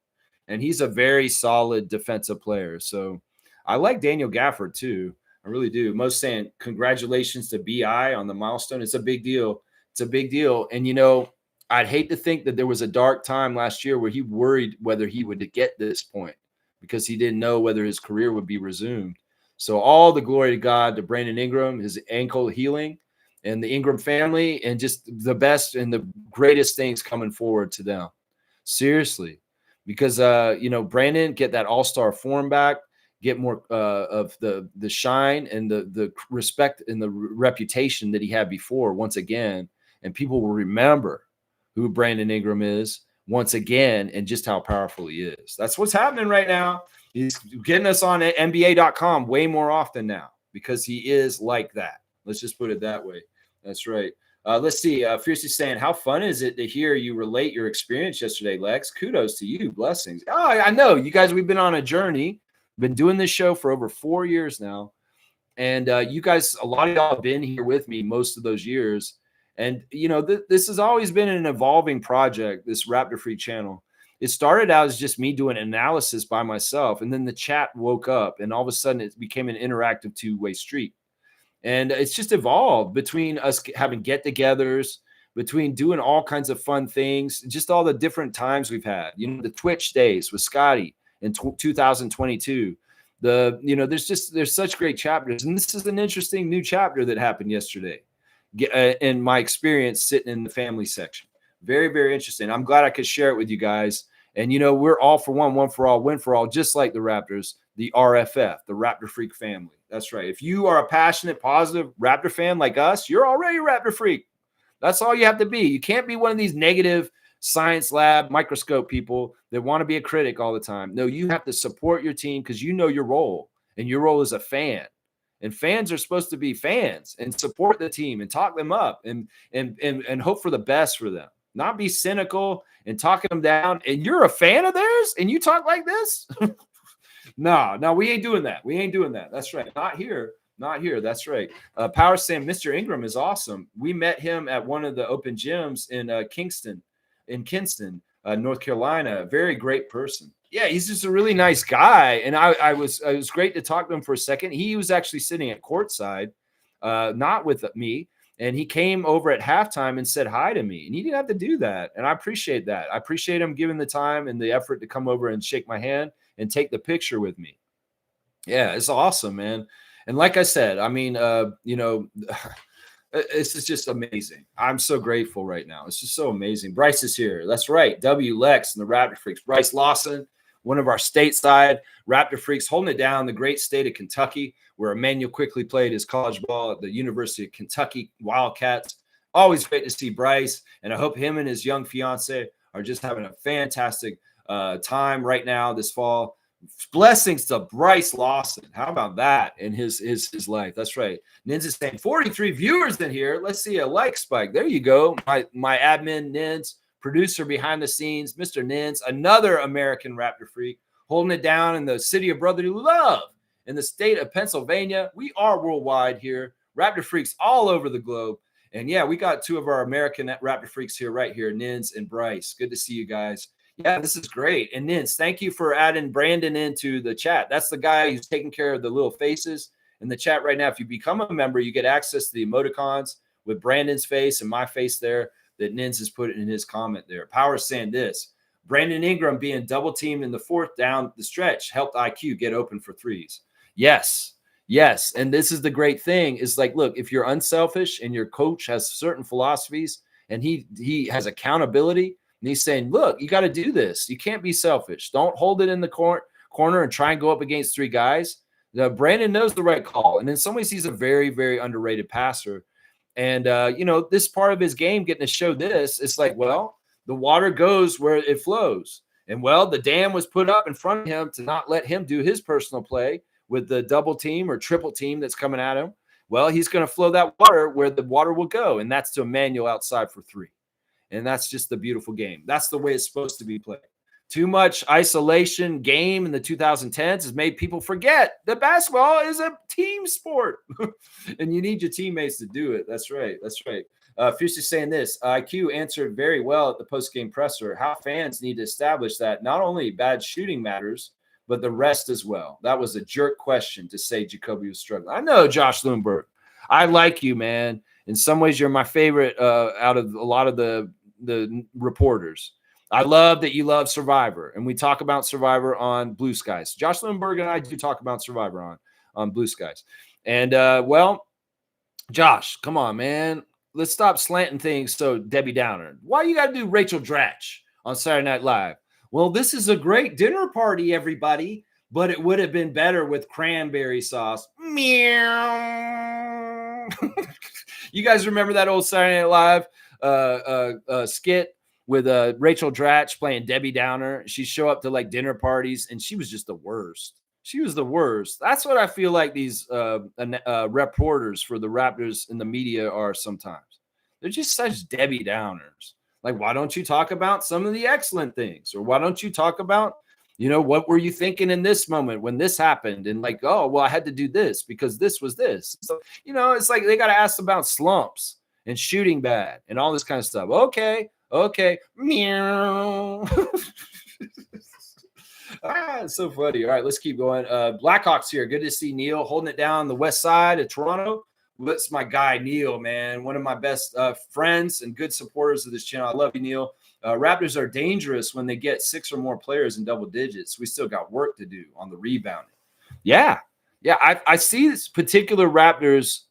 and he's a very solid defensive player. So I like Daniel Gafford too. I really do. Most saying congratulations to BI on the milestone. It's a big deal. It's a big deal. And I'd hate to think that there was a dark time last year where he worried whether he would get this point because he didn't know whether his career would be resumed. So all the glory to God, to Brandon Ingram, his ankle healing, and the Ingram family, and just the best and the greatest things coming forward to them. Seriously. Because, Brandon, get that all-star form back, get more of the shine and the respect and the reputation that he had before once again. And people will remember who Brandon Ingram is once again and just how powerful he is. That's what's happening right now. He's getting us on NBA.com way more often now because he is like that. Let's just put it that way. That's right. Let's see. Fiercely saying, how fun is it to hear you relate your experience yesterday, Lex? Kudos to you. Blessings. Oh, I know. You guys, we've been on a journey. Been doing this show for over 4 years now. And you guys, a lot of y'all have been here with me most of those years. And, this has always been an evolving project, this Raptor Freak channel. It started out as just me doing analysis by myself, and then the chat woke up, and all of a sudden it became an interactive 2-way street. And it's just evolved between us having get-togethers, between doing all kinds of fun things, just all the different times we've had. The Twitch days with Scotty in 2022. There's such great chapters, and this is an interesting new chapter that happened yesterday. In my experience sitting in the family section. Very, very interesting. I'm glad I could share it with you guys. And, we're all for one for all, win for all, just like the Raptors, the RFF, the Raptor Freak family. That's right. If you are a passionate, positive Raptor fan like us, you're already a Raptor Freak. That's all you have to be. You can't be one of these negative science lab microscope people that want to be a critic all the time. No, you have to support your team because you know your role, and your role is a fan. And fans are supposed to be fans and support the team and talk them up and hope for the best for them. Not be cynical and talking them down. And you're a fan of theirs and you talk like this? No, we ain't doing that. We ain't doing that. That's right. Not here. That's right. Power saying Mr. Ingram is awesome. We met him at one of the open gyms in Kinston, North Carolina. Very great person. Yeah, he's just a really nice guy. And it was great to talk to him for a second. He was actually sitting at courtside, not with me. And he came over at halftime and said hi to me. And he didn't have to do that. And I appreciate that. I appreciate him giving the time and the effort to come over and shake my hand and take the picture with me. Yeah, it's awesome, man. And like I said, I mean, it's just amazing. I'm so grateful right now. It's just so amazing. Bryce is here. That's right. W. Lex and the Raptor Freaks. Bryce Lawson, one of our stateside Raptor Freaks, holding it down, the great state of Kentucky, where Emmanuel quickly played his college ball at the University of Kentucky Wildcats. Always great to see Bryce, and I hope him and his young fiance are just having a fantastic time right now this fall. Blessings to Bryce Lawson. How about that in his life? That's right. Nins is saying 43 viewers in here. Let's see a like spike. There you go. My admin Nins, producer behind the scenes, Mr. Nins, another American Raptor freak, holding it down in the city of brotherly love in the state of Pennsylvania. We are worldwide here. Raptor freaks all over the globe. And yeah, we got two of our American Raptor freaks here, right here, Nins and Bryce. Good to see you guys. Yeah, this is great. And Nins, thank you for adding Brandon into the chat. That's the guy who's taking care of the little faces in the chat right now. If you become a member, you get access to the emoticons with Brandon's face and my face there that Nins has put in his comment there. Power saying this. Brandon Ingram being double teamed in the fourth down the stretch helped IQ get open for threes. Yes. Yes. And this is the great thing is like, look, if you're unselfish and your coach has certain philosophies and he has accountability, and he's saying, look, you got to do this. You can't be selfish. Don't hold it in the corner and try and go up against three guys. Brandon knows the right call. And in some ways, he's a very, very underrated passer. And, this part of his game getting to show this, it's like, well, the water goes where it flows. And, well, the dam was put up in front of him to not let him do his personal play with the double team or triple team that's coming at him. Well, he's going to flow that water where the water will go. And that's to Emmanuel outside for three. And that's just the beautiful game. That's the way it's supposed to be played. Too much isolation game in the 2010s has made people forget that basketball is a team sport. And you need your teammates to do it. That's right. That's right. Fiercely saying this. IQ answered very well at the post-game presser how fans need to establish that not only bad shooting matters, but the rest as well. That was a jerk question to say Jacoby was struggling. I know, Josh Lundberg. I like you, man. In some ways, you're my favorite out of a lot of the reporters. I love that you love Survivor, and we talk about Survivor on Blue Skies. Josh Lindbergh and I do talk about Survivor on Blue Skies. And, Josh, come on, man. Let's stop slanting things so Debbie Downer. Why you got to do Rachel Dratch on Saturday Night Live? Well, this is a great dinner party, everybody, but it would have been better with cranberry sauce. Meow. You guys remember that old Saturday Night Live skit with Rachel Dratch playing Debbie Downer? She'd show up to like dinner parties, and she was just the worst. She was the worst. That's what I feel like these reporters for the Raptors in the media are sometimes. They're just such Debbie Downers. Like, why don't you talk about some of the excellent things? Or why don't you talk about, what were you thinking in this moment when this happened? And like, oh, well, I had to do this because this was this. So, it's like they got to ask about slumps and shooting bad and all this kind of stuff. Okay. Meow. It's so funny. All right, let's keep going. Blackhawks here. Good to see Neil holding it down the west side of Toronto. That's my guy, Neil, man. One of my best friends and good supporters of this channel. I love you, Neil. Raptors are dangerous when they get 6 or more players in double digits. We still got work to do on the rebounding. Yeah. I see this particular Raptors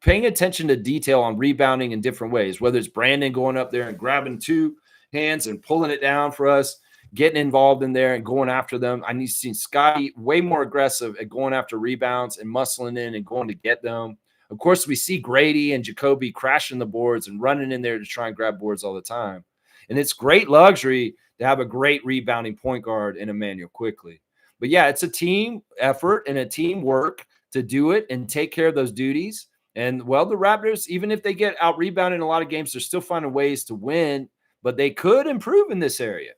paying attention to detail on rebounding in different ways, whether it's Brandon going up there and grabbing 2 hands and pulling it down for us, getting involved in there and going after them. I need to see Scotty way more aggressive at going after rebounds and muscling in and going to get them. Of course, we see Grady and Jacoby crashing the boards and running in there to try and grab boards all the time. And it's great luxury to have a great rebounding point guard in Emmanuel Quickly. But yeah, it's a team effort and a team work to do it and take care of those duties. And well, the Raptors, even if they get out rebounded in a lot of games, they're still finding ways to win, but they could improve in this area.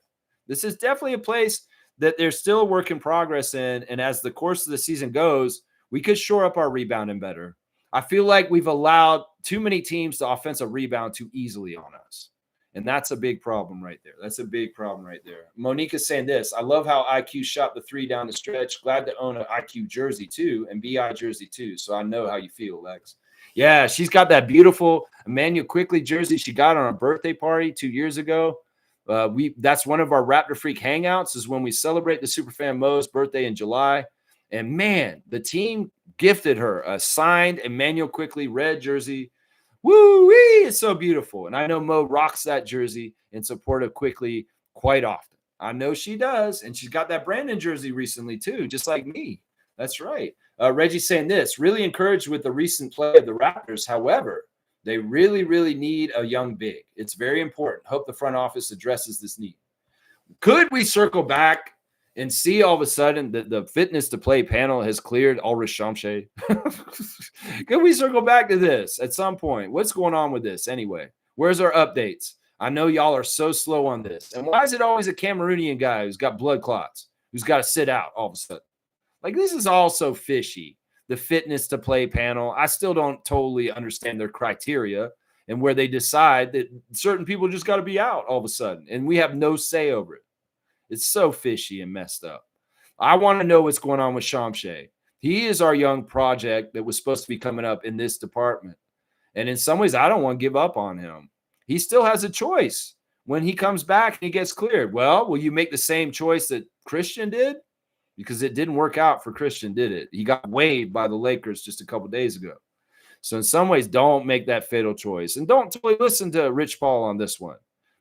This is definitely a place that there's still a work in progress in. And as the course of the season goes, we could shore up our rebounding better. I feel like we've allowed too many teams to offensive rebound too easily on us. And that's a big problem right there. That's a big problem right there. Monique is saying this. I love how IQ shot the 3 down the stretch. Glad to own an IQ jersey too and BI jersey too. So I know how you feel, Lex. Yeah, she's got that beautiful Emmanuel Quickly jersey she got on a birthday party 2 years ago. That's one of our Raptor Freak hangouts is when we celebrate the Superfan Mo's birthday in July. And man, the team gifted her a signed Emmanuel Quickly red jersey. Woo-wee! It's so beautiful. And I know Mo rocks that jersey in support of Quickly quite often. I know she does. And she's got that Brandon jersey recently too, just like me. That's right. Reggie's saying this, really encouraged with the recent play of the Raptors. However, they really, really need a young big. It's very important. Hope the front office addresses this need. Could we circle back and see all of a sudden that the fitness to play panel has cleared Ulrich Shamshay. Can we circle back to this at some point? What's going on with this anyway? Where's our updates? I know y'all are so slow on this. And why is it always a Cameroonian guy who's got blood clots, who's got to sit out all of a sudden? Like, this is all so fishy. The fitness to play panel, I still don't totally understand their criteria and where they decide that certain people just got to be out all of a sudden, and we have no say over it. It's so fishy and messed up. I want to know what's going on with Shamshay. He is our young project that was supposed to be coming up in this department. And in some ways, I don't want to give up on him. He still has a choice when he comes back and he gets cleared. Well, will you make the same choice that Christian did? Because it didn't work out for Christian, did it? He got waived by the Lakers just a couple of days ago. So in some ways, don't make that fatal choice. And don't totally listen to Rich Paul on this one.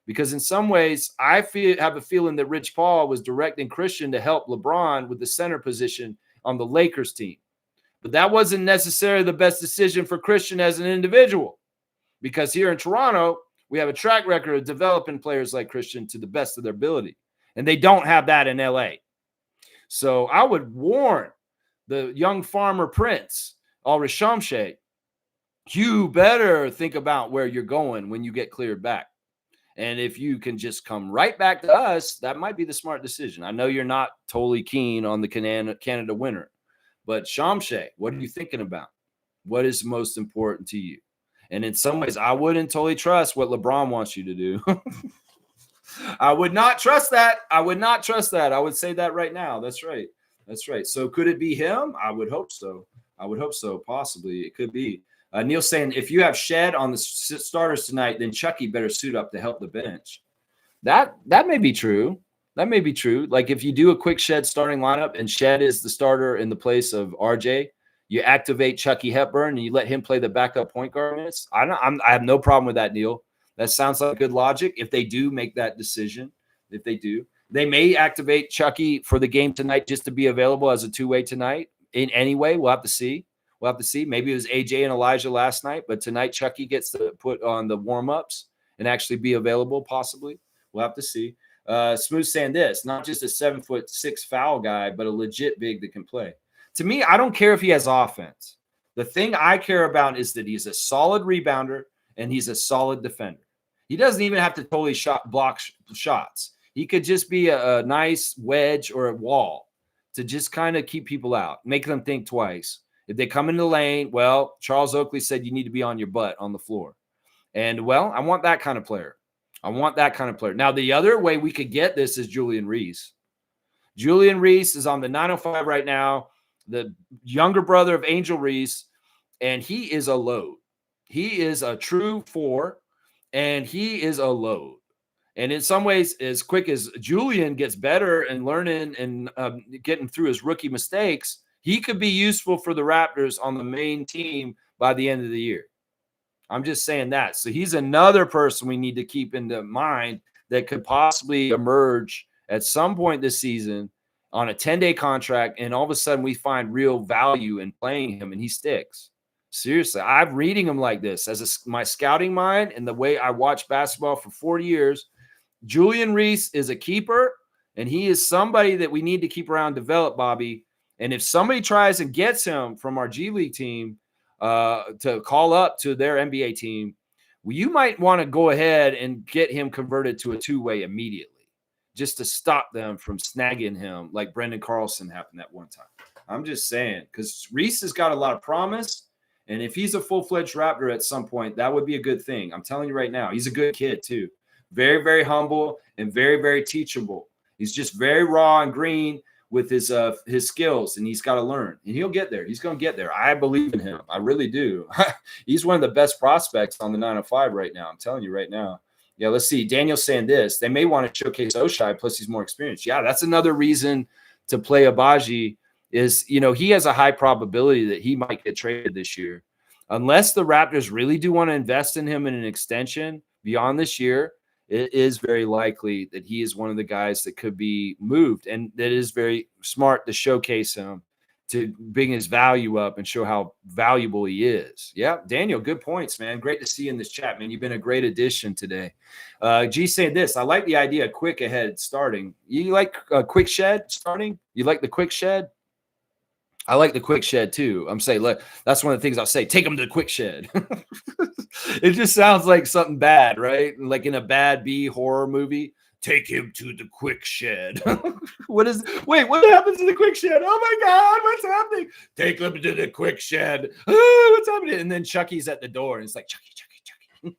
Because in some ways, I have a feeling that Rich Paul was directing Christian to help LeBron with the center position on the Lakers team. But that wasn't necessarily the best decision for Christian as an individual. Because here in Toronto, we have a track record of developing players like Christian to the best of their ability. And they don't have that in LA. So I would warn the young farmer prince, Ulrich Shamshay, you better think about where you're going when you get cleared back. And if you can just come right back to us, that might be the smart decision. I know you're not totally keen on the Canada winner, but Shamshay, what are you thinking about? What is most important to you? And in some ways, I wouldn't totally trust what LeBron wants you to do. I would not trust that. I would not trust that. I would say that right now. That's right. That's right. So could it be him? I would hope so. I would hope so. Possibly. It could be. Neil's saying, if you have Shed on the starters tonight, then Chucky better suit up to help the bench. That may be true. That may be true. Like if you do a quick Shed starting lineup and Shed is the starter in the place of RJ, you activate Chucky Hepburn and you let him play the backup point guard minutes. I have no problem with that, Neil. That sounds like good logic. If they do make that decision, if they do, they may activate Chucky for the game tonight just to be available as a two-way tonight. In any way, we'll have to see. We'll have to see. Maybe it was AJ and Elijah last night, but tonight Chucky gets to put on the warm-ups and actually be available possibly. We'll have to see. Smooth saying this, not just a 7'6" foul guy, but a legit big that can play. To me, I don't care if he has offense. The thing I care about is that he's a solid rebounder and he's a solid defender. He doesn't even have to totally block shots. He could just be a nice wedge or a wall to just kind of keep people out, make them think twice. If they come into the lane, well, Charles Oakley said you need to be on your butt on the floor. And, well, I want that kind of player. I want that kind of player. Now, the other way we could get this is Julian Reese. Julian Reese is on the 905 right now, the younger brother of Angel Reese, and he is a load. He is a true 4, and he is a load. And in some ways, as quick as Julian gets better and learning and getting through his rookie mistakes, he could be useful for the Raptors on the main team by the end of the year. I'm just saying that. So he's another person we need to keep in mind that could possibly emerge at some point this season on a 10-day contract, and all of a sudden we find real value in playing him, and he sticks. Seriously, I'm reading him like this as my scouting mind and the way I watch basketball for 40 years. Julian Reese is a keeper, and he is somebody that we need to keep around, develop, Bobby. And if somebody tries and gets him from our G League team to call up to their NBA team, well, you might want to go ahead and get him converted to a two-way immediately just to stop them from snagging him like Brendan Carlson happened at one time. I'm just saying, because Reese has got a lot of promise, and if he's a full-fledged Raptor at some point, that would be a good thing. I'm telling you right now, he's a good kid too. Very, very humble and very, very teachable. He's just very raw and green with his skills, and he's got to learn. And he'll get there. He's going to get there. I believe in him. I really do. He's one of the best prospects on the 905 right now. I'm telling you right now. Yeah, let's see. Daniel's saying this. They may want to showcase Oshai, plus he's more experienced. Yeah, that's another reason to play Abaji is, he has a high probability that he might get traded this year. Unless the Raptors really do want to invest in him in an extension beyond this year, it is very likely that he is one of the guys that could be moved, and that is very smart to showcase him to bring his value up and show how valuable he is. Yeah, Daniel, good points, man. Great to see you in this chat, man. You've been a great addition today. G saying this, I like the idea of quick ahead starting. You like quick shed starting? You like the quick shed? I like the quick shed too. I'm saying, look, that's one of the things I'll say. Take him to the quick shed. It just sounds like something bad, right? Like in a bad B horror movie. Take him to the quick shed. What happens in the quick shed? Oh my God, what's happening? Take him to the quick shed. Oh, what's happening? And then Chucky's at the door, and it's like, Chucky.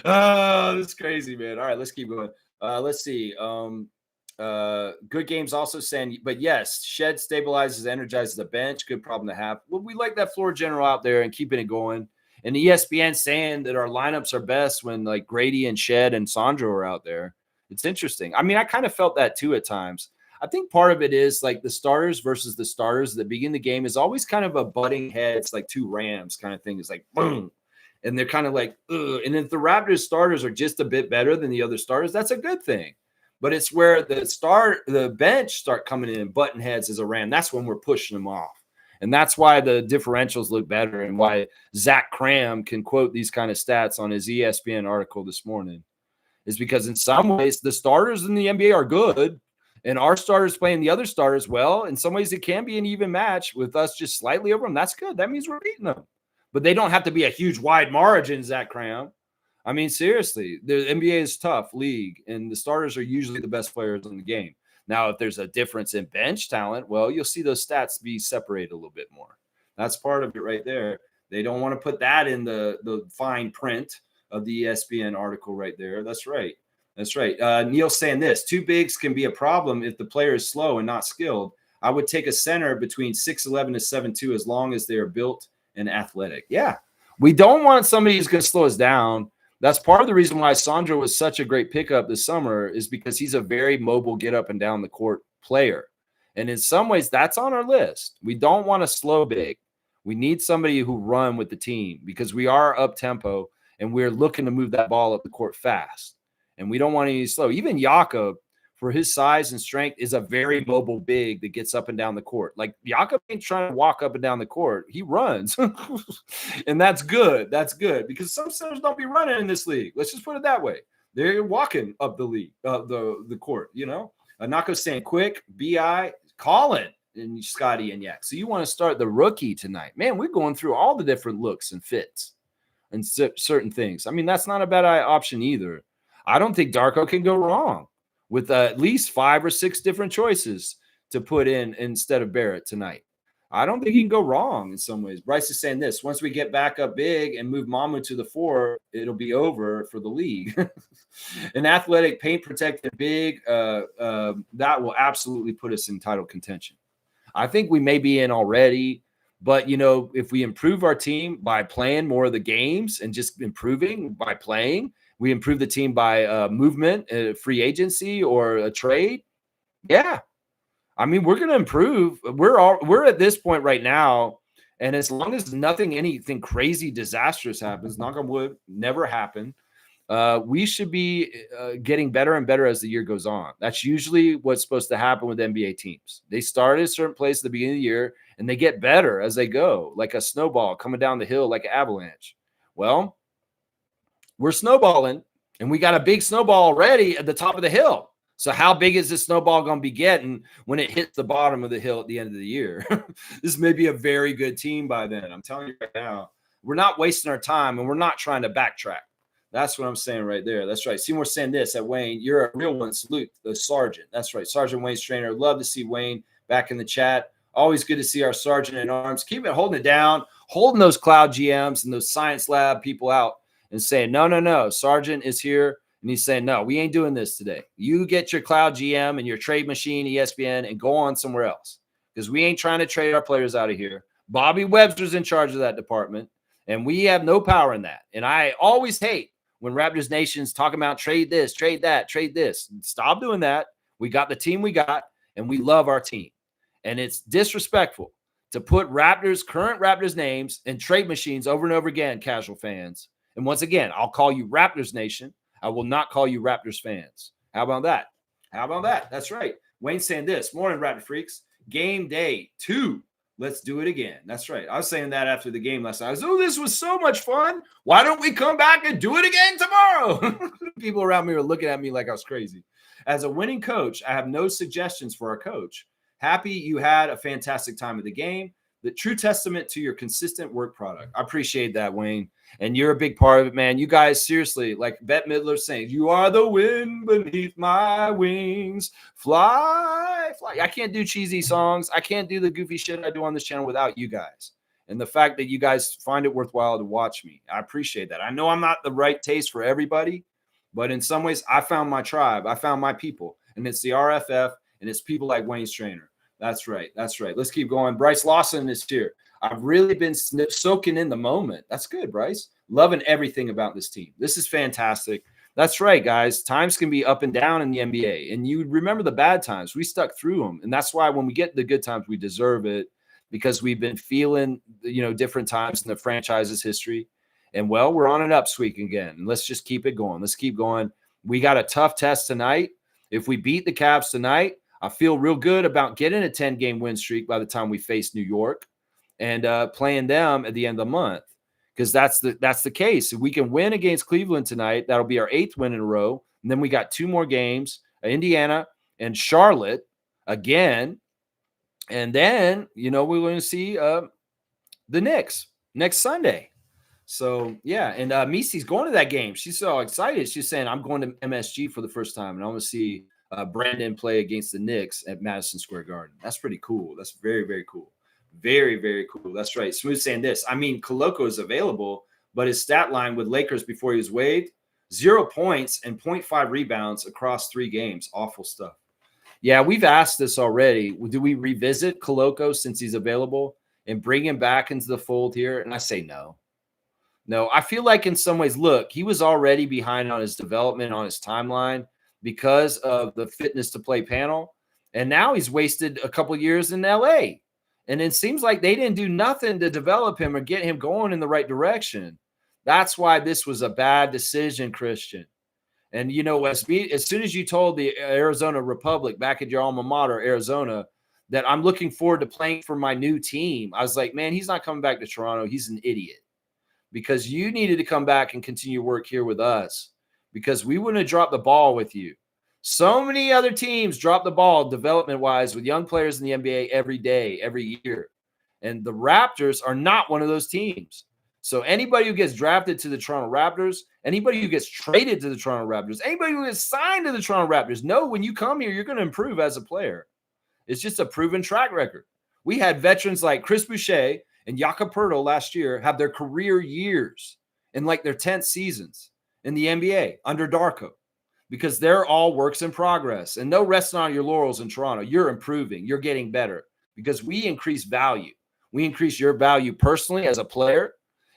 Oh, that's crazy, man. All right, let's keep going. Let's see. Good games also saying, but yes, shed stabilizes, energizes the bench. Good problem to have. Well, we like that floor general out there and keeping it going. And ESPN saying that our lineups are best when like Grady and Shed and Sandro are out there. It's interesting. I mean, I kind of felt that too at times. I think part of it is like the starters versus the starters at the beginning of the game is always kind of a butting heads, like two Rams kind of thing. It's like boom. And they're kind of like, ugh. And if the Raptors starters are just a bit better than the other starters, that's a good thing. But it's where the bench start coming in and button heads as a Ram. That's when we're pushing them off. And that's why the differentials look better and why Zach Cram can quote these kind of stats on his ESPN article this morning is because in some ways the starters in the NBA are good and our starters playing the other starters well. In some ways it can be an even match with us just slightly over them. That's good. That means we're beating them. But they don't have to be a huge wide margin, Zach Cram. I mean, seriously, the NBA is tough league and the starters are usually the best players in the game. Now, if there's a difference in bench talent, well, you'll see those stats be separated a little bit more. That's part of it right there. They don't want to put that in the fine print of the ESPN article right there. That's right. That's right. Neil's saying this, 2 bigs can be a problem if the player is slow and not skilled. I would take a center between 6'11 to 7'2 as long as they are built and athletic. Yeah. We don't want somebody who's going to slow us down. That's part of the reason why Sandro was such a great pickup this summer is because he's a very mobile, get up and down the court player. And in some ways, that's on our list. We don't want a slow big. We need somebody who run with the team because we are up tempo and we're looking to move that ball up the court fast. And we don't want any slow. Even Jakob, for his size and strength, is a very mobile big that gets up and down the court. Like Jakob ain't trying to walk up and down the court. He runs. And that's good. That's good because some centers don't be running in this league. Let's just put it that way. They're walking up the league, the court, you know. Nako's saying quick, BI, Colin, and Scotty and Yak. So you want to start the rookie tonight. Man, we're going through all the different looks and fits and certain things. I mean, that's not a bad option either. I don't think Darko can go wrong with at least 5 or 6 different choices to put in instead of Barrett tonight. I don't think he can go wrong in some ways. Bryce is saying this, once we get back up big and move Mamu to the 4, it'll be over for the league. An athletic, paint-protected big, that will absolutely put us in title contention. I think we may be in already, but, you know, if we improve our team by playing more of the games and just improving by playing, we improve the team by movement, free agency, or a trade. Yeah. I mean, we're going to improve. We're at this point right now. And as long as anything crazy, disastrous happens, knock on wood, never happen, we should be getting better and better as the year goes on. That's usually what's supposed to happen with NBA teams. They start at a certain place at the beginning of the year, and they get better as they go, like a snowball coming down the hill like an avalanche. Well, we're snowballing, and we got a big snowball already at the top of the hill. So how big is this snowball going to be getting when it hits the bottom of the hill at the end of the year? This may be a very good team by then. I'm telling you right now, we're not wasting our time, and we're not trying to backtrack. That's what I'm saying right there. That's right. Seymour saying this at Wayne. You're a real one. Salute the sergeant. That's right. Sergeant Wayne Strainer. Love to see Wayne back in the chat. Always good to see our sergeant in arms. Keep it holding it down, holding those cloud GMs and those science lab people out and saying, no. Sergeant is here. And he's saying, no, we ain't doing this today. You get your cloud GM and your trade machine, ESPN, and go on somewhere else because we ain't trying to trade our players out of here. Bobby Webster's in charge of that department, and we have no power in that. And I always hate when Raptors Nation's talking about trade this, trade that, trade this. Stop doing that. We got the team we got, and we love our team. And it's disrespectful to put current Raptors names and trade machines over and over again, casual fans. And once again, I'll call you Raptors Nation. I will not call you Raptors fans. How about that? How about that? That's right. Wayne saying this. Morning, Raptor Freaks. game day 2. Let's do it again. That's right. I was saying that after the game last night. I was, oh, this was so much fun. Why don't we come back and do it again tomorrow? People around me were looking at me like I was crazy. As a winning coach, I have no suggestions for our coach. Happy you had a fantastic time of the game. The true testament to your consistent work product. I appreciate that, Wayne. And you're a big part of it, man. You guys, seriously, like Bette Midler saying, you are the wind beneath my wings. Fly, fly. I can't do cheesy songs. I can't do the goofy shit I do on this channel without you guys. And the fact that you guys find it worthwhile to watch me, I appreciate that. I know I'm not the right taste for everybody, but in some ways, I found my tribe. I found my people. And it's the RFF, and it's people like Wayne Strainer. That's right. That's right. Let's keep going. Bryce Lawson is here. I've really been soaking in the moment. That's good, Bryce. Loving everything about this team. This is fantastic. That's right, guys. Times can be up and down in the NBA. And you remember the bad times. We stuck through them. And that's why when we get the good times, we deserve it because we've been feeling, different times in the franchise's history. And, well, we're on an upswing again. And let's just keep it going. Let's keep going. We got a tough test tonight. If we beat the Cavs tonight, I feel real good about getting a 10-game win streak by the time we face New York and playing them at the end of the month, because that's the case. If we can win against Cleveland tonight, that'll be our 8th win in a row. And then we got 2 more games, Indiana and Charlotte again. And then, we're going to see the Knicks next Sunday. So, yeah. And Misi's going to that game. She's so excited. She's saying, I'm going to MSG for the first time, and I want to see Brandon play against the Knicks at Madison Square Garden. That's pretty cool. That's very, very cool. Very, very cool. That's right. Smooth saying this. I mean, Koloko is available, but his stat line with Lakers before he was waived, 0 points and 0.5 rebounds across 3 games. Awful stuff. Yeah, we've asked this already. Do we revisit Koloko since he's available and bring him back into the fold here? And I say no. No, I feel like in some ways, look, he was already behind on his development, on his timeline because of the fitness to play panel. And now he's wasted a couple years in LA. And it seems like they didn't do nothing to develop him or get him going in the right direction. That's why this was a bad decision, Christian. And, as soon as you told the Arizona Republic back at your alma mater, Arizona, that I'm looking forward to playing for my new team, I was like, man, he's not coming back to Toronto. He's an idiot. Because you needed to come back and continue work here with us because we wouldn't have dropped the ball with you. So many other teams drop the ball development-wise with young players in the NBA every day, every year. And the Raptors are not one of those teams. So anybody who gets drafted to the Toronto Raptors, anybody who gets traded to the Toronto Raptors, anybody who gets signed to the Toronto Raptors, know when you come here, you're going to improve as a player. It's just a proven track record. We had veterans like Chris Boucher and Jakob Poeltl last year have their career years in like their 10th seasons in the NBA under Darko. Because they're all works in progress and no resting on your laurels in Toronto. You're improving. You're getting better because we increase value. We increase your value personally as a player,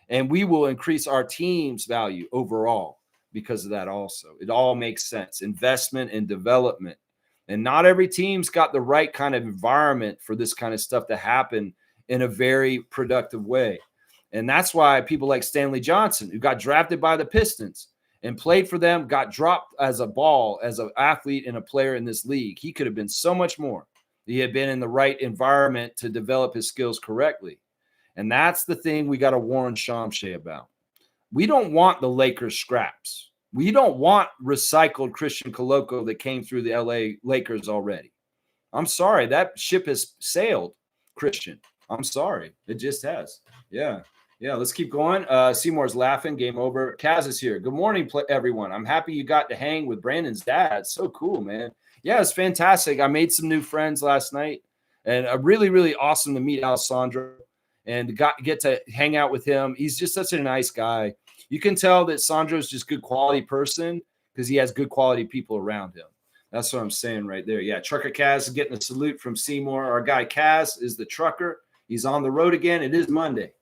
and we will increase our team's value overall because of that also. It all makes sense. Investment and development. And not every team's got the right kind of environment for this kind of stuff to happen in a very productive way. And that's why people like Stanley Johnson, who got drafted by the Pistons, and played for them, got dropped as an athlete and a player in this league. He could have been so much more. He had been in the right environment to develop his skills correctly. And that's the thing we got to warn Shamshay about. We don't want the Lakers scraps. We don't want recycled Christian Koloko that came through the LA Lakers already. I'm sorry. That ship has sailed, Christian. I'm sorry. It just has. Yeah. Yeah, let's keep going. Seymour's laughing. Game over. Kaz is here. Good morning, everyone. I'm happy you got to hang with Brandon's dad. So cool, man. Yeah, it's fantastic. I made some new friends last night, and really, really awesome to meet Alessandro and get to hang out with him. He's just such a nice guy. You can tell that Sandro's just good quality person because he has good quality people around him. That's what I'm saying right there. Yeah, Trucker Kaz is getting a salute from Seymour. Our guy Kaz is the trucker. He's on the road again. It is Monday.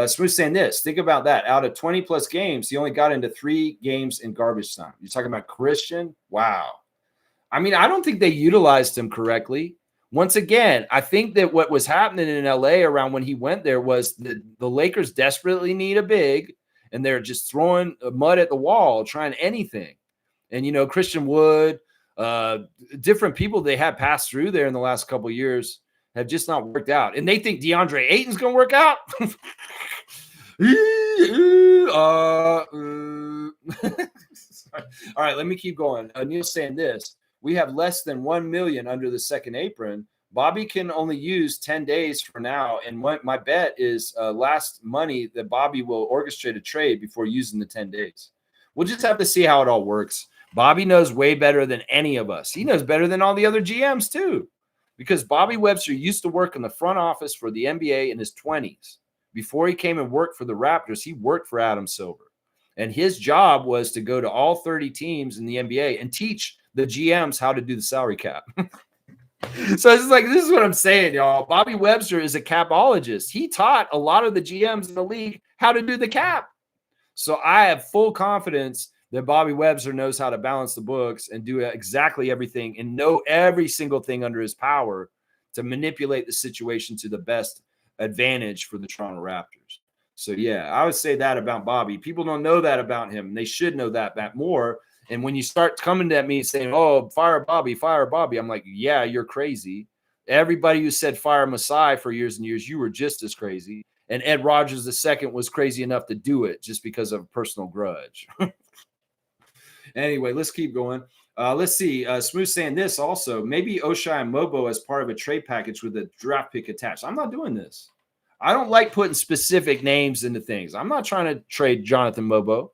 Smooth saying this. Think about that. Out of 20-plus games, he only got into 3 games in garbage time. You're talking about Christian? Wow. I mean, I don't think they utilized him correctly. Once again, I think that what was happening in L.A. around when he went there was the Lakers desperately need a big, and they're just throwing mud at the wall, trying anything. And, Christian Wood, different people they had passed through there in the last couple of years have just not worked out. And they think DeAndre Ayton's going to work out. All right, let me keep going. Neil's saying this. We have less than 1 million under the second apron. Bobby can only use 10 days for now. And my bet is last money that Bobby will orchestrate a trade before using the 10 days. We'll just have to see how it all works. Bobby knows way better than any of us. He knows better than all the other GMs too, because Bobby Webster used to work in the front office for the NBA in his 20s. Before he came and worked for the Raptors, he worked for Adam Silver. And his job was to go to all 30 teams in the NBA and teach the GMs how to do the salary cap. So it's like, this is what I'm saying, y'all. Bobby Webster is a capologist. He taught a lot of the GMs in the league how to do the cap. So I have full confidence that Bobby Webster knows how to balance the books and do exactly everything and know every single thing under his power to manipulate the situation to the best advantage for the Toronto Raptors. So, yeah, I would say that about Bobby. People don't know that about him. They should know that more. And when you start coming at me saying, oh, fire Bobby, I'm like, yeah, you're crazy. Everybody who said fire Masai for years and years, you were just as crazy. And Ed Rogers II was crazy enough to do it just because of a personal grudge. Anyway, let's keep going. Let's see. Smooth saying this also. Maybe Oshai and Mobo as part of a trade package with a draft pick attached. I'm not doing this. I don't like putting specific names into things. I'm not trying to trade Jonathan Mobo.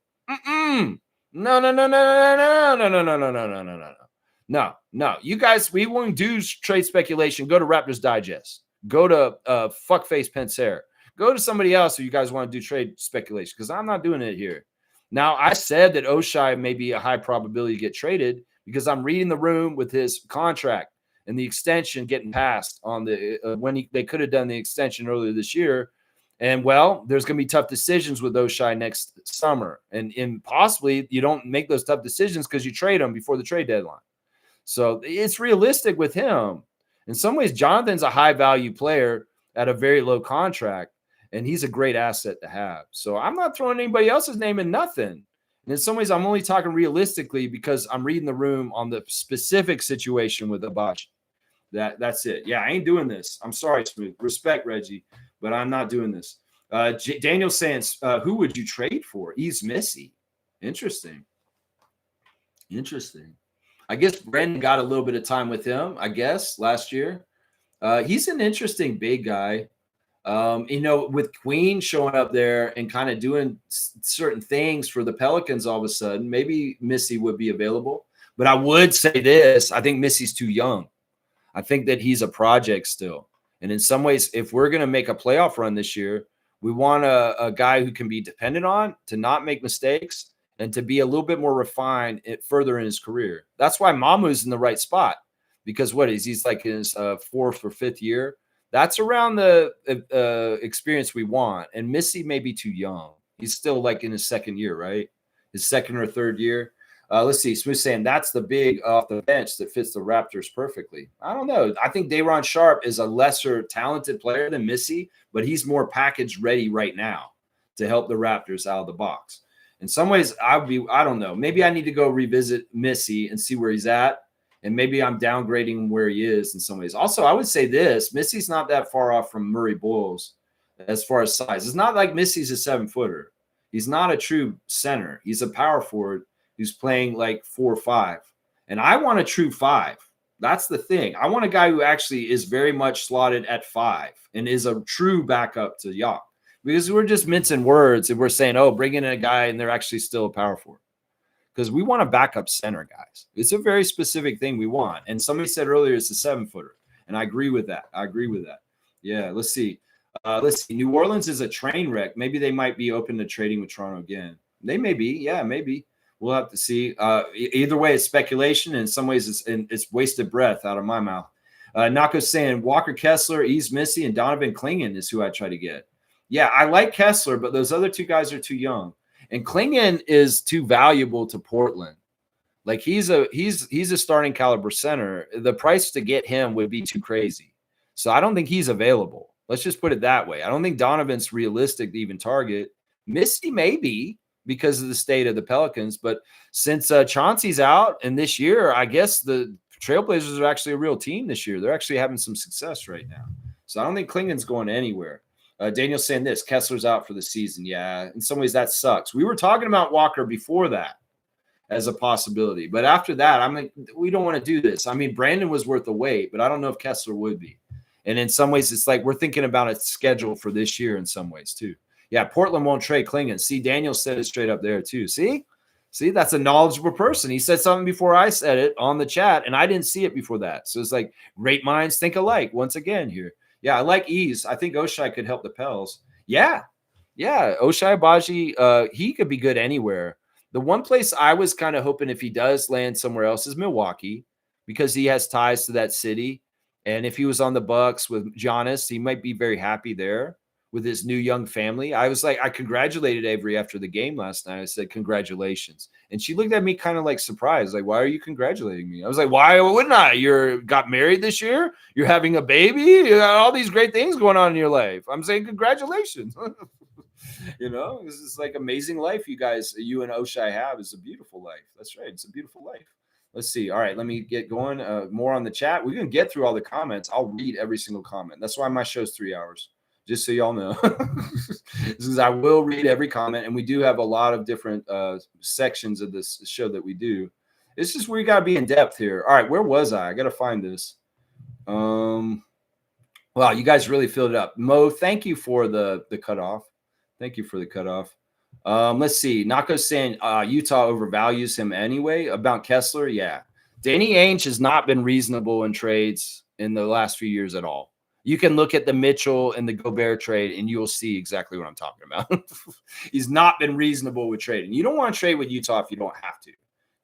No. You guys, we won't do trade speculation. Go to Raptors Digest. Go to Fuckface Pensair. Go to somebody else if you guys want to do trade speculation, because I'm not doing it here. Now, I said that Oshai may be a high probability to get traded because I'm reading the room with his contract and the extension getting passed on the when they could have done the extension earlier this year. And, well, there's going to be tough decisions with Oshai next summer. And possibly you don't make those tough decisions because you trade him before the trade deadline. So it's realistic with him. In some ways, Jonathan's a high-value player at a very low contract, and he's a great asset to have. So I'm not throwing anybody else's name in nothing. And in some ways, I'm only talking realistically because I'm reading the room on the specific situation with Abachi. That's it. Yeah, I ain't doing this. I'm sorry, Smooth. Respect, Reggie, but I'm not doing this. Daniel saying, who would you trade for? He's Missy. Interesting. I guess Brandon got a little bit of time with him, I guess, last year. He's an interesting big guy. With Queen showing up there and kind of doing certain things for the Pelicans all of a sudden, maybe Missy would be available. But I would say this. I think Missy's too young. I think that he's a project still. And in some ways, if we're going to make a playoff run this year, we want a guy who can be dependent on to not make mistakes and to be a little bit more refined further in his career. That's why Mamu's in the right spot, because he's like in his fourth or fifth year. That's around the experience we want. And Missy may be too young. He's still like in his second year, right? His second or third year. Let's see. Smooth saying that's the big off the bench that fits the Raptors perfectly. I don't know. I think Day'Ron Sharpe is a lesser talented player than Missy, but he's more package ready right now to help the Raptors out of the box. In some ways, I don't know. Maybe I need to go revisit Missy and see where he's at. And maybe I'm downgrading where he is in some ways. Also, I would say this. Missy's not that far off from Murray Boyles as far as size. It's not like Missy's a 7-footer. He's not a true center. He's a power forward who's playing like 4-5. And I want a true 5. That's the thing. I want a guy who actually is very much slotted at 5 and is a true backup to Yacht. Because we're just mincing words and we're saying, oh, bring in a guy and they're actually still a power forward. Because we want a backup center, guys. It's a very specific thing we want. And somebody said earlier it's a 7-footer. And I agree with that. Yeah, let's see. New Orleans is a train wreck. Maybe they might be open to trading with Toronto again. They may be. Yeah, maybe. We'll have to see. Either way, it's speculation. And in some ways, it's wasted breath out of my mouth. Nako's saying Walker Kessler, Ease Missy, and Donovan Clingan is who I try to get. Yeah, I like Kessler, but those other two guys are too young. And Clingan is too valuable to Portland. Like he's a starting caliber center. The price to get him would be too crazy. So I don't think he's available. Let's just put it that way. I don't think Donovan's realistic to even target. Missy maybe because of the state of the Pelicans, but since Chauncey's out and this year, I guess the Trailblazers are actually a real team this year. They're actually having some success right now. So I don't think Klingon's going anywhere. Daniel's saying this, Kessler's out for the season. Yeah, in some ways that sucks. We were talking about Walker before that as a possibility. But after that, I'm like, we don't want to do this. I mean, Brandon was worth the wait, but I don't know if Kessler would be. And in some ways, it's like we're thinking about a schedule for this year in some ways too. Yeah, Portland won't trade Klingon. See, Daniel said it straight up there too. See, that's a knowledgeable person. He said something before I said it on the chat, and I didn't see it before that. So it's like great minds think alike once again here. Yeah, I like Ease. I think Oshai could help the Pels. Yeah. Oshai Abaji, he could be good anywhere. The one place I was kind of hoping if he does land somewhere else is Milwaukee, because he has ties to that city. And if he was on the Bucks with Giannis, he might be very happy there with his new young family. I was like, I congratulated Avery after the game last night. I said, congratulations. And she looked at me kind of like surprised, like, why are you congratulating me? I was like, why wouldn't I? You got married this year. You're having a baby. You got all these great things going on in your life. I'm saying congratulations. This is like amazing life you and Oshai have. Is a beautiful life. That's right. It's a beautiful life. Let's see. All right, let me get going. More on the chat. We can get through all the comments. I'll read every single comment. That's why my show's 3 hours, just so y'all know. I will read every comment, and we do have a lot of different sections of this show that we do. It's just we got to be in depth here. All right, where was I? I got to find this. Wow, you guys really filled it up. Mo, thank you for the cutoff. Thank you for the cutoff. Let's see. Nako's saying Utah overvalues him anyway. About Kessler, yeah. Danny Ainge has not been reasonable in trades in the last few years at all. You can look at the Mitchell and the Gobert trade, and you'll see exactly what I'm talking about. He's not been reasonable with trading. You don't want to trade with Utah if you don't have to,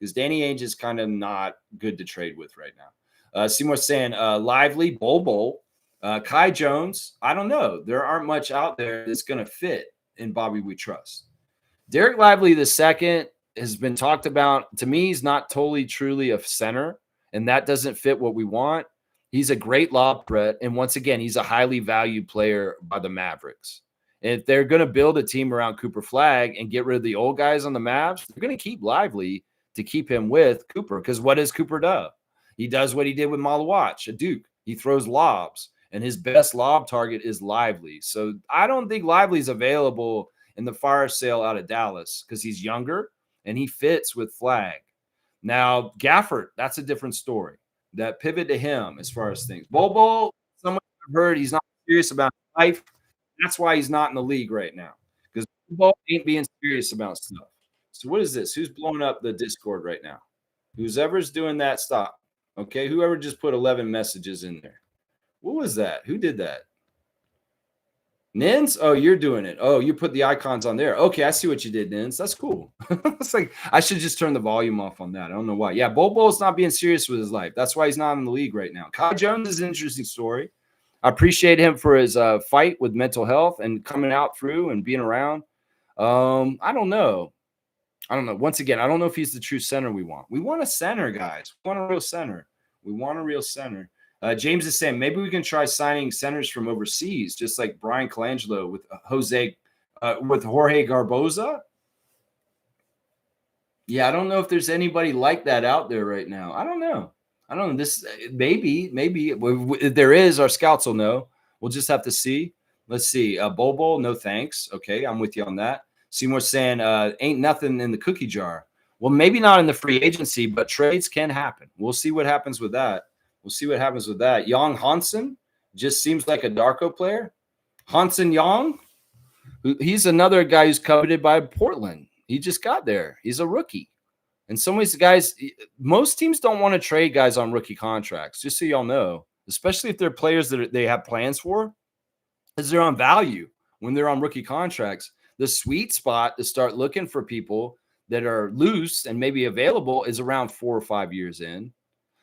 because Danny Ainge is kind of not good to trade with right now. Seymour's saying Lively, Bol, Kai Jones. I don't know. There aren't much out there that's going to fit in Bobby We Trust. Derek Lively II has been talked about. To me, he's not totally, truly a center, and that doesn't fit what we want. He's a great lob threat, and once again, he's a highly valued player by the Mavericks. And if they're going to build a team around Cooper Flagg and get rid of the old guys on the Mavs, they're going to keep Lively to keep him with Cooper, because what does Cooper do? He does what he did with Malawach at Duke. He throws lobs, and his best lob target is Lively. So I don't think Lively's available in the fire sale out of Dallas because he's younger and he fits with Flagg. Now, Gafford, that's a different story. That pivot to him as far as things. Bobo, someone I've heard he's not serious about life. That's why he's not in the league right now, because Bobo ain't being serious about stuff. So what is this? Who's blowing up the Discord right now? Whoever's doing that, stop. Okay, whoever just put 11 messages in there. What was that? Who did that? Nins? Oh, you're doing it. Oh, you put the icons on there. Okay, I see what you did, Nins. That's cool. It's like I should just turn the volume off on that. I don't know why. Yeah, Bobo's not being serious with his life. That's why he's not in the league right now. Kai Jones is an interesting story. I appreciate him for his fight with mental health and coming out through and being around. I don't know. Once again, I don't know if he's the true center we want. We want a center, guys. We want a real center. James is saying maybe we can try signing centers from overseas, just like Brian Colangelo with Jorge Garboza. Yeah, I don't know if there's anybody like that out there right now. I don't know. This maybe if there is, our scouts will know. We'll just have to see. Let's see. Bobo, no thanks. Okay, I'm with you on that. Seymour's saying ain't nothing in the cookie jar. Well, maybe not in the free agency, but trades can happen. We'll see what happens with that. Yang Hansen just seems like a Darko player. Hansen Yang, he's another guy who's coveted by Portland. He just got there. He's a rookie. In some ways, guys, most teams don't want to trade guys on rookie contracts, just so y'all know, especially if they're players that they have plans for, because they're on value when they're on rookie contracts. The sweet spot to start looking for people that are loose and maybe available is around 4 or 5 years in.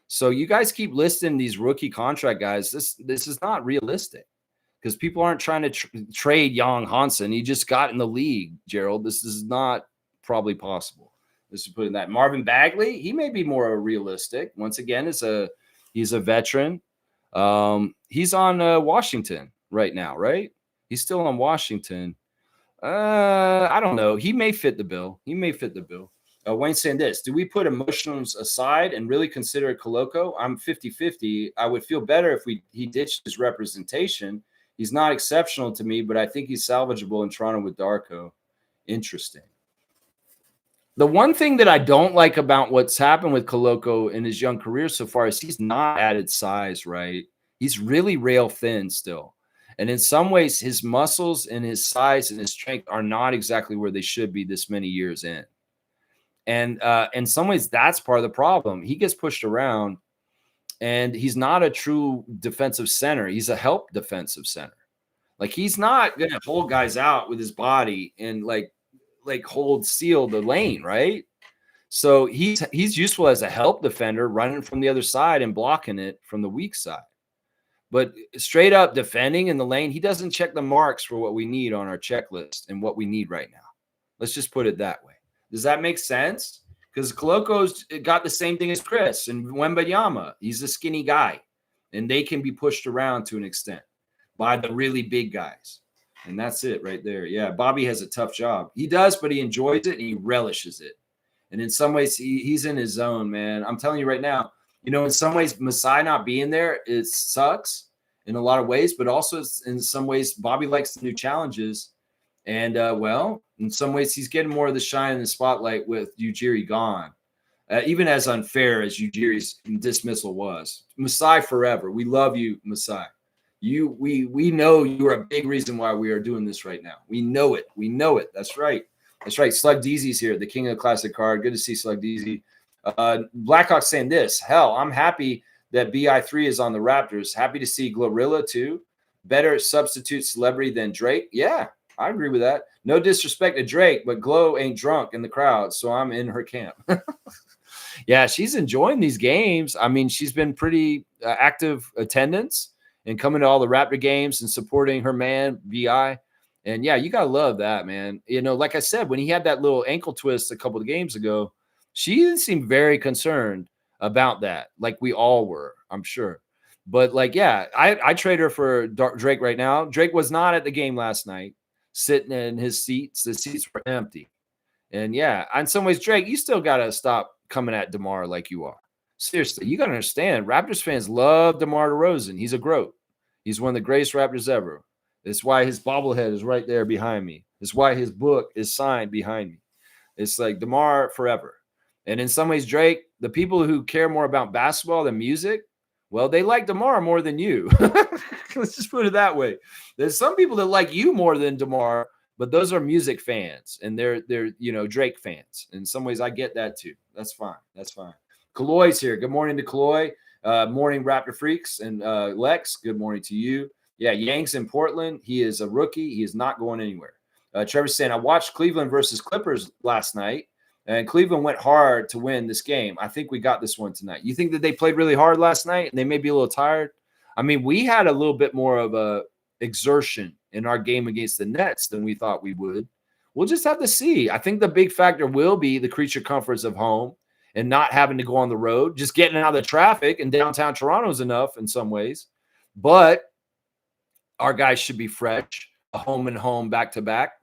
So you guys keep listing these rookie contract guys. This is not realistic, because people aren't trying to trade Yang Hansen. He just got in the league, Gerald. This is not probably possible. This is putting that. Marvin Bagley, he may be more realistic. Once again, he's a veteran. He's on Washington right now, right? He's still on Washington. I don't know. He may fit the bill. Wayne saying this, do we put emotions aside and really consider Koloko? I'm 50-50. I would feel better if he ditched his representation. He's not exceptional to me, but I think he's salvageable in Toronto with Darko. Interesting. The one thing that I don't like about what's happened with Koloko in his young career so far is he's not added size, right? He's really rail thin still. And in some ways, his muscles and his size and his strength are not exactly where they should be this many years in. And in some ways, that's part of the problem. He gets pushed around, and he's not a true defensive center. He's a help defensive center. Like, he's not going to hold guys out with his body and like seal the lane, right? So he's useful as a help defender, running from the other side and blocking it from the weak side. But straight up defending in the lane, he doesn't check the marks for what we need on our checklist and what we need right now. Let's just put it that way. Does that make sense? Because Koloko's got the same thing as Chris and Wembanyama. He's a skinny guy, and they can be pushed around to an extent by the really big guys. And that's it right there. Yeah, Bobby has a tough job. He does, but he enjoys it and he relishes it. And in some ways, he's in his zone, man. I'm telling you right now, in some ways, Masai not being there, it sucks in a lot of ways, but also in some ways, Bobby likes the new challenges. And, in some ways, he's getting more of the shine in the spotlight with Ujiri gone, even as unfair as Ujiri's dismissal was. Masai forever. We love you, Masai. We know you're a big reason why we are doing this right now. We know it. We know it. That's right. That's right. Slug Deezy's here, the king of the classic card. Good to see Slug Deezy. Blackhawk saying this. Hell, I'm happy that BI3 is on the Raptors. Happy to see Glorilla too. Better substitute celebrity than Drake. Yeah, I agree with that. No disrespect to Drake, but Glow ain't drunk in the crowd, so I'm in her camp. Yeah, she's enjoying these games. I mean, she's been pretty active attendance and coming to all the Raptor games and supporting her man, BI. And yeah, you got to love that, man. Like I said, when he had that little ankle twist a couple of games ago, she didn't seem very concerned about that. Like we all were, I'm sure. But I trade her for Drake right now. Drake was not at the game last night, sitting in his seats. The seats were empty. And yeah, in some ways, Drake, you still got to stop coming at DeMar like you are. Seriously, you got to understand, Raptors fans love DeMar DeRozan. He's a GOAT. He's one of the greatest Raptors ever. That's why his bobblehead is right there behind me. That's why his book is signed behind me. It's like DeMar forever. And in some ways, Drake, the people who care more about basketball than music, well, they like DeMar more than you. Let's just put it that way. There's some people that like you more than DeMar, but those are music fans, and they're Drake fans. In some ways, I get that too. That's fine. That's fine. Kaloy's here. Good morning to Kaloy. Morning, Raptor Freaks. And Lex, good morning to you. Yeah, Yang's in Portland. He is a rookie. He is not going anywhere. Trevor's saying, I watched Cleveland versus Clippers last night, and Cleveland went hard to win this game. I think we got this one tonight. You think that they played really hard last night and they may be a little tired? I mean, we had a little bit more of a exertion in our game against the Nets than we thought we would. We'll just have to see. I think the big factor will be the creature comforts of home and not having to go on the road. Just getting out of the traffic in downtown Toronto is enough in some ways. But our guys should be fresh, a home and home back-to-back.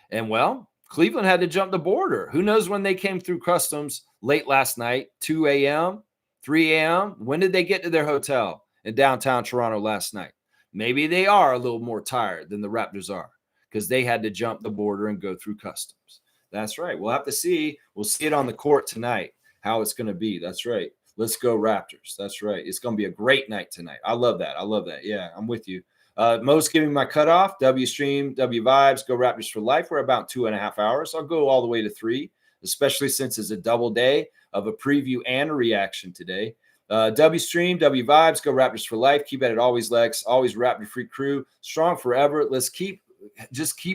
And, well, Cleveland had to jump the border. Who knows when they came through customs late last night, 2 a.m., 3 a.m.? When did they get to their hotel in downtown Toronto last night? Maybe they are a little more tired than the Raptors are because they had to jump the border and go through customs. That's right. We'll have to see. We'll see it on the court tonight, how it's going to be. That's right. Let's go Raptors. That's right. It's going to be a great night tonight. I love that. I love that. Yeah, I'm with you. Mo's giving my cutoff. W stream, W vibes, go Raptors for life. We're about 2.5 hours. I'll go all the way to 3, especially since it's a double day of a preview and a reaction today. W stream, W vibes, go Raptors for life. Keep at it always, Lex. Always Raptor Freak crew. Strong forever. Let's keep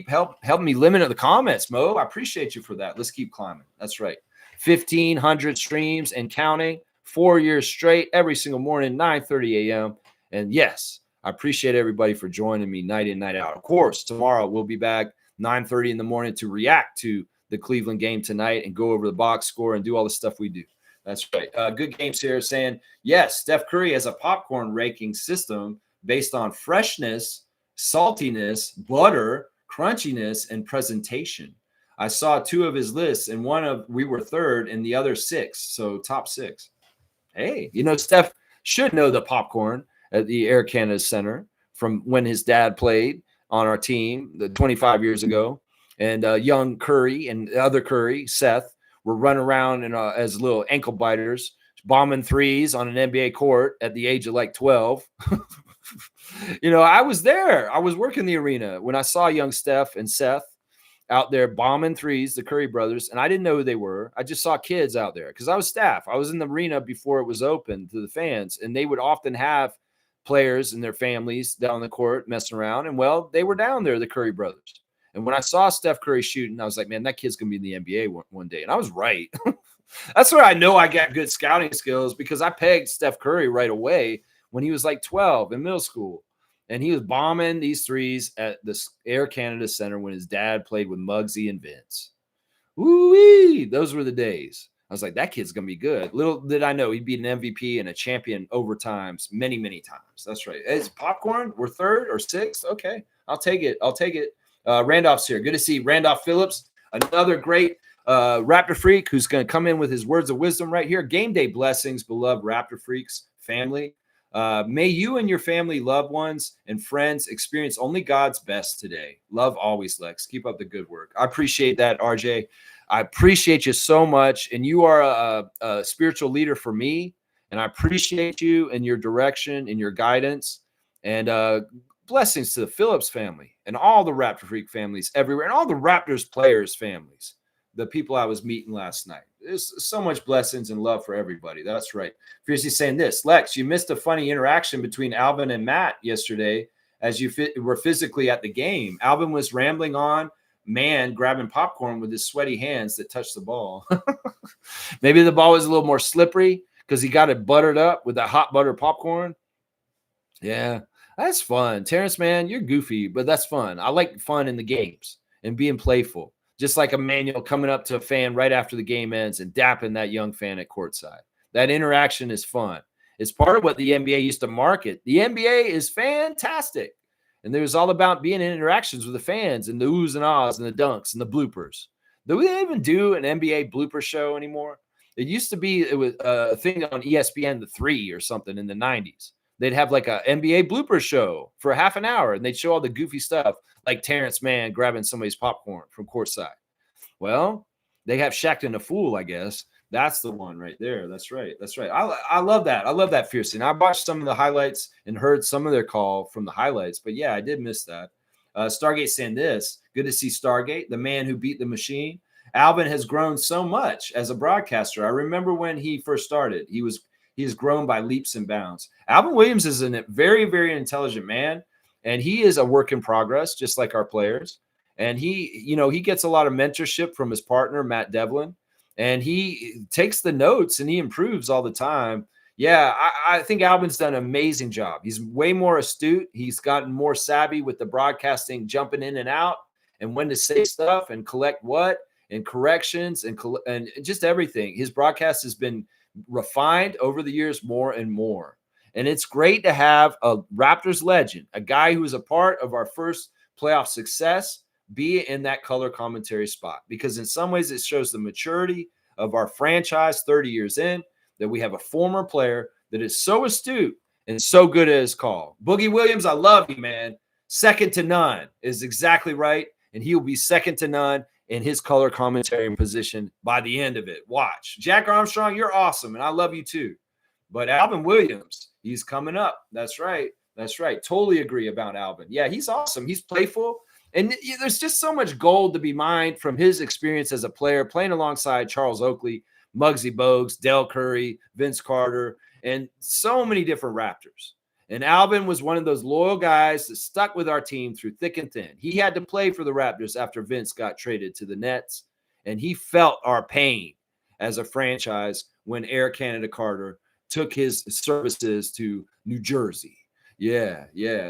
helping me limit the comments, Mo. I appreciate you for that. Let's keep climbing. That's right. 1,500 streams and counting. 4 years straight, every single morning, 9:30 a.m. And yes, I appreciate everybody for joining me night in, night out. Of course, tomorrow we'll be back 9:30 in the morning to react to the Cleveland game tonight and go over the box score and do all the stuff we do. That's right. Good Games here saying, yes, Steph Curry has a popcorn ranking system based on freshness, saltiness, butter, crunchiness, and presentation. I saw 2 of his lists, and we were 3rd, and the other 6, so top 6. Hey, Steph should know the popcorn at the Air Canada Center from when his dad played on our team 25 years ago, and young Curry and the other Curry, Seth, were running around as little ankle biters, bombing threes on an NBA court at the age of like 12. I was there. I was working the arena when I saw young Steph and Seth out there bombing threes, the Curry brothers, and I didn't know who they were. I just saw kids out there because I was staff. I was in the arena before it was open to the fans, and they would often have players and their families down the court messing around. And, well, they were down there, the Curry brothers. And when I saw Steph Curry shooting, I was like, man, that kid's going to be in the NBA one day. And I was right. That's where I know I got good scouting skills, because I pegged Steph Curry right away when he was like 12 in middle school. And he was bombing these threes at the Air Canada Center when his dad played with Muggsy and Vince. Woo-wee! Those were the days. I was like, that kid's going to be good. Little did I know he'd be an MVP and a champion overtimes many, many times. That's right. It's popcorn. We're 3rd or 6th. Okay. I'll take it. Randolph's here. Good to see Randolph Phillips, another great Raptor freak who's going to come in with his words of wisdom right here. Game day blessings, beloved Raptor freaks family. May you and your family, loved ones, and friends experience only God's best today. Love always, Lex. Keep up the good work. I appreciate that, RJ. I appreciate you so much. And you are a spiritual leader for me. And I appreciate you and your direction and your guidance. And blessings to the Phillips family and all the Raptor Freak families everywhere, and all the Raptors players' families, the people I was meeting last night. There's so much blessings and love for everybody. That's right. Fiercely saying this, Lex, you missed a funny interaction between Alvin and Matt yesterday as you were physically at the game. Alvin was rambling on, grabbing popcorn with his sweaty hands that touched the ball. Maybe the ball was a little more slippery because he got it buttered up with that hot butter popcorn. Yeah, that's fun. Terrence, man, you're goofy, but that's fun. I like fun in the games and being playful. Just like Emmanuel coming up to a fan right after the game ends and dapping that young fan at courtside. That interaction is fun. It's part of what the NBA used to market. The NBA is fantastic. And it was all about being in interactions with the fans and the oohs and ahs and the dunks and the bloopers. Do we even do an NBA blooper show anymore? It used to be, it was a thing on ESPN, the 3 or something in the 90s. They'd have like a NBA blooper show for half an hour, and they'd show all the goofy stuff, like Terrence Mann grabbing somebody's popcorn from courtside. Well, they have Shaqtin' a Fool, I guess. That's the one right there. That's right. I love that. I love that fiercely. And I watched some of the highlights and heard some of their call from the highlights. But, yeah, I did miss that. Stargate saying this. Good to see Stargate, the man who beat the machine. Alvin has grown so much as a broadcaster. I remember when he first started. He has grown by leaps and bounds. Alvin Williams is a very, very intelligent man, and he is a work in progress, just like our players. And he gets a lot of mentorship from his partner, Matt Devlin, and he takes the notes and he improves all the time. Yeah, I think Alvin's done an amazing job. He's way more astute. He's gotten more savvy with the broadcasting, jumping in and out, and when to say stuff and collect what and corrections and just everything. His broadcast has been refined over the years more and more. And it's great to have a Raptors legend, a guy who was a part of our first playoff success, be in that color commentary spot, because in some ways it shows the maturity of our franchise 30 years in, that we have a former player that is so astute and so good at his call. Boogie Williams, I love you, man. Second to none is exactly right. And he will be second to none in his color commentary position by the end of it. Watch. Jack Armstrong, you're awesome, and I love you too. But Alvin Williams, he's coming up. That's right. Totally agree about Alvin. Yeah, he's awesome. He's playful. And there's just so much gold to be mined from his experience as a player, playing alongside Charles Oakley, Muggsy Bogues, Del Curry, Vince Carter, and so many different Raptors. And Alvin was one of those loyal guys that stuck with our team through thick and thin. He had to play for the Raptors after Vince got traded to the Nets, and he felt our pain as a franchise when Air Canada Carter took his services to New Jersey. Yeah.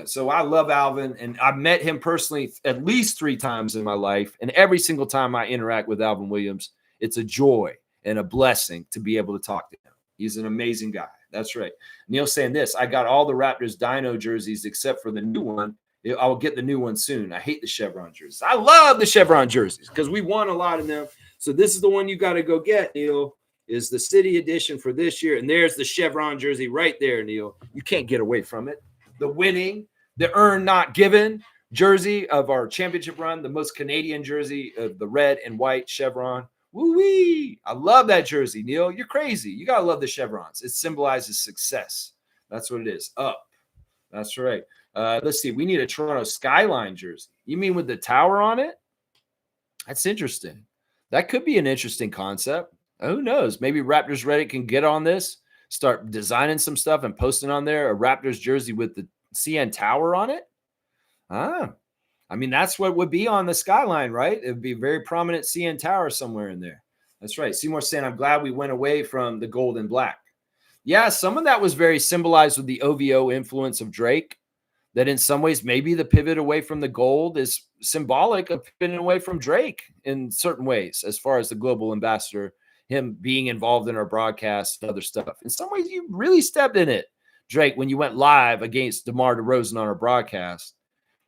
So I love Alvin, and I've met him personally at least 3 times in my life. And every single time I interact with Alvin Williams, it's a joy and a blessing to be able to talk to him. He's an amazing guy. That's right. Neil saying this, I got all the Raptors Dino jerseys except for the new one I will get the new one soon. I hate the chevron jerseys. I love the chevron jerseys because we won a lot of them. So this is the one you got to go get, Neil, is the city edition for this year. And there's the chevron jersey right there, Neil. You can't get away from it. The winning, the earn not given jersey of our championship run, the most Canadian jersey of the red and white chevron. Woo-wee. I love that jersey, Neil. You're crazy. You got to love the chevrons. It symbolizes success. That's what it is. Up. That's right. Let's see. We need a Toronto skyline jersey. You mean with the tower on it? That's interesting. That could be an interesting concept. Who knows? Maybe Raptors Reddit can get on this, start designing some stuff and posting on there a Raptors jersey with the CN tower on it. I mean, that's what would be on the skyline, right? It would be a very prominent CN tower somewhere in there. That's right. Seymour saying, I'm glad we went away from the gold and black. Yeah, some of that was very symbolized with the OVO influence of Drake, that in some ways maybe the pivot away from the gold is symbolic of pivoting away from Drake in certain ways as far as the global ambassador, him being involved in our broadcast and other stuff. In some ways, you really stepped in it, Drake, when you went live against DeMar DeRozan on our broadcast.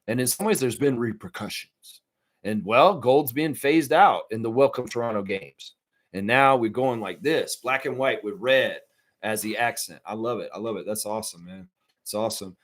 And in some ways, there's been repercussions. And, well, gold's being phased out in the Welcome Toronto games. And now we're going like this, black and white with red as the accent. I love it. I love it. That's awesome, man. It's awesome.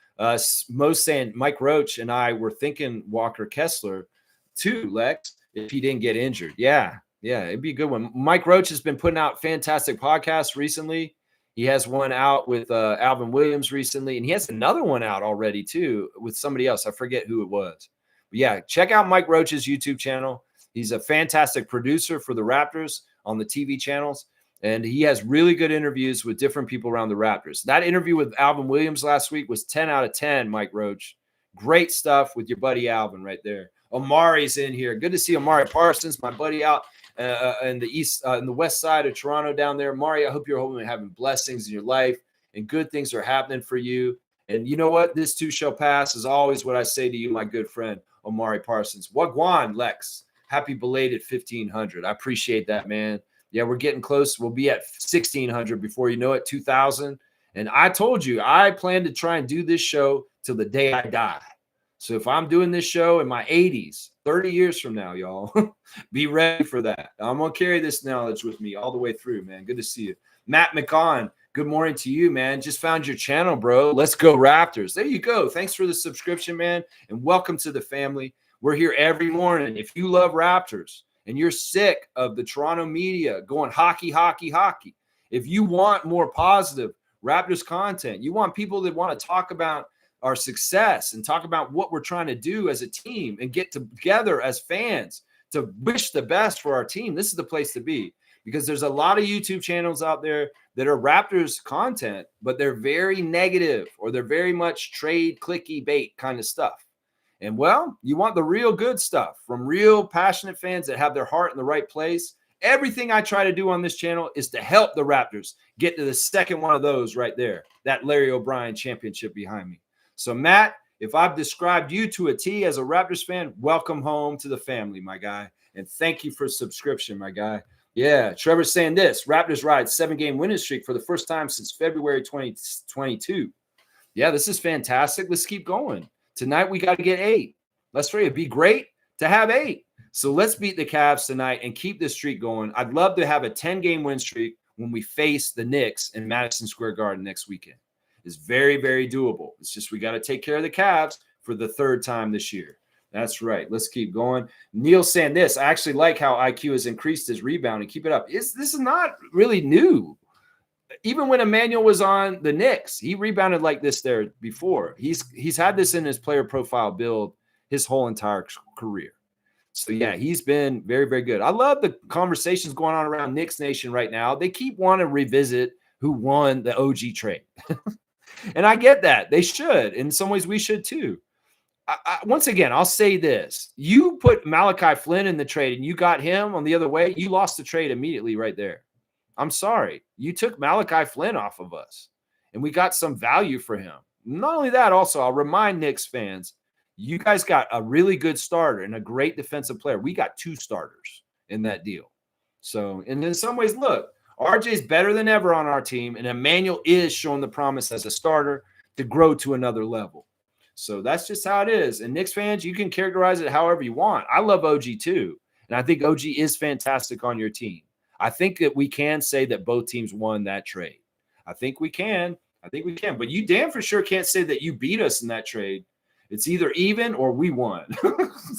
Mo's saying Mike Roach and I were thinking Walker Kessler too, Lex, if he didn't get injured. Yeah, it'd be a good one. Mike Roach has been putting out fantastic podcasts recently. He has one out with Alvin Williams recently, and he has another one out already too with somebody else. I forget who it was. But yeah, check out Mike Roach's YouTube channel. He's a fantastic producer for the Raptors on the TV channels. And he has really good interviews with different people around the Raptors. That interview with Alvin Williams last week was 10 out of 10, Mike Roach. Great stuff with your buddy Alvin right there. Omari's in here. Good to see Omari Parsons, my buddy out in the west side of Toronto down there. Omari, I hope you're having blessings in your life and good things are happening for you. And you know what? This too shall pass is always what I say to you, my good friend, Omari Parsons. Wagwan, Lex. Happy belated 1,500. I appreciate that, man. Yeah, we're getting close. We'll be at 1,600 before you know it, 2,000. And I told you, I plan to try and do this show till the day I die. So if I'm doing this show in my 80s, 30 years from now, y'all, be ready for that. I'm going to carry this knowledge with me all the way through, man. Good to see you. Matt McCon, good morning to you, man. Just found your channel, bro. Let's go Raptors. There you go. Thanks for the subscription, man. And welcome to the family. We're here every morning. If you love Raptors, and you're sick of the Toronto media going hockey, hockey, hockey. If you want more positive Raptors content, you want people that want to talk about our success and talk about what we're trying to do as a team and get together as fans to wish the best for our team, this is the place to be. Because there's a lot of YouTube channels out there that are Raptors content, but they're very negative or they're very much trade clicky bait kind of stuff. And, well, you want the real good stuff from real passionate fans that have their heart in the right place. Everything I try to do on this channel is to help the Raptors get to the second one of those right there, that Larry O'Brien championship behind me. So, Matt, if I've described you to a T as a Raptors fan, welcome home to the family, my guy. And thank you for subscription, my guy. Yeah, Trevor's saying this. Raptors ride 7-game winning streak for the first time since February 2022. Yeah, this is fantastic. Let's keep going. Tonight, we got to get 8. Let's try. It'd be great to have 8. So let's beat the Cavs tonight and keep this streak going. I'd love to have a 10-game win streak when we face the Knicks in Madison Square Garden next weekend. It's very, very doable. It's just we got to take care of the Cavs for the 3rd time this year. That's right. Let's keep going. Neil saying this. I actually like how IQ has increased his rebound and keep it up. This is not really new. Even when Emmanuel was on the Knicks, he rebounded like this there before. He's had this in his player profile build his whole entire career. So, yeah, he's been very, very good. I love the conversations going on around Knicks Nation right now. They keep wanting to revisit who won the OG trade. And I get that. They should. In some ways, we should too. Once again, I'll say this. You put Malachi Flynn in the trade and you got him on the other way, you lost the trade immediately right there. I'm sorry. You took Malachi Flynn off of us, and we got some value for him. Not only that, also, I'll remind Knicks fans, you guys got a really good starter and a great defensive player. We got 2 starters in that deal. So, and in some ways, look, RJ's better than ever on our team, and Emmanuel is showing the promise as a starter to grow to another level. So that's just how it is. And Knicks fans, you can characterize it however you want. I love OG too. And I think OG is fantastic on your team. I think that we can say that both teams won that trade. I think we can. But you damn for sure can't say that you beat us in that trade. It's either even or we won.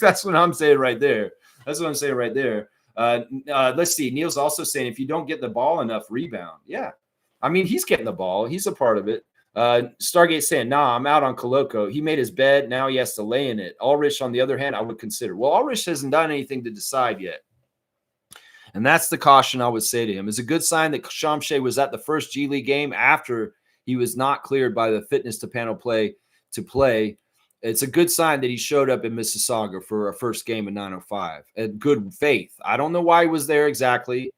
That's what I'm saying right there. Let's see. Neil's also saying if you don't get the ball enough, rebound. Yeah. I mean, he's getting the ball. He's a part of it. Stargate saying, nah, I'm out on Koloko. He made his bed. Now he has to lay in it. Ulrich, on the other hand, I would consider. Well, Ulrich hasn't done anything to decide yet. And that's the caution I would say to him. It's a good sign that Shamshay was at the first G League game after he was not cleared by the fitness to panel play to play. It's a good sign that he showed up in Mississauga for a first game in 905 at good faith. I don't know why he was there exactly.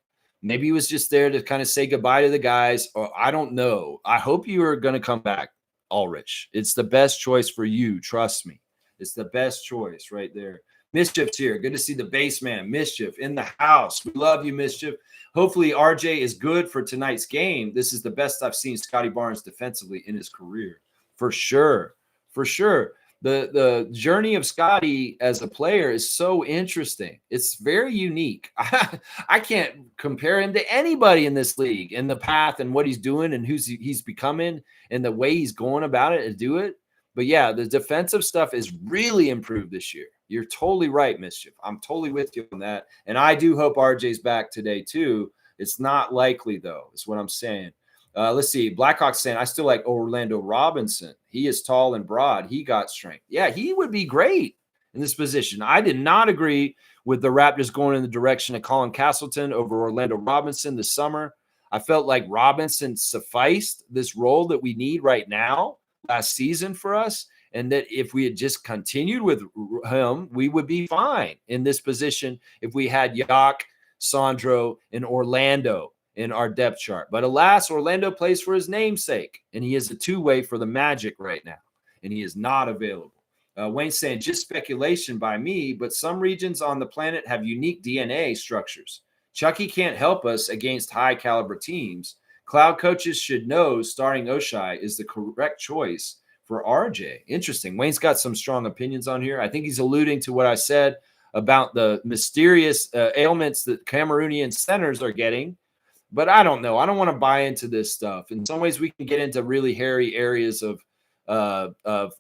Maybe he was just there to kind of say goodbye to the guys, or I don't know. I hope you are going to come back, Ulrich. It's the best choice for you. Trust me. It's the best choice right there. Mischief's here. Good to see the base man, Mischief, in the house. We love you, Mischief. Hopefully RJ is good for tonight's game. This is the best I've seen Scotty Barnes defensively in his career. For sure. The journey of Scotty as a player is so interesting. It's very unique. I can't compare him to anybody in this league and the path and what he's doing and who's he's becoming and the way he's going about it and do it. But yeah, the defensive stuff is really improved this year. You're totally right, Mischief. I'm totally with you on that. And I do hope RJ's back today too. It's not likely though, is what I'm saying. Let's see. Blackhawks saying, I still like Orlando Robinson. He is tall and broad. He got strength. Yeah, he would be great in this position. I did not agree with the Raptors going in the direction of Colin Castleton over Orlando Robinson this summer. I felt like Robinson sufficed this role that we need right now last season for us, and that if we had just continued with him, we would be fine in this position if we had Yak, Sandro, and Orlando in our depth chart. But alas, Orlando plays for his namesake, and he is a two-way for the Magic right now, and he is not available. Wayne saying, just speculation by me, but some regions on the planet have unique DNA structures. Chucky can't help us against high-caliber teams. Cloud coaches should know starting Oshai is the correct choice for RJ. Interesting. Wayne's got some strong opinions on here. I think he's alluding to what I said about the mysterious ailments that Cameroonian centers are getting. But I don't know. I don't want to buy into this stuff. In some ways, we can get into really hairy areas of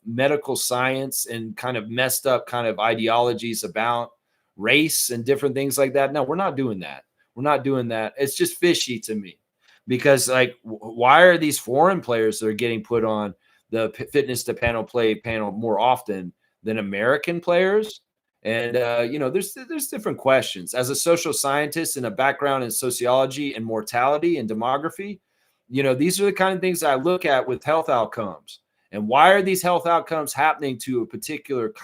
medical science and kind of messed up kind of ideologies about race and different things like that. No, we're not doing that. It's just fishy to me because, like, why are these foreign players that are getting put on the fitness to panel play panel more often than American players? And, there's different questions. As a social scientist and a background in sociology and mortality and demography, these are the kind of things I look at with health outcomes. And why are these health outcomes happening to a particular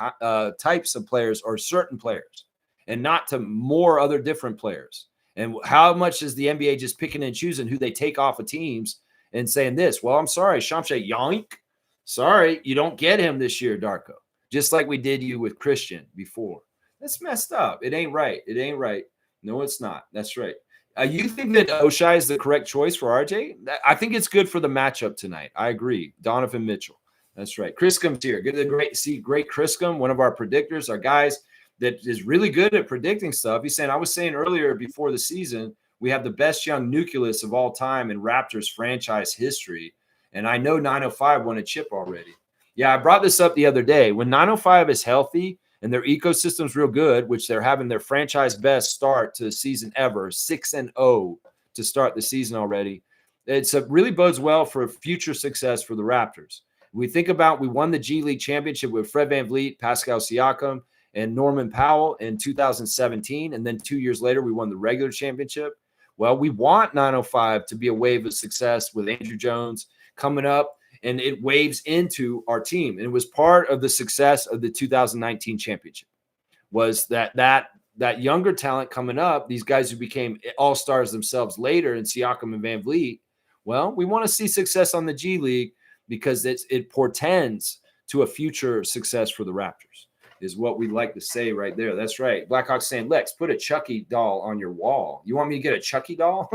types of players or certain players and not to more other different players? And how much is the NBA just picking and choosing who they take off of teams and saying this? Well, I'm sorry, Shamshay Yank. Sorry, you don't get him this year, Darko. Just like we did you with Christian before. That's messed up. It ain't right. No, it's not. That's right. You think that Oshai is the correct choice for RJ? I think it's good for the matchup tonight. I agree. Donovan Mitchell. That's right. Chriscom's here. Good to great Chriscom, one of our predictors, our guys that is really good at predicting stuff. He's saying, I was saying earlier before the season, we have the best young nucleus of all time in Raptors franchise history. And I know 905 won a chip already. Yeah, I brought this up the other day. When 905 is healthy and their ecosystem's real good, which they're having their franchise best start to the season ever, 6-0 to start the season already, it really bodes well for future success for the Raptors. We think about we won the G League championship with Fred VanVleet, Pascal Siakam, and Norman Powell in 2017, and then 2 years later we won the regular championship. Well, we want 905 to be a wave of success with Andrew Jones coming up. And it waves into our team. And it was part of the success of the 2019 championship was that younger talent coming up, these guys who became all-stars themselves later in Siakam and VanVleet. Well, we want to see success on the G League because it portends to a future success for the Raptors is what we like to say right there. That's right. Blackhawks saying, Lex, put a Chucky doll on your wall. You want me to get a Chucky doll?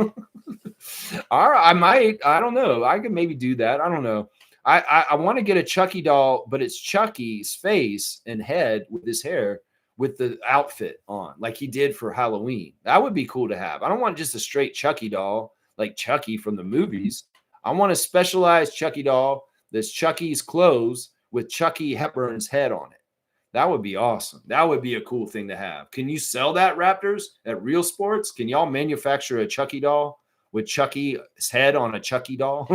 All right, I might. I don't know. I could maybe do that. I don't know. I want to get a Chucky doll, but it's Chucky's face and head with his hair with the outfit on, like he did for Halloween. That would be cool to have. I don't want just a straight Chucky doll like Chucky from the movies. I want a specialized Chucky doll that's Chucky's clothes with Chucky Hepburn's head on it. That would be awesome. That would be a cool thing to have. Can you sell that, Raptors, at Real Sports? Can y'all manufacture a Chucky doll with Chucky's head on a Chucky doll?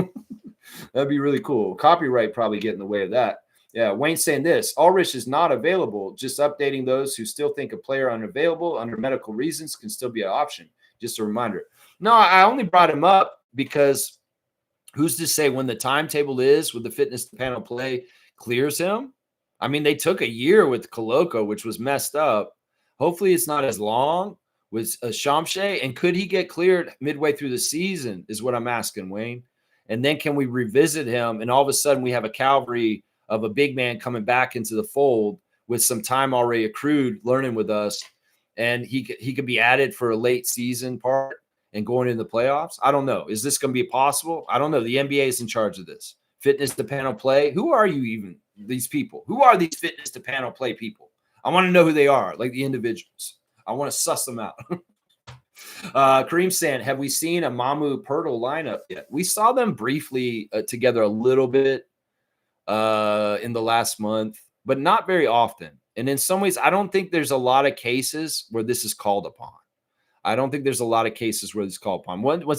That'd be really cool. Copyright probably get in the way of that. Yeah, Wayne saying this. Ulrich is not available. Just updating those who still think a player unavailable under medical reasons can still be an option. Just a reminder. No, I only brought him up because who's to say when the timetable is with the fitness panel play clears him? I mean, they took a year with Koloko, which was messed up. Hopefully it's not as long with Shamshe. And could he get cleared midway through the season is what I'm asking, Wayne. And then can we revisit him? And all of a sudden we have a cavalry of a big man coming back into the fold with some time already accrued learning with us. And he could be added for a late season part and going into the playoffs. I don't know. Is this going to be possible? I don't know. The NBA is in charge of this. Fitness to panel play. Who are you even? These people? Who are these fitness to panel play people? I want to know who they are, like the individuals. I want to suss them out. Kareem saying, have we seen a Mamu Pirtle lineup yet? We saw them briefly together a little bit in the last month, but not very often. And in some ways, I don't think there's a lot of cases where this is called upon. Once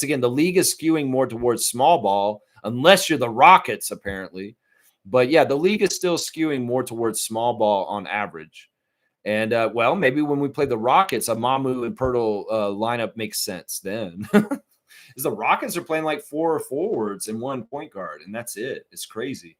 again, the league is skewing more towards small ball, unless you're the Rockets, apparently. But yeah, the league is still skewing more towards small ball on average. And well, maybe when we play the Rockets, a Mamu and Pirtle lineup makes sense then. Because the Rockets are playing like 4 forwards and 1 point guard, and that's it. It's crazy.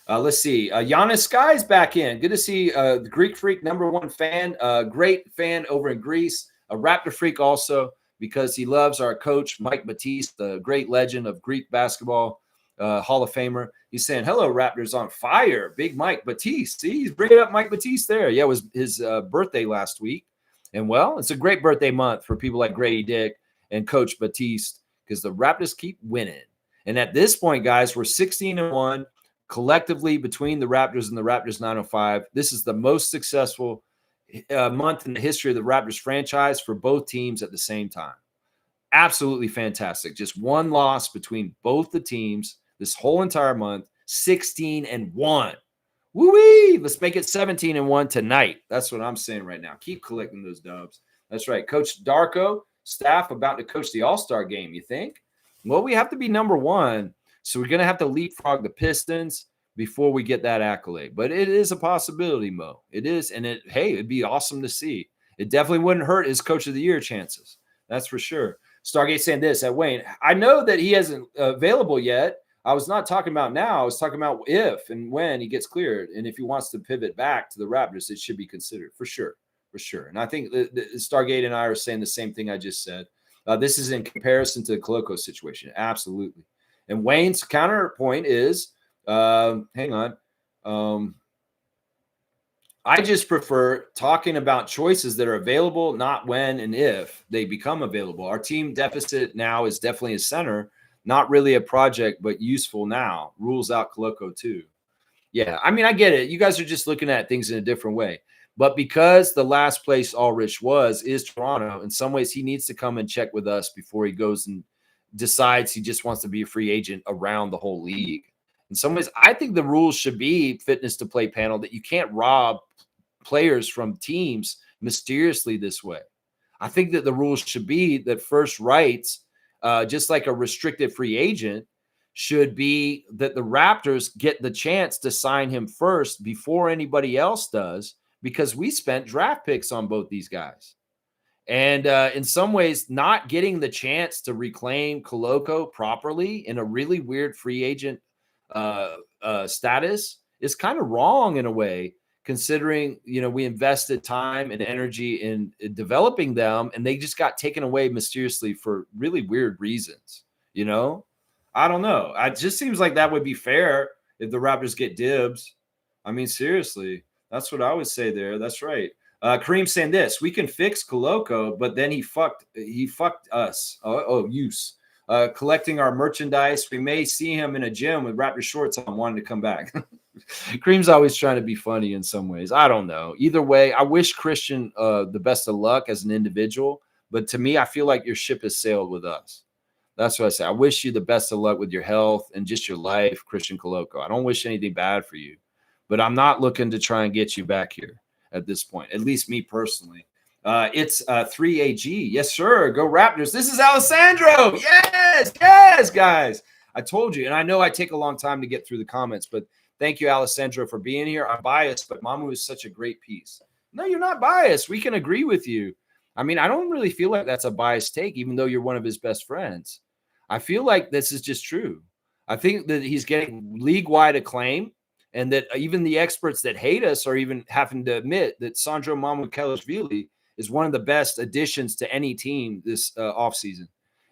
Let's see. Giannis Sky's back in. Good to see the Greek Freak #1 fan. Great fan over in Greece. A Raptor Freak also because he loves our coach, Mike Batiste, the great legend of Greek basketball. Hall of Famer. He's saying, hello, Raptors on fire. Big Mike Batiste. See, he's bringing up Mike Batiste there. Yeah, it was his birthday last week. And, well, it's a great birthday month for people like Grady Dick and Coach Batiste because the Raptors keep winning. And at this point, guys, we're 16-1 collectively between the Raptors and the Raptors 905. This is the most successful month in the history of the Raptors franchise for both teams at the same time. Absolutely fantastic. Just one loss between both the teams this whole entire month, 16-1. Woo-wee! Let's make it 17-1 tonight. That's what I'm saying right now. Keep collecting those dubs. That's right. Coach Darko, staff about to coach the All-Star game, you think? Well, we have to be #1, so we're going to have to leapfrog the Pistons before we get that accolade. But it is a possibility, Mo. It is, and it'd be awesome to see. It definitely wouldn't hurt his Coach of the Year chances. That's for sure. Stargate saying this at Wayne. I know that he isn't available yet. I was not talking about now. I was talking about if and when he gets cleared. And if he wants to pivot back to the Raptors, it should be considered for sure. And I think Stargate and I are saying the same thing I just said. This is in comparison to the Koloko situation. Absolutely. And Wayne's counterpoint is, hang on. I just prefer talking about choices that are available, not when and if they become available. Our team deficit now is definitely a center. Not really a project, but useful now. Rules out Koloko too. Yeah, I mean, I get it. You guys are just looking at things in a different way. But because the last place Ulrich is Toronto, in some ways he needs to come and check with us before he goes and decides he just wants to be a free agent around the whole league. In some ways, I think the rules should be fitness to play panel that you can't rob players from teams mysteriously this way. I think that the rules should be that first rights, just like a restricted free agent, should be that the Raptors get the chance to sign him first before anybody else does, because we spent draft picks on both these guys. And in some ways, not getting the chance to reclaim Koloko properly in a really weird free agent status is kind of wrong in a way, considering, we invested time and energy in developing them and they just got taken away mysteriously for really weird reasons. I don't know. It just seems like that would be fair if the Raptors get dibs. I mean, seriously, that's what I would say there. That's right. Kareem saying this, we can fix Koloko, but then he fucked us. Use. collecting our merchandise. We may see him in a gym with Raptor shorts on, wanting to come back. Cream's always trying to be funny in some ways. I don't know. Either way, I wish Christian the best of luck as an individual. But to me, I feel like your ship has sailed with us. That's what I say. I wish you the best of luck with your health and just your life, Christian Coloco. I don't wish anything bad for you, but I'm not looking to try and get you back here at this point, at least me personally. It's 3AG. Yes, sir. Go Raptors. This is Alessandro. Yes, guys. I told you, and I know I take a long time to get through the comments, but thank you, Alessandro, for being here. I'm biased, but Mamu is such a great piece. No, you're not biased. We can agree with you. I mean, I don't really feel like that's a biased take, even though you're one of his best friends. I feel like this is just true. I think that he's getting league-wide acclaim, and that even the experts that hate us are even having to admit that Sandro Mamukelashvili is one of the best additions to any team this offseason.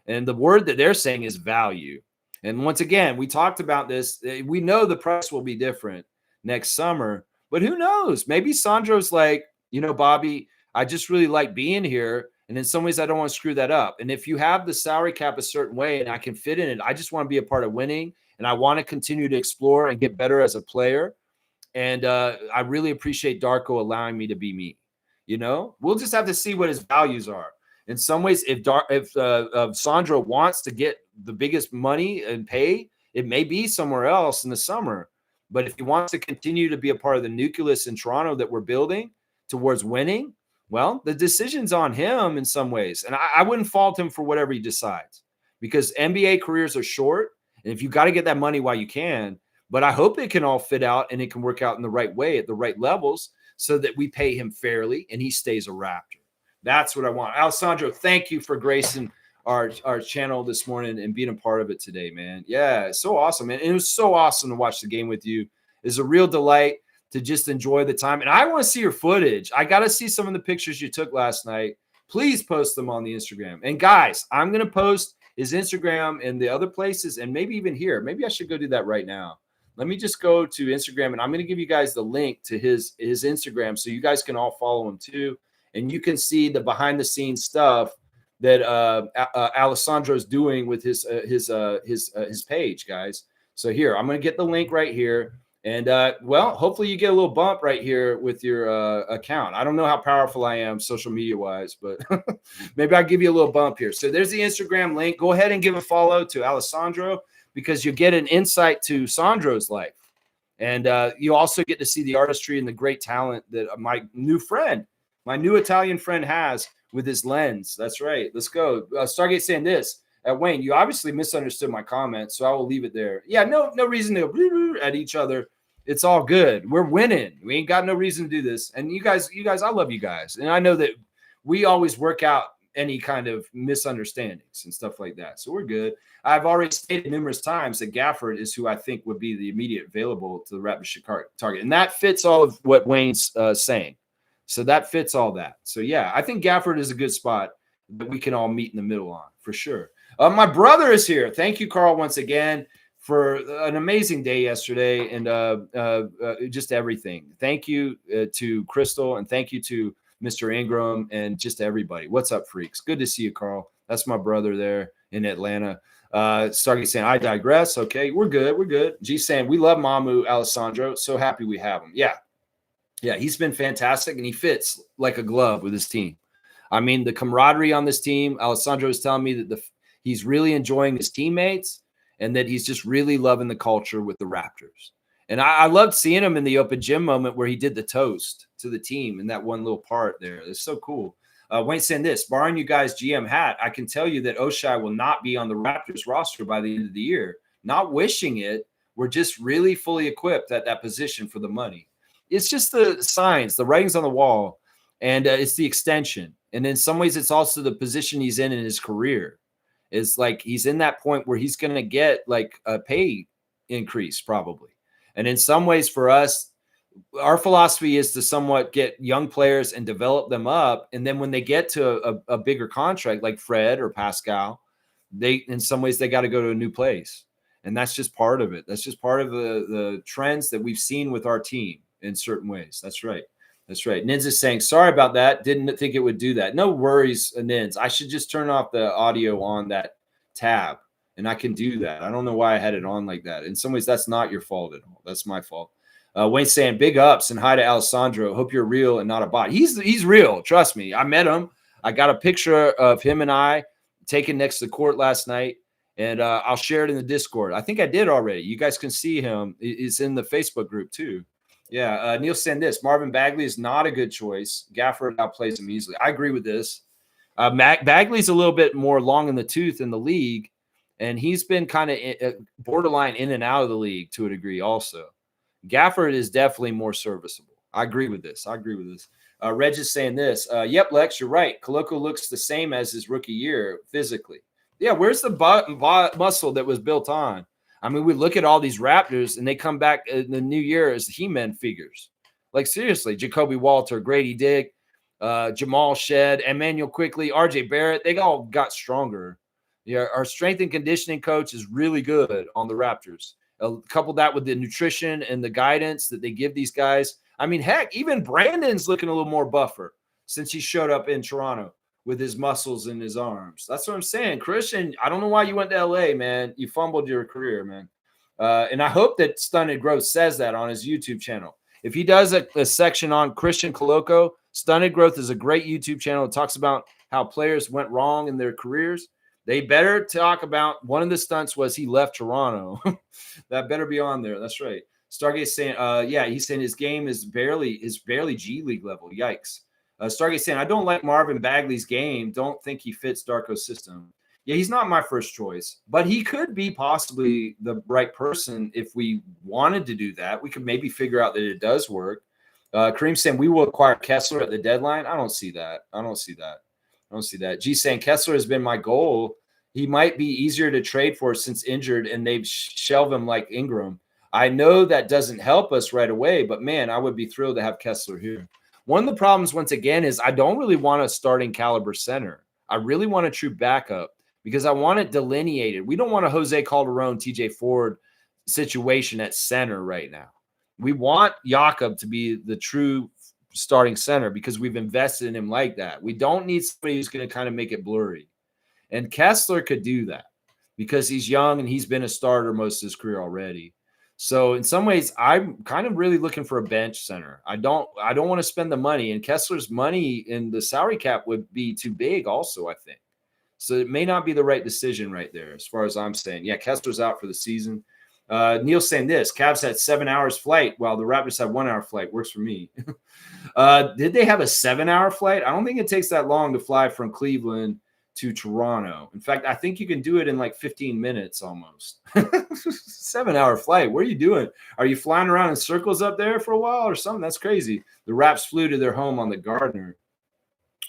And the word that they're saying is value. And once again, we talked about this. We know the price will be different next summer, but who knows? Maybe Sandro's like, Bobby, I just really like being here. And in some ways, I don't want to screw that up. And if you have the salary cap a certain way and I can fit in it, I just want to be a part of winning. And I want to continue to explore and get better as a player. And I really appreciate Darko allowing me to be me. We'll just have to see what his values are. In some ways, if Sandro wants to get the biggest money and pay, it may be somewhere else in the summer. But if he wants to continue to be a part of the nucleus in Toronto that we're building towards winning, well, the decision's on him in some ways. And I wouldn't fault him for whatever he decides, because NBA careers are short. And if you got to get that money while you can, but I hope it can all fit out and it can work out in the right way at the right levels so that we pay him fairly and he stays a Raptor. That's what I want. Alessandro, thank you for gracing our channel this morning and being a part of it today, man. Yeah, it's so awesome. And it was so awesome to watch the game with you. It's a real delight to just enjoy the time. And I want to see your footage. I got to see some of the pictures you took last night. Please post them on the Instagram. And guys, I'm going to post his Instagram and the other places, and maybe even here. Maybe I should go do that right now. Let me just go to Instagram, and I'm going to give you guys the link to his Instagram so you guys can all follow him too. And you can see the behind the scenes stuff that Alessandro's doing with his page, guys. So here, I'm going to get the link right here. And well, hopefully you get a little bump right here with your account. I don't know how powerful I am social media wise, but maybe I'll give you a little bump here. So there's the Instagram link. Go ahead and give a follow to Alessandro, because you get an insight to Sandro's life. And you also get to see the artistry and the great talent that my new Italian friend has with his lens. That's right. Let's go. Stargate saying this. Wayne, you obviously misunderstood my comment, so I will leave it there. Yeah, no reason to go at each other. It's all good. We're winning. We ain't got no reason to do this. And you guys, I love you guys. And I know that we always work out any kind of misunderstandings and stuff like that. So we're good. I've already stated numerous times that Gafford is who I think would be the immediate available to the Raptors target. And that fits all of what Wayne's saying. So that fits all that. So, yeah, I think Gafford is a good spot that we can all meet in the middle on, for sure. My brother is here. Thank you, Carl, once again for an amazing day yesterday and just everything. Thank you to Crystal, and thank you to Mr. Ingram and just everybody. What's up, freaks? Good to see you, Carl. That's my brother there in Atlanta. Stargate saying, I digress. Okay, we're good. We're good. G saying, we love Mamu Alessandro. So happy we have him. Yeah, he's been fantastic, and he fits like a glove with his team. I mean, the camaraderie on this team, Alessandro was telling me that he's really enjoying his teammates and that he's just really loving the culture with the Raptors. And I loved seeing him in the open gym moment where he did the toast to the team in that one little part there. It's so cool. Wayne saying this, barring you guys GM hat, I can tell you that Oshai will not be on the Raptors roster by the end of the year. Not wishing it. We're just really fully equipped at that position for the money. It's just the signs, the writings on the wall, and it's the extension. And in some ways, it's also the position he's in his career. It's like he's in that point where he's going to get like a pay increase probably. And in some ways for us, our philosophy is to somewhat get young players and develop them up. And then when they get to a bigger contract like Fred or Pascal, in some ways they got to go to a new place. And that's just part of it. That's just part of the trends that we've seen with our team in certain ways. That's right. That's right. Nins is saying, sorry about that. Didn't think it would do that. No worries, Nins. I should just turn off the audio on that tab. and I can do that. I don't know why I had it on like that. In some ways, that's not your fault at all. That's my fault. Wayne's saying big ups and hi to Alessandro. Hope you're real and not a bot. He's real. Trust me. I met him. I got a picture of him and I taken next to the court last night, and I'll share it in the Discord. I think I did already. You guys can see him. It's in the Facebook group too. Yeah. Neil saying this. Marvin Bagley is not a good choice. Gafford outplays him easily. I agree with this. Bagley's a little bit more long in the tooth in the league, and he's been kind of borderline in and out of the league to a degree also. Gafford is definitely more serviceable. I agree with this. Reg is saying this. Yep, Lex, you're right. Koloko looks the same as his rookie year physically. Yeah, where's the muscle that was built on? I mean, we look at all these Raptors, and they come back in the new year as He-Man figures. Like, seriously, Jacoby Walter, Grady Dick, Jamal Shed, Emmanuel Quickly, RJ Barrett, they all got stronger. Yeah, our strength and conditioning coach is really good on the Raptors. Couple that with the nutrition and the guidance that they give these guys. I mean, heck, even Brandon's looking a little more buffer since he showed up in Toronto with his muscles in his arms. That's what I'm saying. Christian, I don't know why you went to LA, man. You fumbled your career, man. And I hope that Stunted Growth says that on his YouTube channel. If he does a section on Christian Koloko, Stunted Growth is a great YouTube channel. It talks about how players went wrong in their careers. They better talk about one of the stunts was he left Toronto. That better be on there. That's right. Stargate's saying, yeah, he's saying his game is barely G League level. Yikes. Stargate's saying, I don't like Marvin Bagley's game. Don't think he fits Darko's system. Yeah, he's not my first choice, but he could be possibly the right person if we wanted to do that. We could maybe figure out that it does work. Kareem's saying we will acquire Kessler at the deadline. I don't see that. G saying Kessler has been my goal. He might be easier to trade for since injured, and they've shelved him like Ingram. I know that doesn't help us right away, but man, I would be thrilled to have Kessler here. One of the problems, once again, is I don't really want a starting caliber center. I really want a true backup because I want it delineated. We don't want a Jose Calderon, TJ Ford situation at center right now. We want Jakob to be the true starting center because we've invested in him like that. We don't need somebody who's going to kind of make it blurry. And Kessler could do that because he's young and he's been a starter most of his career already. So in some ways, I'm kind of really looking for a bench center. I don't want to spend the money, and Kessler's money in the salary cap would be too big also, I think. So it may not be the right decision right there as far as I'm saying. Yeah, Kessler's out for the season. Neil's saying this. Cavs had 7 hours flight while the Raptors had 1 hour flight. Works for me. Did they have a 7 hour flight? I don't think it takes that long to fly from Cleveland to Toronto. In fact, I think you can do it in like 15 minutes almost. 7 hour flight. What are you doing? Are you flying around in circles up there for a while or something? That's crazy. The Raps flew to their home on the Gardner.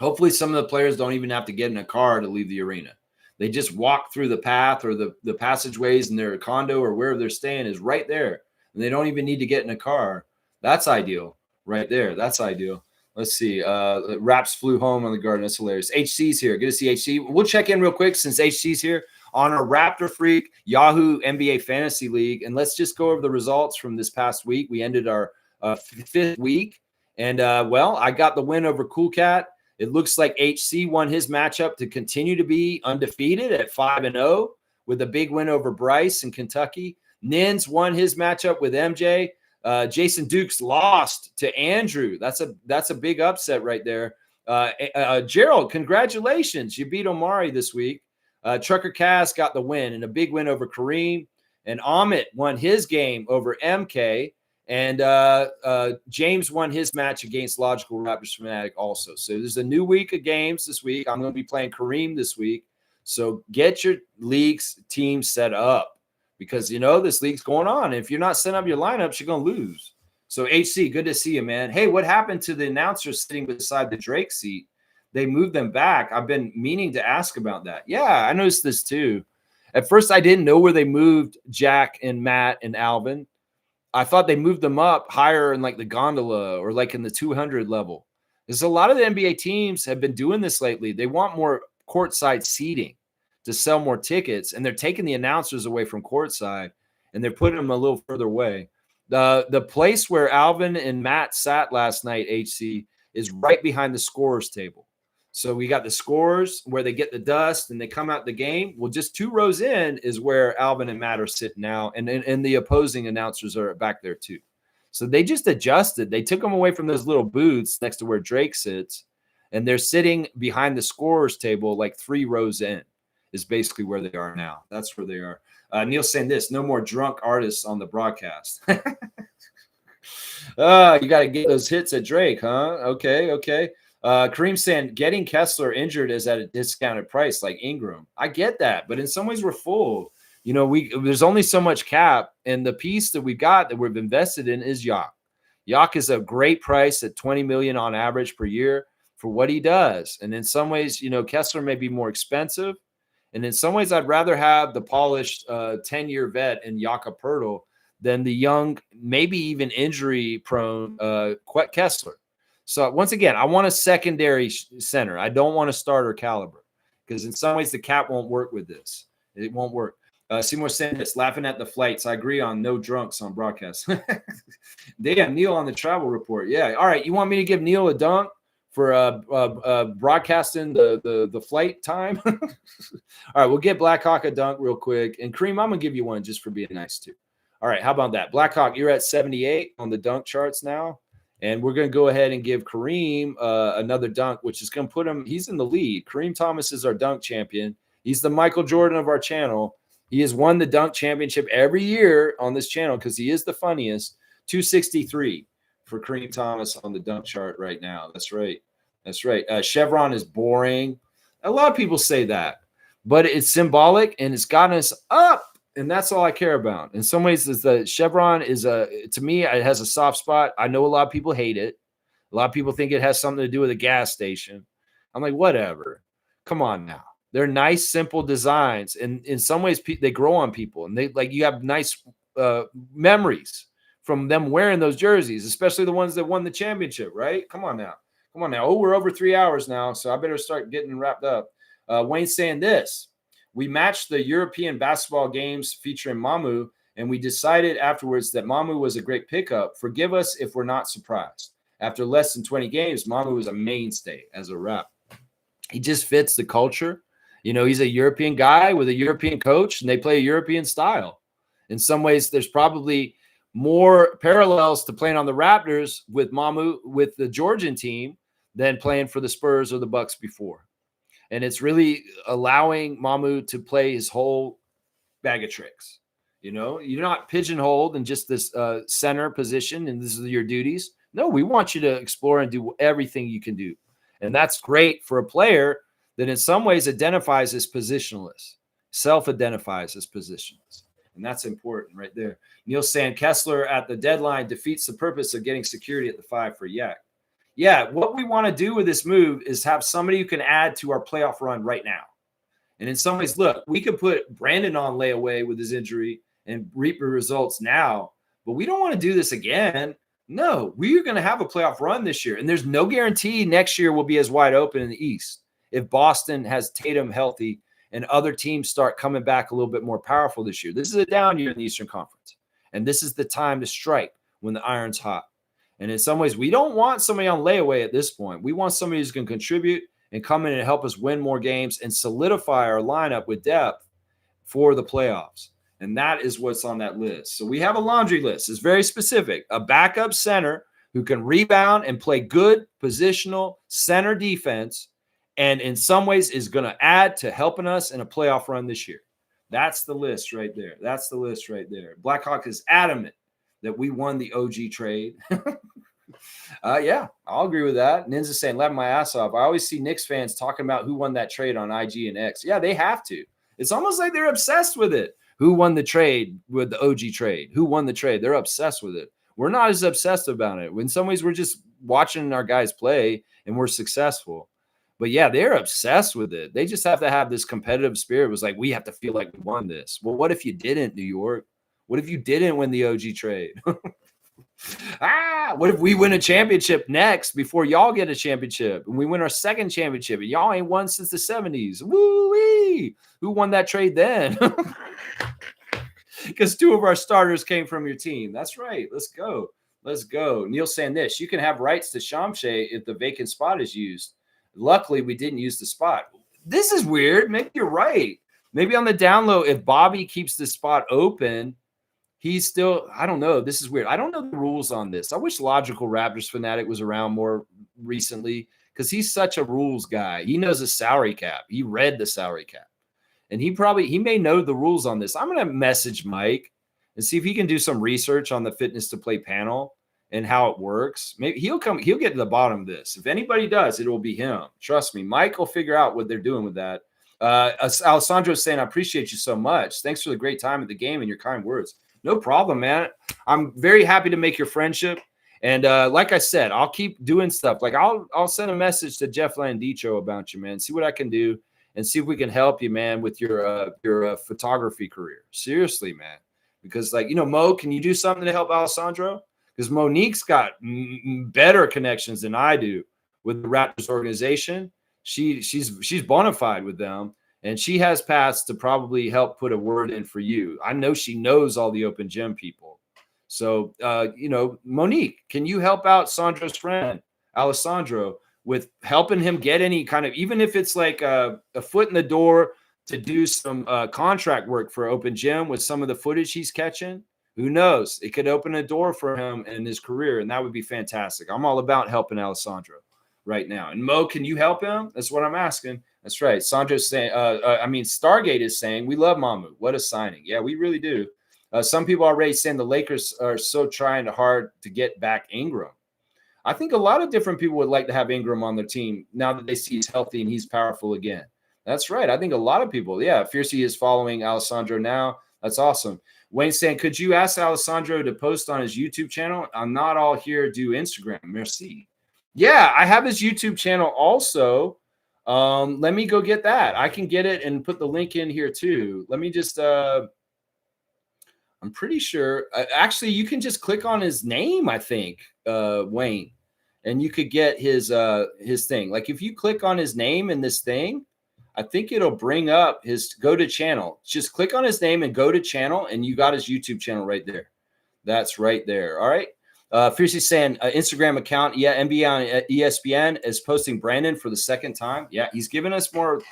Hopefully some of the players don't even have to get in a car to leave the arena. They just walk through the path or the passageways in their condo or wherever they're staying is right there. And they don't even need to get in a car. That's ideal right there. That's ideal. Let's see. Raps flew home on the Garden. That's hilarious. HC's here. Good to see HC. We'll check in real quick since HC's here on our Raptor Freak Yahoo NBA Fantasy League. And let's just go over the results from this past week. We ended our fifth week. And, well, I got the win over Cool Cat. It looks like HC won his matchup to continue to be undefeated at 5-0 with a big win over Bryce in Kentucky. Nins won his matchup with MJ. Jason Dukes lost to Andrew. That's a big upset right there. Gerald, congratulations. You beat Omari this week. Trucker Cass got the win and a big win over Kareem. And Amit won his game over MK. And James won his match against Logical Raptors Fanatic also. So there's a new week of games this week. I'm going to be playing Kareem this week. So get your league's team set up because, you know, this league's going on. If you're not setting up your lineups, you're going to lose. So, HC, good to see you, man. Hey, what happened to the announcers sitting beside the Drake seat? They moved them back. I've been meaning to ask about that. Yeah, I noticed this too. At first, I didn't know where they moved Jack and Matt and Alvin. I thought they moved them up higher in like the gondola or like in the 200 level. Because a lot of the NBA teams have been doing this lately. They want more courtside seating to sell more tickets, and they're taking the announcers away from courtside, and they're putting them a little further away. The place where Alvin and Matt sat last night, HC, is right behind the scorer's table. So we got the scores where they get the dust and they come out the game. Well, just 2 rows in is where Alvin and Matt are sitting now, and the opposing announcers are back there too. So they just adjusted. They took them away from those little booths next to where Drake sits, and they're sitting behind the scorers table like 3 rows in is basically where they are now. That's where they are. Neil saying this, no more drunk artists on the broadcast. You got to get those hits at Drake, huh? Okay. Kareem saying getting Kessler injured is at a discounted price like Ingram. I get that, but in some ways we're full. There's only so much cap, and the piece that we've got that we've invested in is Yak. Yak is a great price at $20 million on average per year for what he does. And in some ways, Kessler may be more expensive. And in some ways, I'd rather have the polished 10-year vet in Jakob Poeltl than the young, maybe even injury-prone Kessler. So once again, I want a secondary center. I don't want a starter caliber because in some ways the cap won't work with this. It won't work. Seymour saying this, laughing at the flights. I agree on no drunks on broadcast. Damn, Neil on the travel report. Yeah. All right. You want me to give Neil a dunk for broadcasting the flight time? All right. We'll get Blackhawk a dunk real quick. And Kareem, I'm going to give you one just for being nice too. All right. How about that? Blackhawk, you're at 78 on the dunk charts now. And we're going to go ahead and give Kareem another dunk, which is going to put him – he's in the lead. Kareem Thomas is our dunk champion. He's the Michael Jordan of our channel. He has won the dunk championship every year on this channel because he is the funniest. 263 for Kareem Thomas on the dunk chart right now. That's right. Chevron is boring. A lot of people say that. But it's symbolic, and it's gotten us up. And that's all I care about. In some ways, the Chevron is to me, it has a soft spot. I know a lot of people hate it. A lot of people think it has something to do with a gas station. I'm like, whatever. Come on now. They're nice, simple designs. And in some ways, they grow on people. And you have nice memories from them wearing those jerseys, especially the ones that won the championship, right? Come on now. Oh, we're over 3 hours now, so I better start getting wrapped up. Wayne's saying this. We matched the European basketball games featuring Mamu, and we decided afterwards that Mamu was a great pickup. Forgive us if we're not surprised. After less than 20 games, Mamu was a mainstay as a rep. He just fits the culture. He's a European guy with a European coach, and they play a European style. In some ways, there's probably more parallels to playing on the Raptors with Mamu with the Georgian team than playing for the Spurs or the Bucks before. And it's really allowing Mamu to play his whole bag of tricks. You're not pigeonholed in just this center position and this is your duties. No, we want you to explore and do everything you can do. And that's great for a player that in some ways identifies as positionless, self-identifies as positionless. And that's important right there. Neil saying Kessler at the deadline defeats the purpose of getting security at the 5 for Yak. Yeah, what we want to do with this move is have somebody who can add to our playoff run right now. And in some ways, look, we could put Brandon on layaway with his injury and reap the results now, but we don't want to do this again. No, we're going to have a playoff run this year, and there's no guarantee next year will be as wide open in the East. If Boston has Tatum healthy and other teams start coming back a little bit more powerful this year. This is a down year in the Eastern Conference, and this is the time to strike when the iron's hot. And in some ways, we don't want somebody on layaway at this point. We want somebody who's going to contribute and come in and help us win more games and solidify our lineup with depth for the playoffs. And that is what's on that list. So we have a laundry list. It's very specific. A backup center who can rebound and play good positional center defense, and in some ways is going to add to helping us in a playoff run this year. That's the list right there. Blackhawk is adamant that we won the OG trade. Yeah, I'll agree with that. Ninja saying, laughing my ass off. I always see Knicks fans talking about who won that trade on IG and X. Yeah, they have to. It's almost like they're obsessed with it. Who won the trade with the OG trade? Who won the trade? They're obsessed with it. We're not as obsessed about it. In some ways, we're just watching our guys play and we're successful. But yeah, they're obsessed with it. They just have to have this competitive spirit. It was like, we have to feel like we won this. Well, what if you didn't, New York? What if you didn't win the OG trade? What if we win a championship next before y'all get a championship and we win our second championship and y'all ain't won since the 70s? Woo-wee! Who won that trade then? Because 2 of our starters came from your team. That's right. Let's go. Neil saying this. You can have rights to Shamshay if the vacant spot is used. Luckily, we didn't use the spot. This is weird. Maybe you're right. Maybe on the down low, if Bobby keeps the spot open, he's still, I don't know. This is weird. I don't know the rules on this. I wish Logical Raptors Fanatic was around more recently because he's such a rules guy. He knows the salary cap. He read the salary cap. And he may know the rules on this. I'm going to message Mike and see if he can do some research on the fitness to play panel and how it works. Maybe he'll get to the bottom of this. If anybody does, it will be him. Trust me. Mike will figure out what they're doing with that. Alessandro is saying, I appreciate you so much. Thanks for the great time at the game and your kind words. No problem, man. I'm very happy to make your friendship. And like I said, I'll keep doing stuff. Like I'll send a message to Jeff Landicho about you, man. See what I can do and see if we can help you, man, with your photography career. Seriously, man. Because Mo, can you do something to help Alessandro? Because Monique's got better connections than I do with the Raptors organization. She's bona fide with them. And she has paths to probably help put a word in for you. I know she knows all the open gym people. So, Monique, can you help out Sandro's friend, Alessandro, with helping him get any kind of, even if it's like a foot in the door to do some contract work for open gym with some of the footage he's catching? Who knows? It could open a door for him in his career, and that would be fantastic. I'm all about helping Alessandro right now. And Mo, can you help him? That's what I'm asking. That's right. Sandro's saying, Stargate is saying, we love Mamu. What a signing. Yeah, we really do. Some people are already saying the Lakers are so trying hard to get back Ingram. I think a lot of different people would like to have Ingram on their team now that they see he's healthy and he's powerful again. That's right. I think a lot of people, Fiercey is following Alessandro now. That's awesome. Wayne saying, could you ask Alessandro to post on his YouTube channel? I'm not all here do Instagram. Merci. Yeah, I have his YouTube channel also. Let me go get that. I can get it and put the link in here too. Let me just, I'm pretty sure, actually, you can just click on his name, I think, Wayne, and you could get his thing. Like if you click on his name in this thing, I think it'll bring up his go to channel. Just click on his name and go to channel, and you got his YouTube channel right there. That's right there. All right. Fiercely saying Instagram account. Yeah. NBA on ESPN is posting Brandon for the second time. Yeah. He's giving us more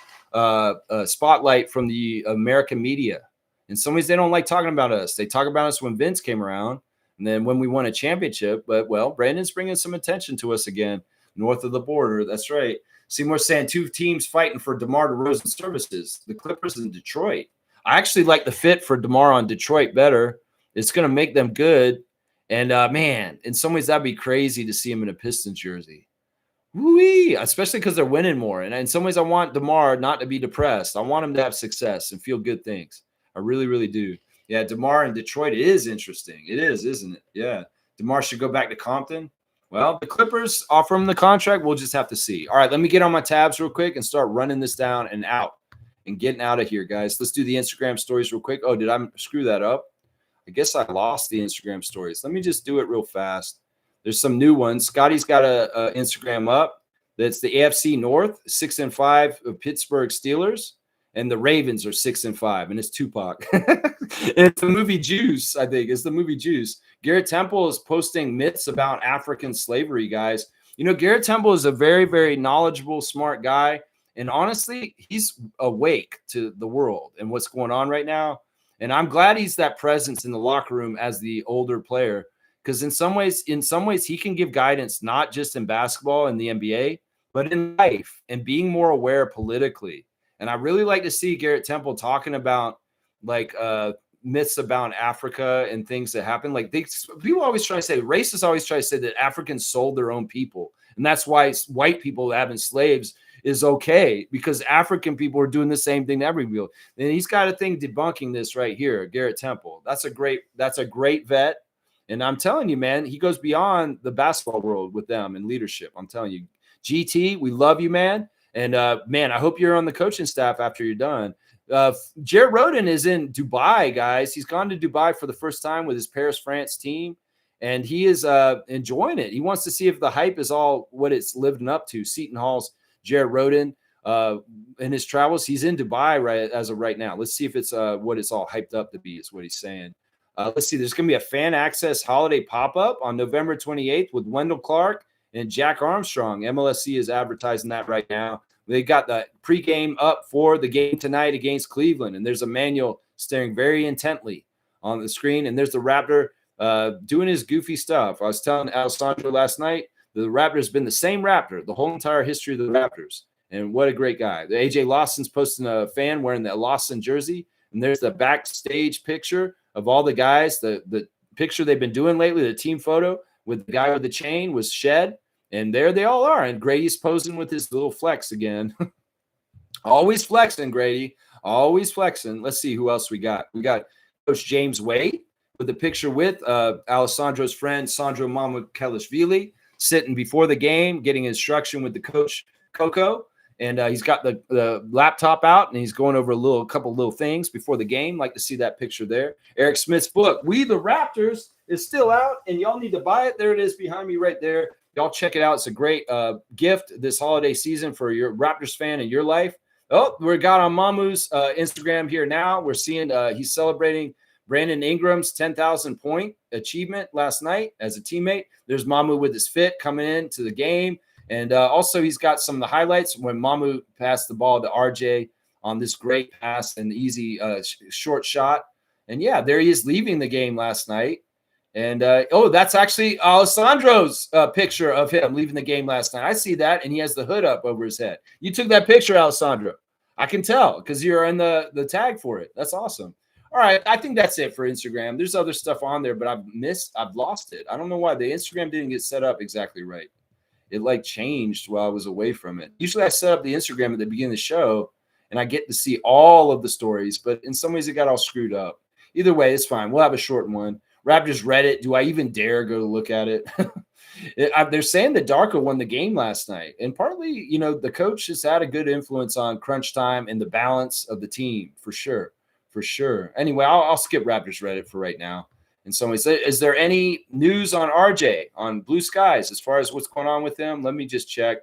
spotlight from the American media. In some ways, they don't like talking about us. They talk about us when Vince came around and then when we won a championship. But, well, Brandon's bringing some attention to us again north of the border. That's right. Seymour saying two teams fighting for DeMar DeRozan services, the Clippers and Detroit. I actually like the fit for DeMar on Detroit better. It's going to make them good. And, man, in some ways, that'd be crazy to see him in a Pistons jersey. Woo-wee, especially because they're winning more. And in some ways, I want DeMar not to be depressed. I want him to have success and feel good things. I really, really do. Yeah, DeMar in Detroit is interesting. It is, isn't it? Yeah. DeMar should go back to Compton. Well, the Clippers offer him the contract. We'll just have to see. All right, let me get on my tabs real quick and start running this down and out and getting out of here, guys. Let's do the Instagram stories real quick. Oh, did I screw that up? I guess I lost the Instagram stories. Let me just do it real fast. There's some new ones. Scotty's got a Instagram up. That's the AFC North, 6-5 of Pittsburgh Steelers. And the Ravens are 6-5, and it's Tupac. It's the movie Juice, I think. It's the movie Juice. Garrett Temple is posting myths about African slavery, guys. Garrett Temple is a very, very knowledgeable, smart guy. And honestly, he's awake to the world and what's going on right now. And I'm glad he's that presence in the locker room as the older player. Because in some ways, he can give guidance, not just in basketball and the NBA, but in life and being more aware politically. And I really like to see Garrett Temple talking about myths about Africa and things that happen. Like people always try to say, racists always try to say that Africans sold their own people. And that's why white people having slaves is okay, because African people are doing the same thing to everybody. And he's got a thing debunking this right here, Garrett Temple. That's a great vet. And I'm telling you, man, he goes beyond the basketball world with them and leadership. I'm telling you, GT, we love you, man. And, man, I hope you're on the coaching staff after you're done. Jared Roden is in Dubai, guys. He's gone to Dubai for the first time with his Paris, France team, and he is enjoying it. He wants to see if the hype is all what it's living up to. Seton Hall's Jared Roden in his travels. He's in Dubai right as of right now. Let's see if it's what it's all hyped up to be is what he's saying. Let's see. There's going to be a fan access holiday pop-up on November 28th with Wendell Clark and Jack Armstrong. MLSC is advertising that right now. They got the pregame up for the game tonight against Cleveland, and there's Emmanuel staring very intently on the screen, and there's the Raptor doing his goofy stuff. I was telling Alessandro last night, the Raptor's been the same Raptor the whole entire history of the Raptors, and what a great guy. The AJ Lawson's posting a fan wearing the Lawson jersey, and there's the backstage picture of all the guys. The picture they've been doing lately, the team photo with the guy with the chain was shed, and there they all are. And Grady's posing with his little flex again. Always flexing, Grady. Always flexing. Let's see who else we got. We got Coach James Wade with a picture with Alessandro's friend, Sandro Mamukelishvili, sitting before the game, getting instruction with the coach, Coco. And he's got the laptop out, and he's going over a couple little things before the game. Like to see that picture there. Eric Smith's book, We the Raptors, is still out, and y'all need to buy it. There it is behind me right there. Y'all check it out. It's a great gift this holiday season for your Raptors fan in your life. Oh, we got on Mamu's Instagram here now. We're seeing he's celebrating Brandon Ingram's 10,000 point achievement last night as a teammate. There's Mamu with his fit coming into the game. And also he's got some of the highlights when Mamu passed the ball to RJ on this great pass and easy short shot. And, yeah, there he is leaving the game last night. And, that's actually Alessandro's picture of him leaving the game last night. I see that, and he has the hood up over his head. You took that picture, Alessandro. I can tell because you're in the tag for it. That's awesome. All right, I think that's it for Instagram. There's other stuff on there, but I've lost it. I don't know why. The Instagram didn't get set up exactly right. It like changed while I was away from it. Usually I set up the Instagram at the beginning of the show, and I get to see all of the stories, but in some ways it got all screwed up. Either way, it's fine. We'll have a short one. Raptors Reddit. Do I even dare go to look at it? They're saying that Darko won the game last night. And partly, the coach has had a good influence on crunch time and the balance of the team, for sure. For sure. Anyway, I'll skip Raptors Reddit for right now. In some ways, is there any news on RJ, on Blue Skies, as far as what's going on with him? Let me just check.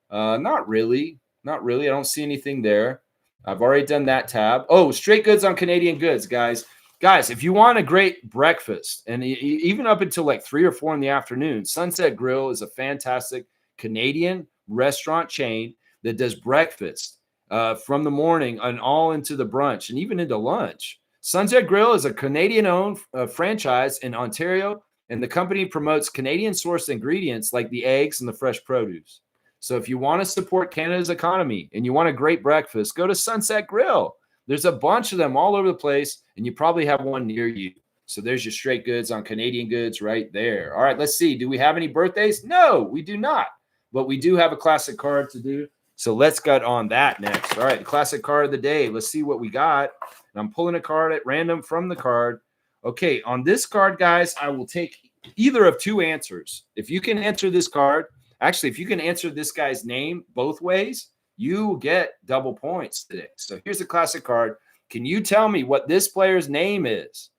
Not really. Not really. I don't see anything there. I've already done that tab. Oh, straight goods on Canadian goods, guys. Guys, if you want a great breakfast, and even up until like 3 or 4 in the afternoon, Sunset Grill is a fantastic Canadian restaurant chain that does breakfast from the morning and all into the brunch and even into lunch. Sunset Grill is a Canadian-owned franchise in Ontario, and the company promotes Canadian-sourced ingredients like the eggs and the fresh produce. So if you want to support Canada's economy and you want a great breakfast, go to Sunset Grill. There's a bunch of them all over the place, and you probably have one near you. So there's your straight goods on Canadian goods right there. All right, let's see. Do we have any birthdays? No, we do not. But we do have a classic card to do. So let's get on that next. All right, the classic card of the day. Let's see what we got. And I'm pulling a card at random from the card. Okay, on this card, guys, I will take either of 2 answers. If you can answer this card, actually, if you can answer this guy's name both ways, you get double points today. So here's the classic card. Can you tell me what this player's name is?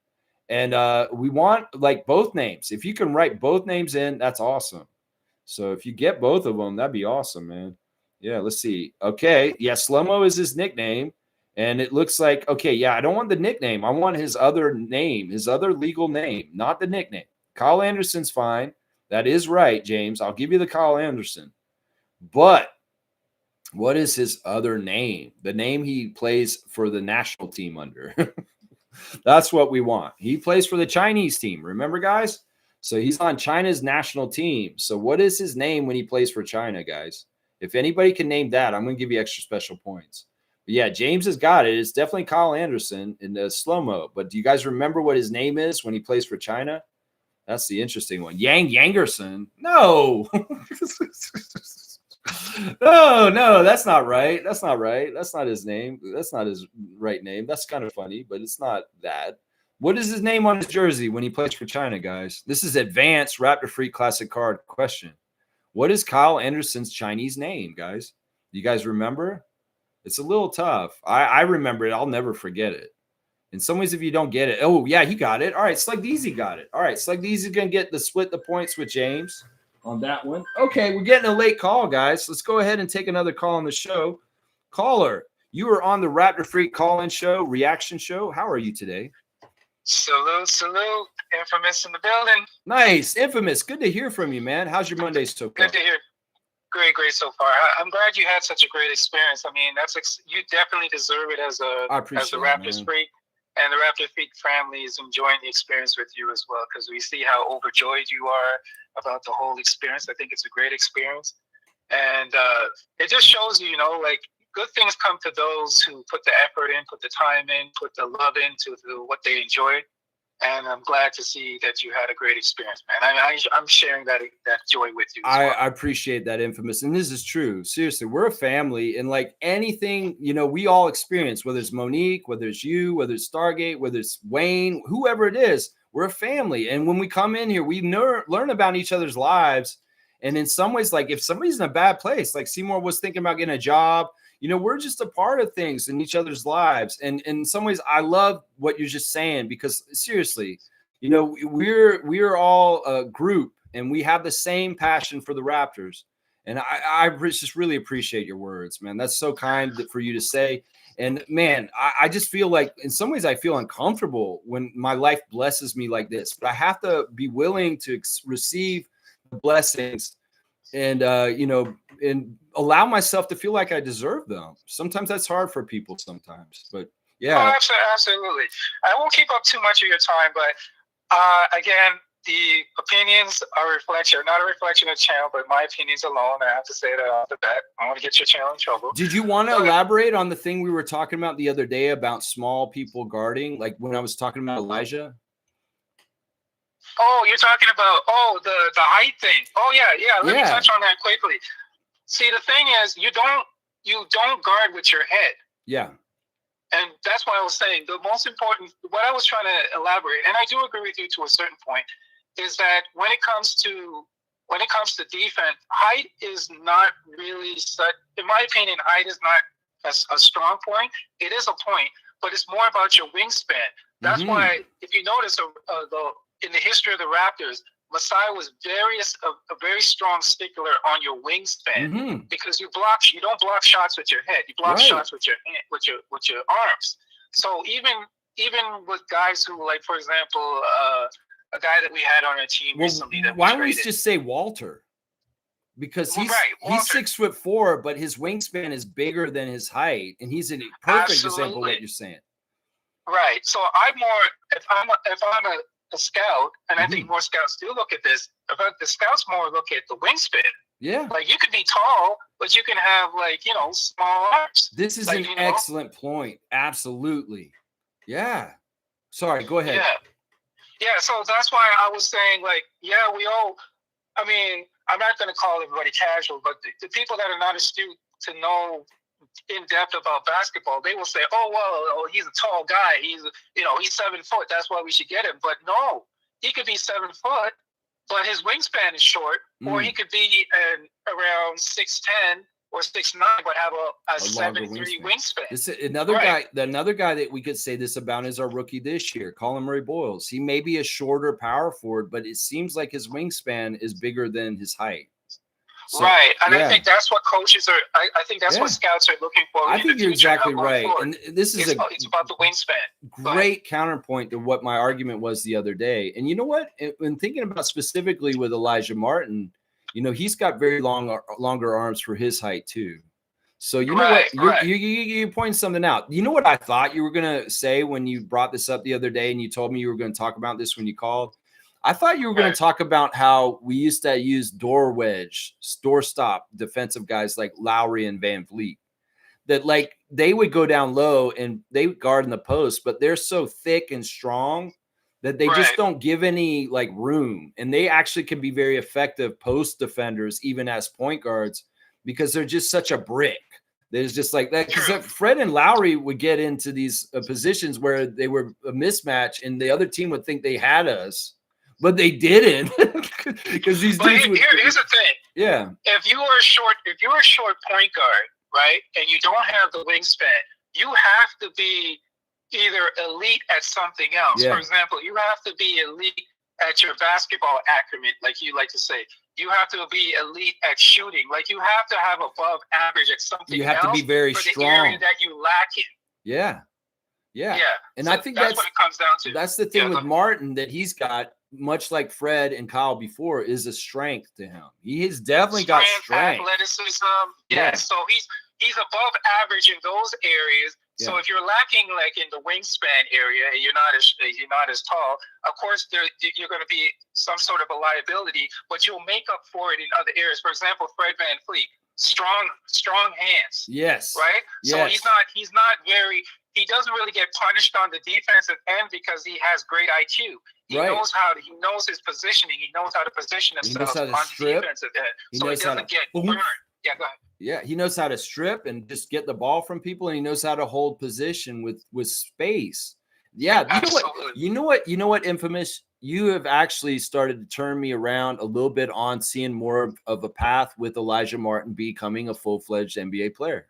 And we want like both names. If you can write both names in, that's awesome. So if you get both of them, that'd be awesome, man. Yeah, let's see. Okay, yeah, Slow-Mo is his nickname. And it looks like, okay, yeah, I don't want the nickname. I want his other name, his other legal name, not the nickname. Kyle Anderson's fine. That is right, James. I'll give you the Kyle Anderson. But what is his other name? The name he plays for the national team under. That's what we want. He plays for the Chinese team. Remember, guys? So he's on China's national team. So what is his name when he plays for China, guys? If anybody can name that, I'm going to give you extra special points. But yeah, James has got it. It's definitely Kyle Anderson in the slow-mo. But do you guys remember what his name is when he plays for China? That's the interesting one. Yangerson. No. No, that's not right. That's not right. That's not his name. That's not his right name. That's kind of funny, but it's not that. What is his name on his jersey when he plays for China, guys? This is advanced Raptor Freak Classic card question. What is Kyle Anderson's Chinese name, guys? Do you guys remember? It's a little tough. I remember it. I'll never forget it. In some ways, if you don't get it, oh, yeah, he got it. All right, Slugdeezy got it. All right, Slugdeezy's going to get the split the points with James on that one. Okay, we're getting a late call, guys. Let's go ahead and take another call on the show. Caller, you are on the Raptor Freak call-in show, reaction show. How are you today? Salute, salute. Infamous in the building. Nice. Infamous. Good to hear from you, man. How's your Monday so far? Good to hear. Great so far. I'm glad you had such a great experience. I mean, you definitely deserve it as a Raptors freak, and the Raptor freak family is enjoying the experience with you as well, because we see how overjoyed you are about the whole experience. I think it's a great experience, and it just shows you, like, good things come to those who put the effort in, put the time in, put the love into what they enjoy. And I'm glad to see that you had a great experience, man. I'm sharing that joy with you as well. I appreciate that, Infamous. And this is true. Seriously, we're a family. And like anything, we all experience, whether it's Monique, whether it's you, whether it's Stargate, whether it's Wayne, whoever it is, we're a family. And when we come in here, we learn about each other's lives. And in some ways, like if somebody's in a bad place, like Seymour was thinking about getting a job, we're just a part of things in each other's lives. And in some ways, I love what you're just saying, because seriously, we're all a group and we have the same passion for the Raptors. And I just really appreciate your words, man. That's so kind for you to say. And man, I just feel like in some ways I feel uncomfortable when my life blesses me like this, but I have to be willing to receive the blessings and, and allow myself to feel like I deserve them. Sometimes that's hard for people sometimes, but yeah. Oh, absolutely. I won't keep up too much of your time, but again, the opinions are not a reflection of the channel, but my opinions alone. I have to say that off the bat. I want to get your channel in trouble. Did you want to elaborate on the thing we were talking about the other day about small people guarding, like when I was talking about Elijah? Oh, you're talking about the height thing. Oh yeah. Let me touch on that quickly. See, the thing is, you don't guard with your head. Yeah. And that's what I was saying. The most important, what I was trying to elaborate, and I do agree with you to a certain point, is that when it comes to defense, height is not really such. In my opinion, height is not a strong point. It is a point, but it's more about your wingspan. That's why, if you notice, in the history of the Raptors, Masai was a very strong stickler on your wingspan, because you don't block shots with your head. You block shots with your hand, with your arms. So even with guys who, like, for example, a guy that we had on our team recently. Why don't we just say Walter? Because he's 6'4", but his wingspan is bigger than his height, and he's a perfect example of what you're saying. Right. So if I'm a scout, and I think more scouts do look at this, but the scouts more look at the wingspan. Yeah. Like, you can be tall, but you can have, like, small arms. This is an excellent point. Absolutely. Yeah. Sorry, go ahead. Yeah, so that's why I was saying, like, I'm not going to call everybody casual, but the people that are not astute to know in depth about basketball, they will say, he's a tall guy. He's 7 foot. That's why we should get him. But no, he could be 7 foot, but his wingspan is short, or he could be around 6'10" or 6'9", but have a 7'3" wingspan. This is another guy. Another guy that we could say this about is our rookie this year, Colin Murray-Boyles. He may be a shorter power forward, but it seems like his wingspan is bigger than his height. So, right, and I think that's what coaches are. I think that's what scouts are looking for. I think you're exactly right, and this is it's about the wingspan. Great counterpoint to what my argument was the other day. And you know what? When thinking about specifically with Elijah Martin, he's got very longer arms for his height too. So you know what? You're pointing something out. You know what I thought you were gonna say when you brought this up the other day, and you told me you were going to talk about this when you called. I thought you were going to talk about how we used to use doorstop defensive guys like Lowry and Van Vliet, that like they would go down low and they would guard in the post, but they're so thick and strong that they just don't give any like room. And they actually can be very effective post defenders, even as point guards, because they're just such a brick. There's just like that, because Fred and Lowry would get into these positions where they were a mismatch and the other team would think they had us. But they didn't, because these dudes. Here's the thing. Yeah. If you are a short point guard, right, and you don't have the wingspan, you have to be either elite at something else. Yeah. For example, you have to be elite at your basketball acumen, like you like to say. You have to be elite at shooting. Like, you have to have above average at something else. You have to be very strong. The area that you lack in. Yeah. Yeah. And so I think that's what it comes down to. That's the thing with Martin that he's got, much like Fred and Kyle before, is a strength to him. He has definitely got strength. Athleticism. So he's above average in those areas. So if you're lacking like in the wingspan area and you're not as tall, of course you're going to be some sort of a liability, but you'll make up for it in other areas. For example, Fred VanVleet, strong hands. Yes. Right? So he's not very, he doesn't really get punished on the defensive end because he has great IQ. He knows his positioning. He knows how to position himself on the defensive end. So he doesn't get burned. Yeah, go ahead. Yeah, he knows how to strip and just get the ball from people, and he knows how to hold position with space. Yeah, you know what, Infamous? You have actually started to turn me around a little bit on seeing more of a path with Elijah Martin becoming a full-fledged NBA player.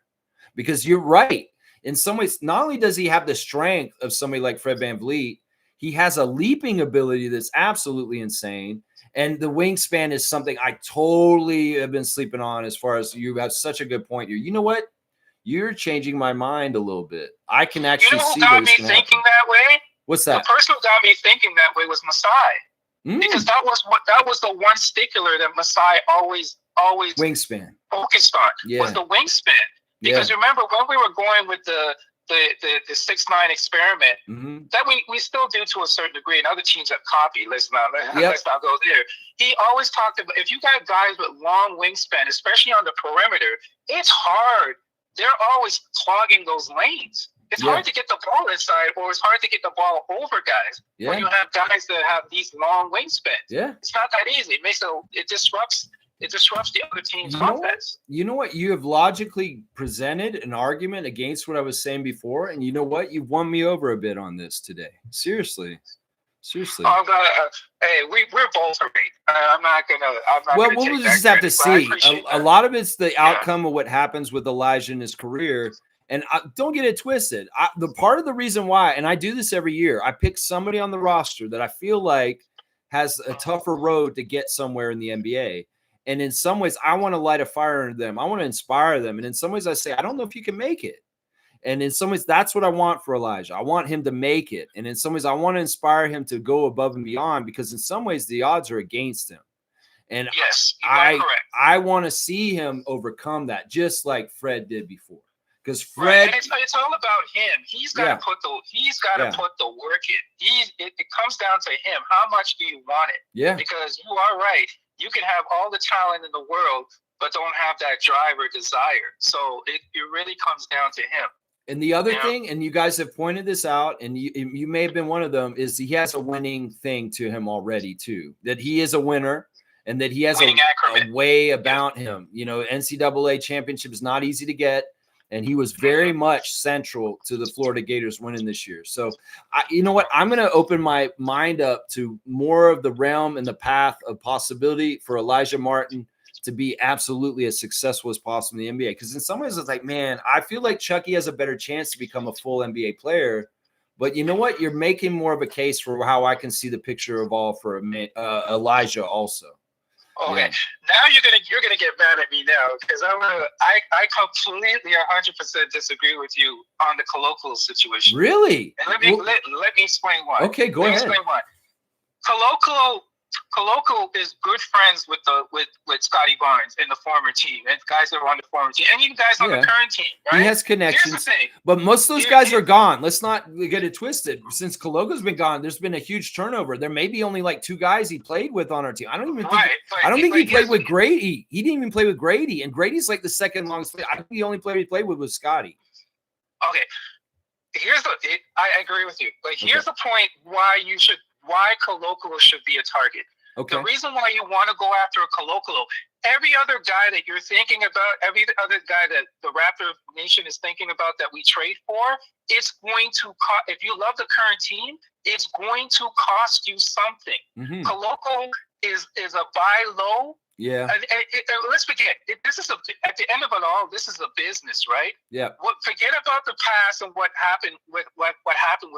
Because you're right. In some ways, not only does he have the strength of somebody like Fred VanVleet, he has a leaping ability that's absolutely insane. And the wingspan is something I totally have been sleeping on, as far as you have such a good point here. You know what? You're changing my mind a little bit. I can actually see got me thinking that way. What's that? The person who got me thinking that way was Masai. Because that was the one stickler that Masai always wingspan focused on was the wingspan. Because remember when we were going with the 6'9" experiment, that we still do to a certain degree, and other teams have copied. Let's not go there. He always talked about, if you got guys with long wingspan, especially on the perimeter, it's hard. They're always clogging those lanes. It's hard to get the ball inside, or it's hard to get the ball over guys. When you have guys that have these long wingspans. It's not that easy. It disrupts the other team's offense. You know what? You have logically presented an argument against what I was saying before, and you know what? You've won me over a bit on this today. Seriously. I'm gonna. Hey, we're both right. I'm not gonna. Well, we'll just have to see. A lot of it's the outcome of what happens with Elijah in his career. And don't get it twisted. The part of the reason why, and I do this every year, I pick somebody on the roster that I feel like has a tougher road to get somewhere in the NBA. And in some ways, I want to light a fire under them. I want to inspire them. And in some ways, I say, I don't know if you can make it. And in some ways, that's what I want for Elijah. I want him to make it. And in some ways, I want to inspire him to go above and beyond, because in some ways, the odds are against him. And I want to see him overcome that, just like Fred did before. Because Fred, it's all about him. He's got to put the work in. It comes down to him. How much do you want it? Yeah. Because you are right. You can have all the talent in the world, but don't have that drive or desire. So it really comes down to him. And the other thing, and you guys have pointed this out, and you may have been one of them, is he has a winning thing to him already too. That he is a winner, and that he has a way about him. You know, NCAA championship is not easy to get. And he was very much central to the Florida Gators winning this year. So, you know what? I'm going to open my mind up to more of the realm and the path of possibility for Elijah Martin to be absolutely as successful as possible in the NBA. Because in some ways, it's like, man, I feel like Chucky has a better chance to become a full NBA player. But you know what? You're making more of a case for how I can see the picture evolve for Elijah also. Okay, now you're gonna get mad at me now, because I completely 100% disagree with you on the colloquial situation. Really? And let me explain why. Okay, go ahead. Explain why. Colloquial is good friends with Scotty Barnes and the former team, and guys that were on the former team, and even guys on the current team. Right? He has connections. Here's the thing. But most of those guys are gone. Let's not get it twisted. Since Coloco's been gone, there's been a huge turnover. There may be only like 2 guys he played with on our team. I don't think he played with Grady. He didn't even play with Grady, and Grady's like the second longest player. I think the only player he played with was Scotty. Okay. I agree with you, but here's the point why colloquial should be a target. Okay. The reason why you want to go after a colloquial, every other guy that you're thinking about, every other guy that the Raptor Nation is thinking about that we trade for, it's going to cost, if you love the current team, it's going to cost you something. Mm-hmm. Colloquial is a buy low. Yeah. And let's forget, this is at the end of it all, this is a business, right? Yeah. Forget about the past and what happened with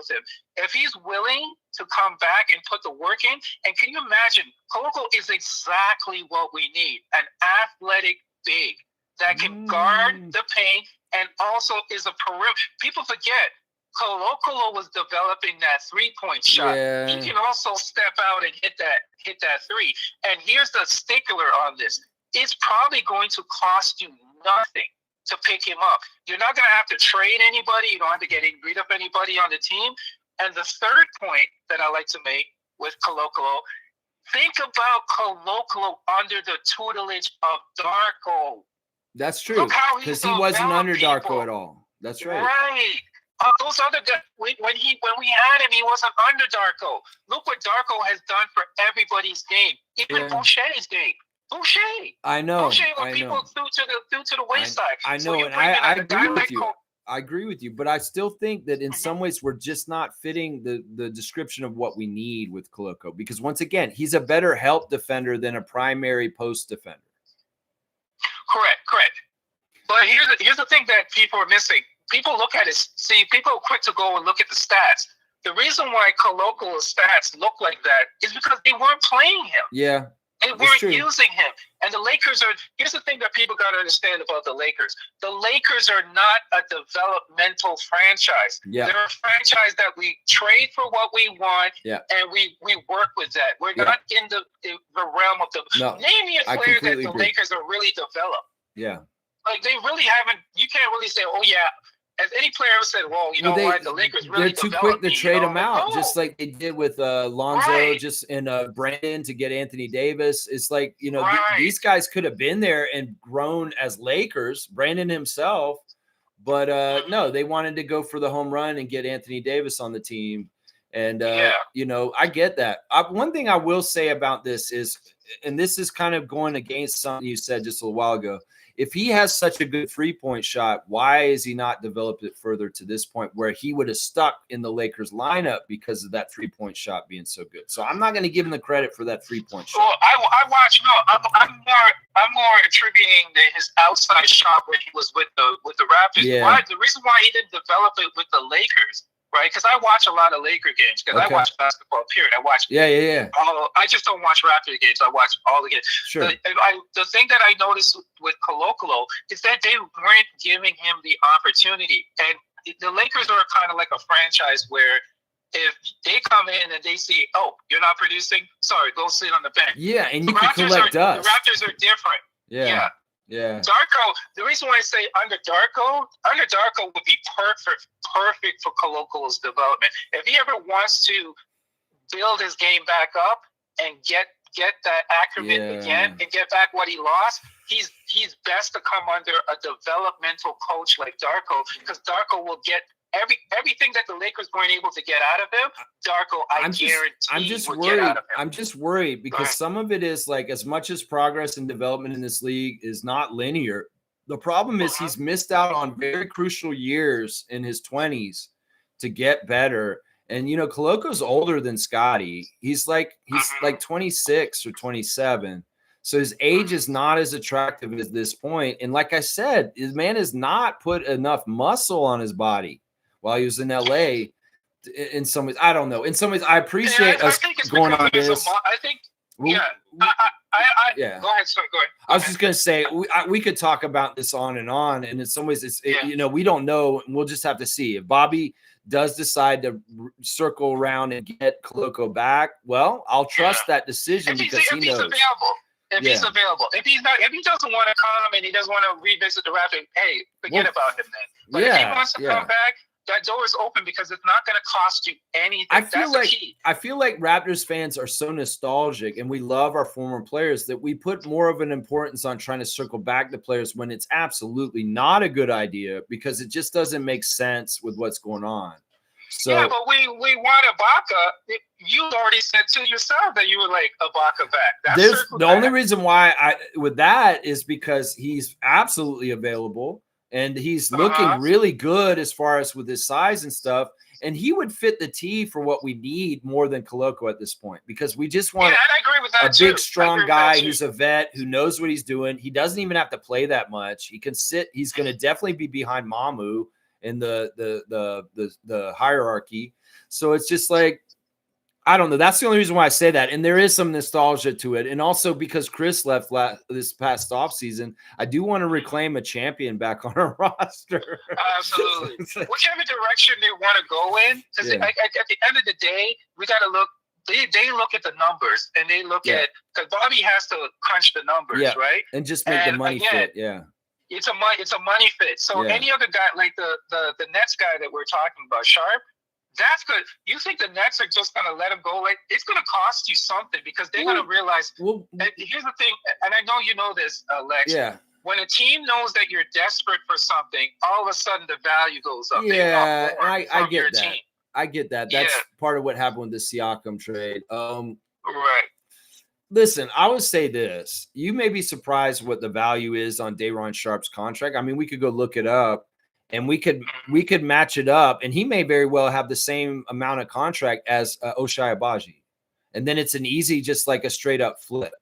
him. If he's willing to come back and put the work in, and can you imagine, Colloquial is exactly what we need, an athletic big that can guard the paint and also is a perimeter. People forget Kolokolo was developing that 3-point shot. Yeah. He can also step out and hit that three. And here's the stickler on this. It's probably going to cost you nothing to pick him up. You're not going to have to trade anybody. You don't have to get rid of anybody on the team. And the third point that I like to make with Kolokolo, think about Kolokolo under the tutelage of Darko. That's true, because he wasn't under Darko at all. That's right. Right. Those other guys, when we had him, he wasn't under Darko. Look what Darko has done for everybody's game, even Boucher's game. Boucher. I know. Boucher, I people know. threw to the wayside. I know, so and I agree with you. I agree with you, but I still think that in some ways we're just not fitting the description of what we need with Koloko, because once again, he's a better help defender than a primary post defender. Correct. But here's the thing that people are missing. People look at it. See, people are quick to go and look at the stats. The reason why Kolokolo's stats look like that is because they weren't playing him. Yeah. They weren't using him. And the Lakers here's the thing that people got to understand about the Lakers. The Lakers are not a developmental franchise. Yeah. They're a franchise that we trade for what we want, and we work with that. We're not in the realm of the name me a player that the Lakers are really developed. Yeah. Like, they really haven't, you can't really say, oh, yeah. As any player ever said, well, you know what, the Lakers really they're too quick to trade him out, just like they did with Lonzo, and Brandon to get Anthony Davis. It's like, these guys could have been there and grown as Lakers, Brandon himself, but no, they wanted to go for the home run and get Anthony Davis on the team. And, I get that. One thing I will say about this is, and this is kind of going against something you said just a little while ago, if he has such a good 3-point shot, why is he not developed it further to this point where he would have stuck in the Lakers lineup because of that 3-point shot being so good? So I'm not going to give him the credit for that 3-point shot. Well, I'm more attributing his outside shot when he was with the Raptors. Yeah. Why? The reason why he didn't develop it with the Lakers, right? Because I watch a lot of Laker games. Because I watch basketball. Period. I watch. Yeah. I just don't watch Raptor games. I watch all the games. Sure. The thing that I noticed with Kolokolo is that they weren't giving him the opportunity, and the Lakers are kind of like a franchise where if they come in and they see, oh, you're not producing, sorry, go sit on the bench. Yeah, and you can collect dust. The Raptors are different. Yeah. Darko, the reason why I say under Darko would be perfect for Kolokolo's development. If he ever wants to build his game back up and get that accurate again and get back what he lost, he's best to come under a developmental coach like Darko, because Darko will get everything that the Lakers weren't able to get out of him. Darko, I guarantee will get out of him. I'm just worried because some of it is like, as much as progress and development in this league is not linear, the problem is he's missed out on very crucial years in his 20s to get better. And, Koloko's older than Scotty. He's like 26 or 27. So his age is not as attractive at this point. And like I said, his man has not put enough muscle on his body while he was in LA. In some ways, I don't know. In some ways, I appreciate us going on this. Go ahead, sorry, go ahead. I was just going to say, we could talk about this on, and in some ways, we don't know. And we'll just have to see. If Bobby does decide to circle around and get Koloko back, well, I'll trust that decision because he knows. He's available. He's available. If he doesn't want to come and he doesn't want to revisit the Raptors, hey, forget about him then. But if he wants to come back, that door is open because it's not going to cost you anything. I feel like Raptors fans are so nostalgic and we love our former players that we put more of an importance on trying to circle back the players when it's absolutely not a good idea because it just doesn't make sense with what's going on. So, yeah, but we want Ibaka. You already said to yourself that you would like Ibaka back. The only reason why with that is because he's absolutely available. And he's looking really good as far as with his size and stuff. And he would fit the tee for what we need more than Koloko at this point because we just want a big, strong guy who's a vet who knows what he's doing. He doesn't even have to play that much. He can sit. He's going to definitely be behind Mamu in the hierarchy. So it's just like I don't know. That's the only reason why I say that. And there is some nostalgia to it. And also because Chris left this past offseason, I do want to reclaim a champion back on our roster. Absolutely. Whichever direction they want to go in, because at the end of the day, we got to look. They look at the numbers, and they look at, because Bobby has to crunch the numbers, right? And just make the money fit. Yeah. It's a money fit. So any other guy, like the Nets guy that we're talking about, Sharp, that's good. You think the Nets are just going to let him go? Like, it's going to cost you something, because they're going to realize. And here's the thing, and I know you know this, Lex. Yeah. When a team knows that you're desperate for something, all of a sudden the value goes up. Yeah, I get that. I get that. That's part of what happened with the Siakam trade. Right. Listen, I would say this. You may be surprised what the value is on Day'Ron Sharp's contract. I mean, we could go look it up, and we could match it up, and he may very well have the same amount of contract as Ochai Agbaji. And then it's an easy, just like a straight up flip.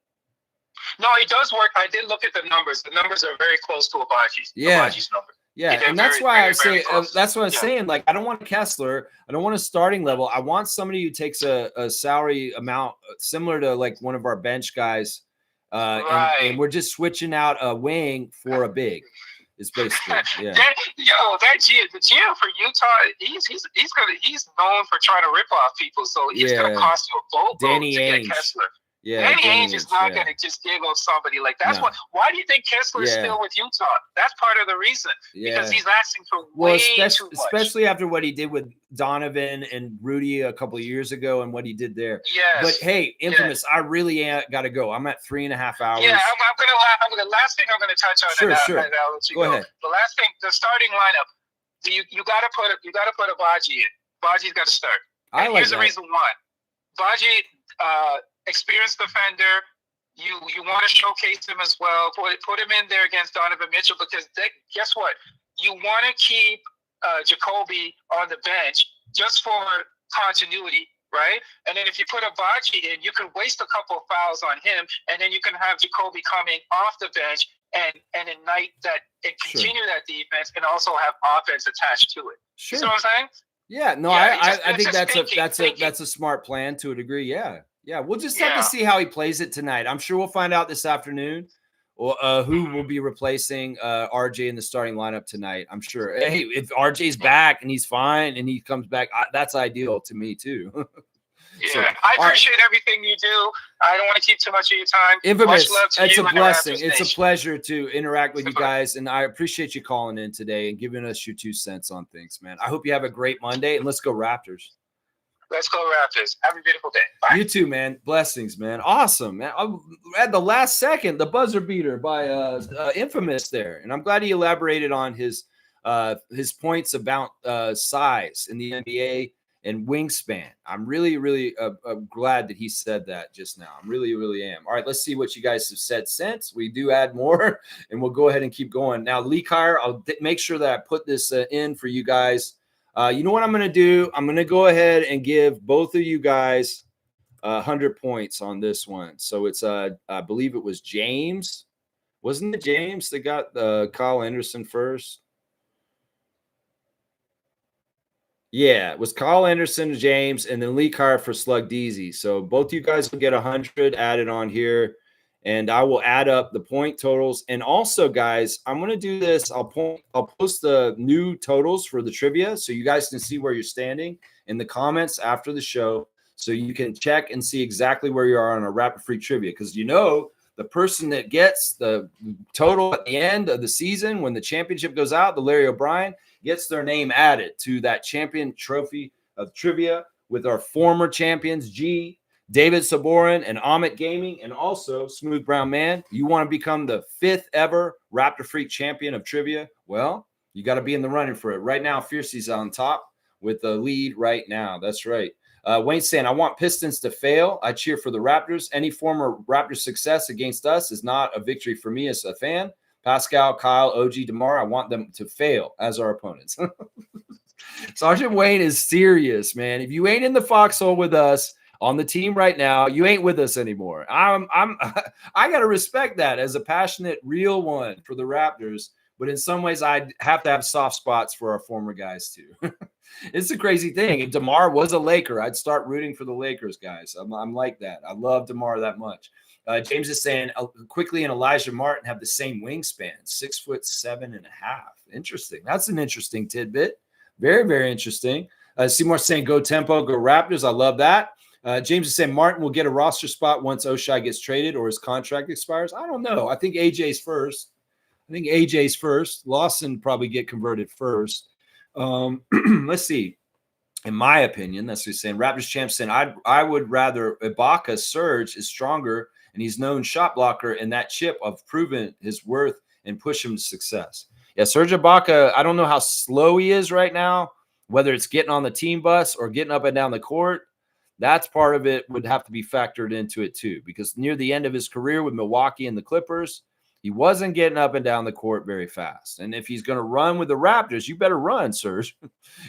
No, it does work. I did look at the numbers. The numbers are very close to Agbaji's number. Yeah, and that's why I say that's what I'm saying. Like, I don't want a Kessler. I don't want a starting level. I want somebody who takes a salary amount similar to like one of our bench guys. And we're just switching out a wing for a big. It's basically the GM for Utah. He's known for trying to rip off people. So it's gonna cost you a boatload to get Kessler. Yeah, Danny Ainge is not going to just give up somebody like that. Why do you think Kessler is still with Utah? That's part of the reason. Because he's asking for way too much. Especially after what he did with Donovan and Rudy a couple of years ago and what he did there. Yes. But hey, Infamous, I really got to go. I'm at 3.5 hours. Yeah, I'm going to last thing I'm going to touch on. Sure. And I'll let you go ahead. The last thing, the starting lineup. You got to put Agbaji in. Agbaji's got to start. Here's the reason why. Agbaji, experienced defender, you want to showcase him as well. Put him in there against Donovan Mitchell, because guess what? You want to keep Jacoby on the bench just for continuity, right? And then if you put Agbaji in, you can waste a couple of fouls on him, and then you can have Jacoby coming off the bench and ignite that and continue that defense, and also have offense attached to it. Sure. You know what I'm saying? Yeah, no, I think that's a smart plan to a degree. Yeah, we'll just have to see how he plays it tonight. I'm sure we'll find out this afternoon who will be replacing RJ in the starting lineup tonight. I'm sure. Hey, if RJ's back and he's fine and he comes back, that's ideal to me too. I appreciate everything you do. I don't want to keep too much of your time. Infamous, it's a blessing. It's a pleasure to interact with you guys, and I appreciate you calling in today and giving us your 2 cents on things, man. I hope you have a great Monday, and let's go Raptors. Let's go Raptors. Have a beautiful day. Bye. You too, man. Blessings, man. Awesome, man. At the last second, the buzzer beater by Infamous there. And I'm glad he elaborated on his points about size in the NBA and wingspan. I'm really, really glad that he said that just now. I really, really am. All right, let's see what you guys have said since. We do add more, and we'll go ahead and keep going. Now, Lee Kyer, I'll make sure that I put this in for you guys. You know what I'm going to do? I'm going to go ahead and give both of you guys 100 points on this one. So it's, I believe it was James. Wasn't it James that got Kyle Anderson first? Yeah, it was Kyle Anderson, James, and then Lee Kyer for Slug Deezy. So both you guys will get 100 added on here. And I will add up the point totals. And also, guys, I'm going to do this. I'll post the new totals for the trivia so you guys can see where you're standing in the comments after the show, so you can check and see exactly where you are on a Rapid Free trivia. Because the person that gets the total at the end of the season when the championship goes out, the Larry O'Brien, gets their name added to that champion trophy of trivia with our former champions, G, David Saborin, and Amit Gaming, and also Smooth Brown Man. You want to become the 5th ever Raptor Freak champion of trivia? Well, you got to be in the running for it. Right now, Fiercey's on top with the lead right now. That's right. Wayne saying, I want Pistons to fail. I cheer for the Raptors. Any former Raptors success against us is not a victory for me as a fan. Pascal, Kyle, OG, DeMar, I want them to fail as our opponents. Sergeant Wayne is serious, man. If you ain't in the foxhole with us on the team right now, you ain't with us anymore. I got to respect that as a passionate, real one for the Raptors. But in some ways, I have to have soft spots for our former guys too. It's a crazy thing. If DeMar was a Laker, I'd start rooting for the Lakers, guys. I'm like that. I love DeMar that much. James is saying Quickly and Elijah Martin have the same wingspan, 6'7.5". Interesting. That's an interesting tidbit. Very, very interesting. Seymour saying go Tempo, go Raptors. I love that. James is saying Martin will get a roster spot once Oshai gets traded or his contract expires. I don't know. I think AJ's first. Lawson probably get converted first. Let's see. In my opinion, that's what he's saying. Raptors champ saying I would rather Ibaka. Serge is stronger and he's known shot blocker, and that chip of proven his worth and push him to success. Yeah, Serge Ibaka, I don't know how slow he is right now, whether it's getting on the team bus or getting up and down the court. That's part of it would have to be factored into it too, because near the end of his career with Milwaukee and the Clippers, he wasn't getting up and down the court very fast. And if he's going to run with the Raptors, you better run, Serge,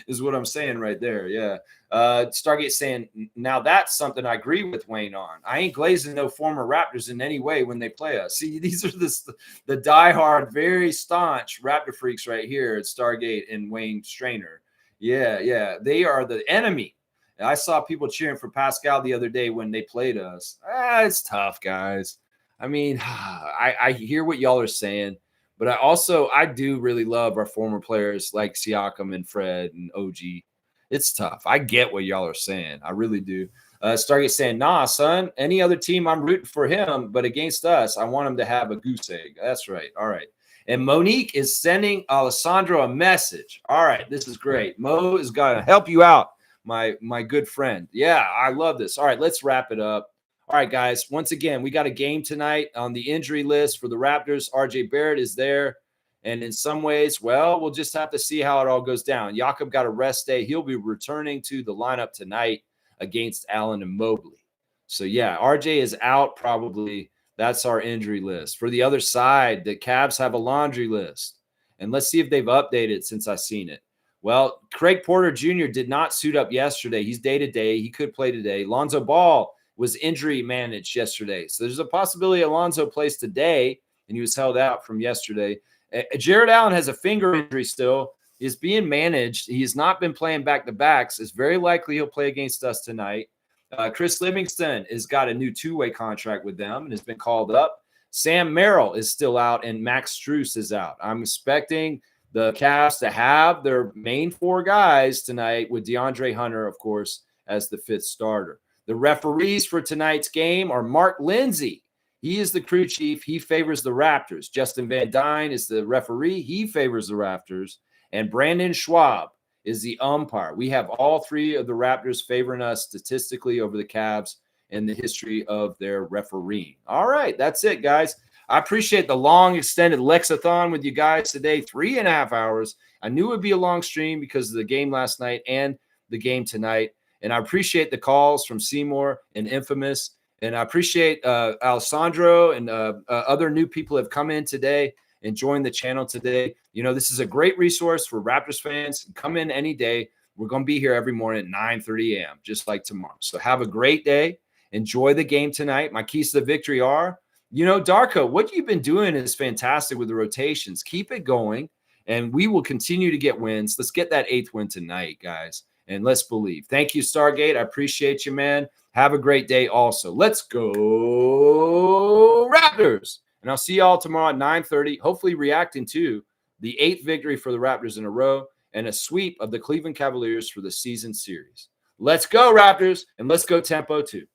is what I'm saying right there. Yeah. Stargate saying, now that's something I agree with Wayne on. I ain't glazing no former Raptors in any way when they play us. See, these are the diehard, very staunch Raptor freaks right here at Stargate and Wayne Strainer. Yeah. They are the enemy. I saw people cheering for Pascal the other day when they played us. It's tough, guys. I mean, I hear what y'all are saying, but I do really love our former players like Siakam and Fred and OG. It's tough. I get what y'all are saying. I really do. Stargate saying, nah, son, any other team, I'm rooting for him, but against us, I want him to have a goose egg. That's right. All right. And Monique is sending Alessandro a message. All right. This is great. Mo is going to help you out, my good friend. Yeah, I love this. All right, let's wrap it up. All right, guys. Once again, we got a game tonight on the injury list for the Raptors. RJ Barrett is there. And in some ways, well, we'll just have to see how it all goes down. Jakob got a rest day. He'll be returning to the lineup tonight against Allen and Mobley. So, yeah, RJ is out probably. That's our injury list. For the other side, the Cavs have a laundry list. And let's see if they've updated since I've seen it. Well, Craig Porter Jr. did not suit up yesterday. He's day-to-day. He could play today. Lonzo Ball was injury managed yesterday. So there's a possibility Alonzo plays today, and he was held out from yesterday. Jared Allen has a finger injury still. He's being managed. He has not been playing back-to-backs. It's very likely he'll play against us tonight. Chris Livingston has got a new two-way contract with them and has been called up. Sam Merrill is still out, and Max Strus is out. I'm expecting the Cavs to have their main four guys tonight with DeAndre Hunter, of course, as the fifth starter. The referees for tonight's game are Mark Lindsay. He is the crew chief. He favors the Raptors. Justin Van Dyne is the referee. He favors the Raptors. And Brandon Schwab is the umpire. We have all three of the Raptors favoring us statistically over the Cavs in the history of their refereeing. All right, that's it, guys. I appreciate the long extended Lexathon with you guys today, 3.5 hours. I knew it would be a long stream because of the game last night and the game tonight. And I appreciate the calls from Seymour and Infamous. And I appreciate Alessandro and other new people have come in today and joined the channel today. You know, this is a great resource for Raptors fans. Come in any day. We're going to be here every morning at 9:30 a.m., just like tomorrow. So have a great day. Enjoy the game tonight. My keys to the victory are, you know, Darko, what you've been doing is fantastic with the rotations. Keep it going, and we will continue to get wins. Let's get that 8th win tonight, guys, and let's believe. Thank you, Stargate. I appreciate you, man. Have a great day also. Let's go Raptors. And I'll see y'all tomorrow at 9:30, hopefully reacting to the 8th victory for the Raptors in a row and a sweep of the Cleveland Cavaliers for the season series. Let's go, Raptors, and let's go Tempo too.